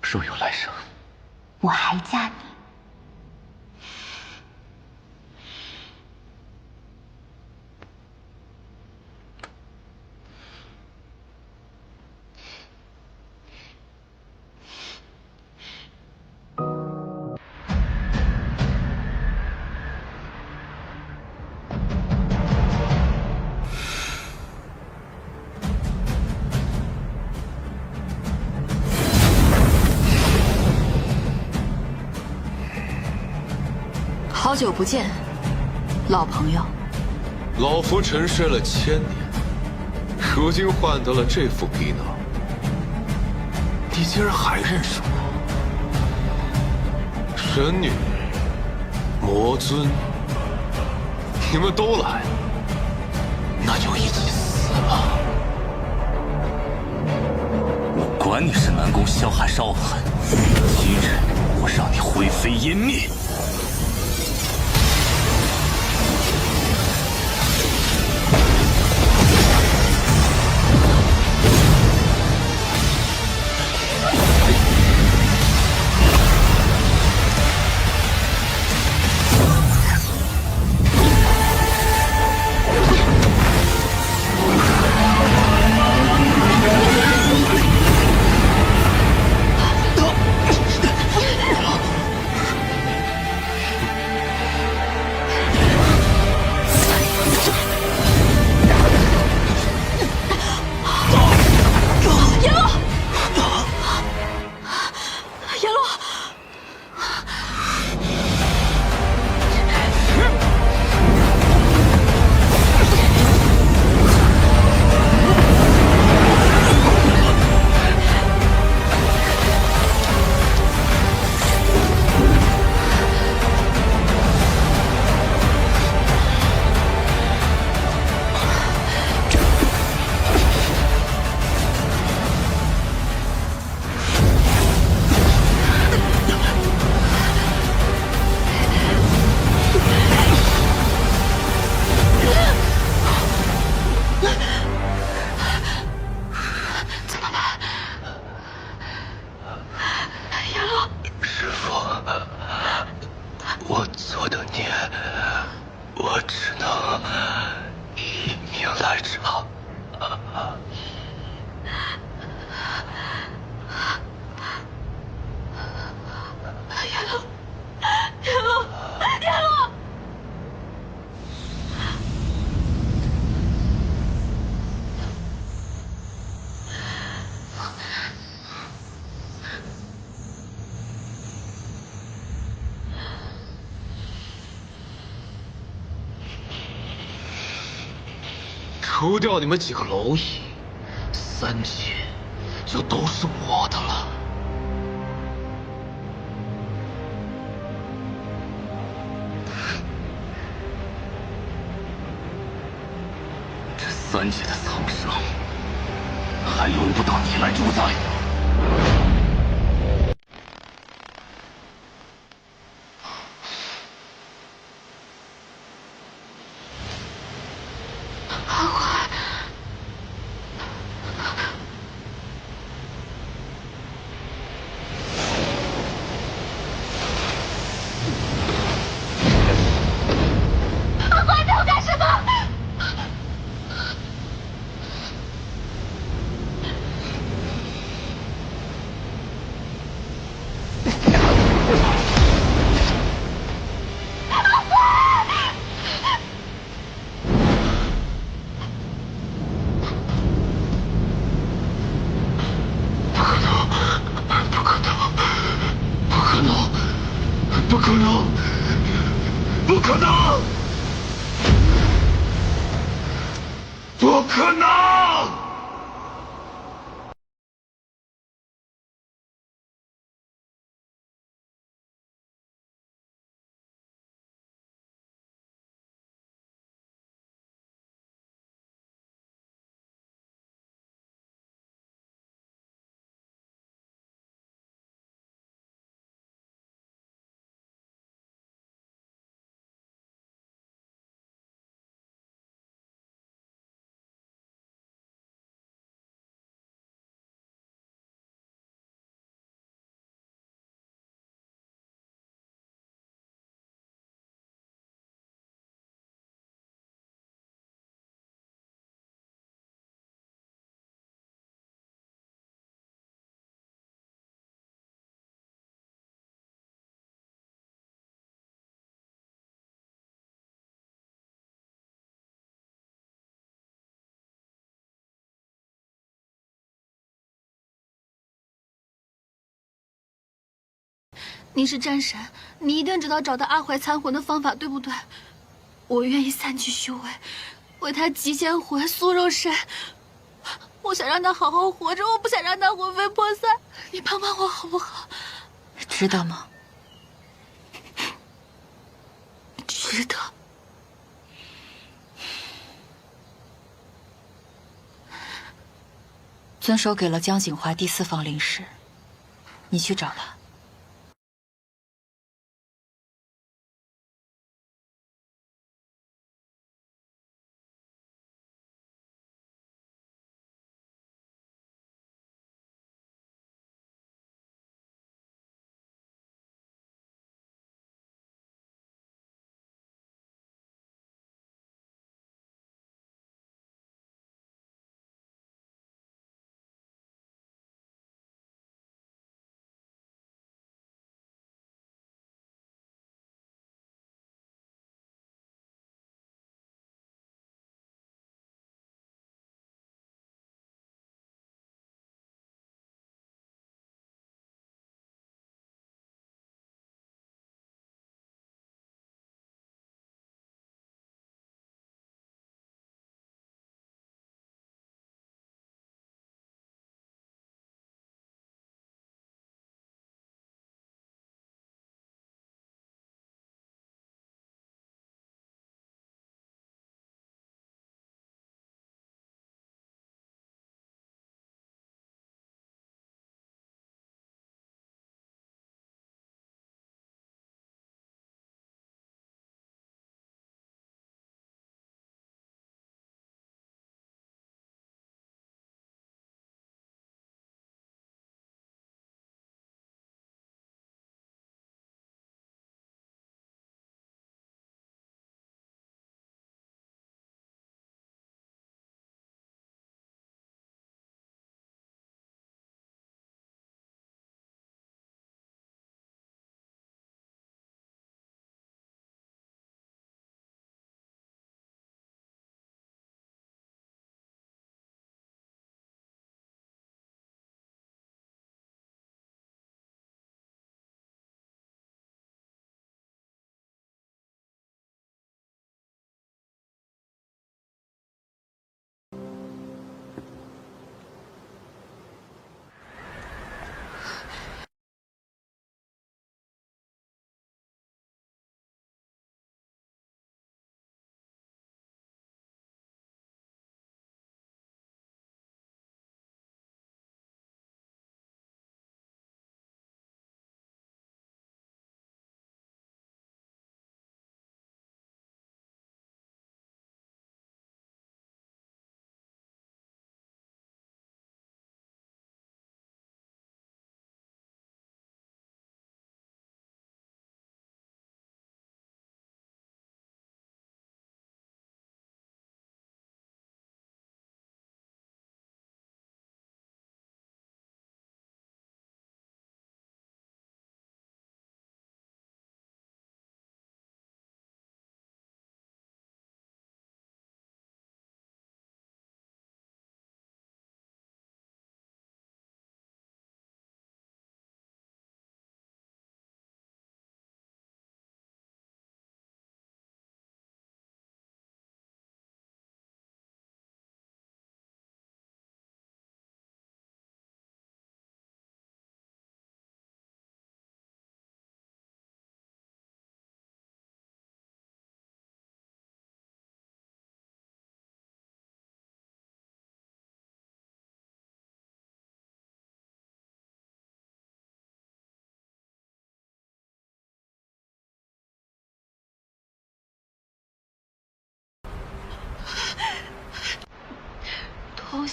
若有来生，我还嫁你。好久不见，老朋友。老夫沉睡了1000年，如今换得了这副皮囊，你竟然还认识我？神女、魔尊，你们都来了，那就一起死吧！我管你是南宫萧还是傲寒，今日我让你灰飞烟灭！我做的孽，我只能以命来偿。叶落，叶落，叶落！除掉你们几个蝼蚁，3界就都是我的了。这3界的苍生，还轮不到你来主宰。可能！不可能！你是战神，你一定知道找到阿怀残魂的方法，对不对？我愿意散去修为，为他极限魂、酥肉身。我想让他好好活着，我不想让他魂飞魄散。你帮帮我好不好？值得吗？值得。遵守给了江景怀第4方灵石，你去找他。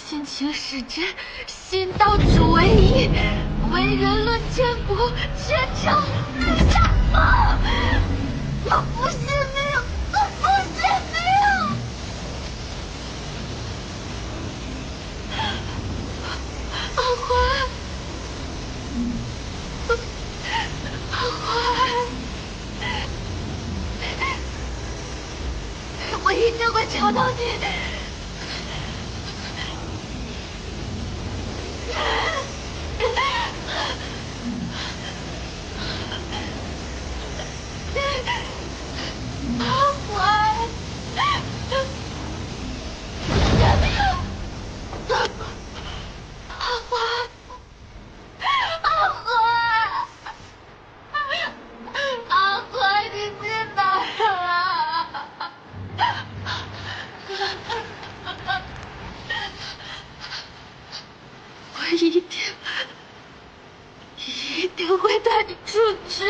心情始真，心道主为宜，为人论千古，全城下风。我不信命，我不信命。阿欢，阿欢，我一定会找到你。阿欢，救命！阿欢，阿欢，阿欢，你在哪儿啊？我一定会带你出去。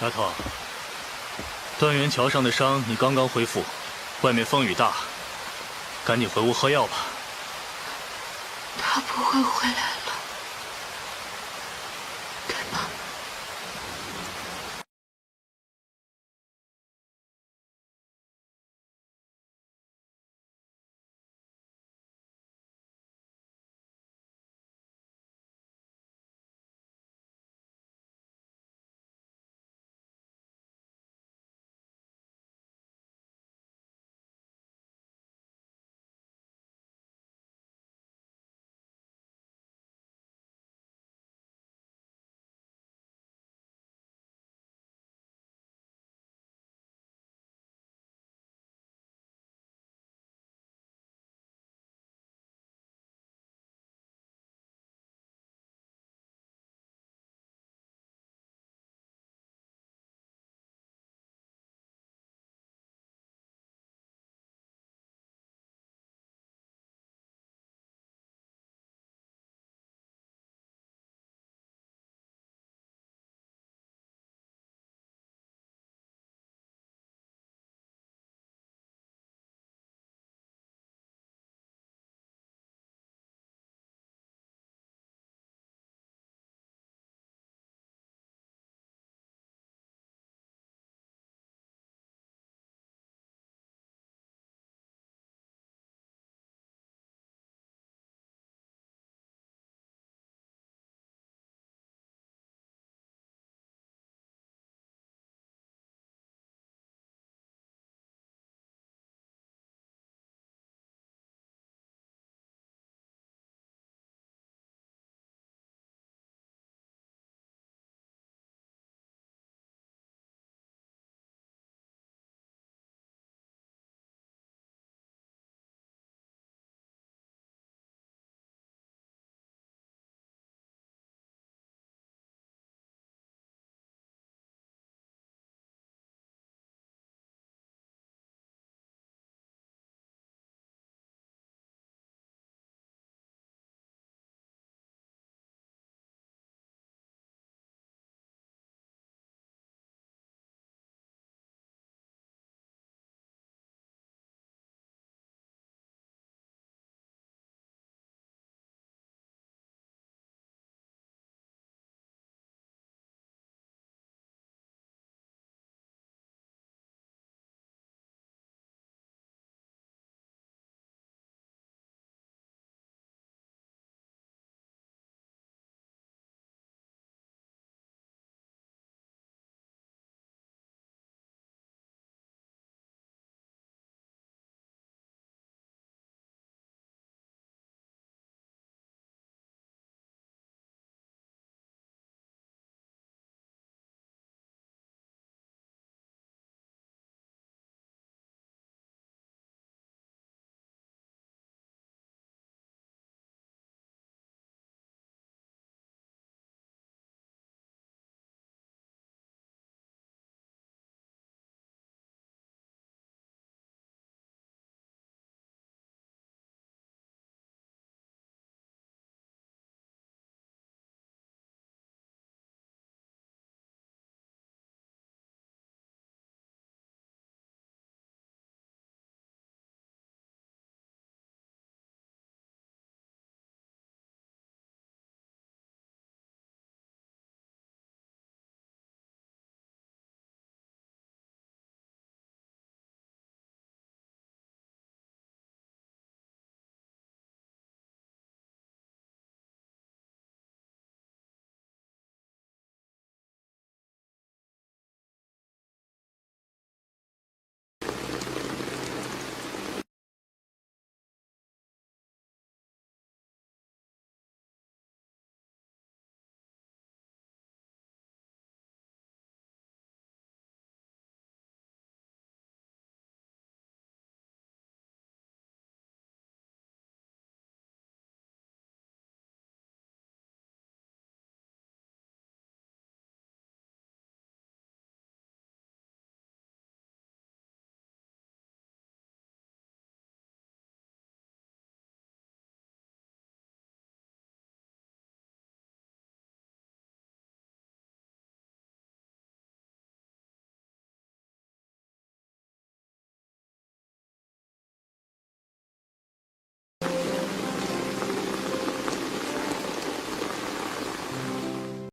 丫头，断垣桥上的伤你刚刚恢复，外面风雨大，赶紧回屋喝药吧。他不会回来了。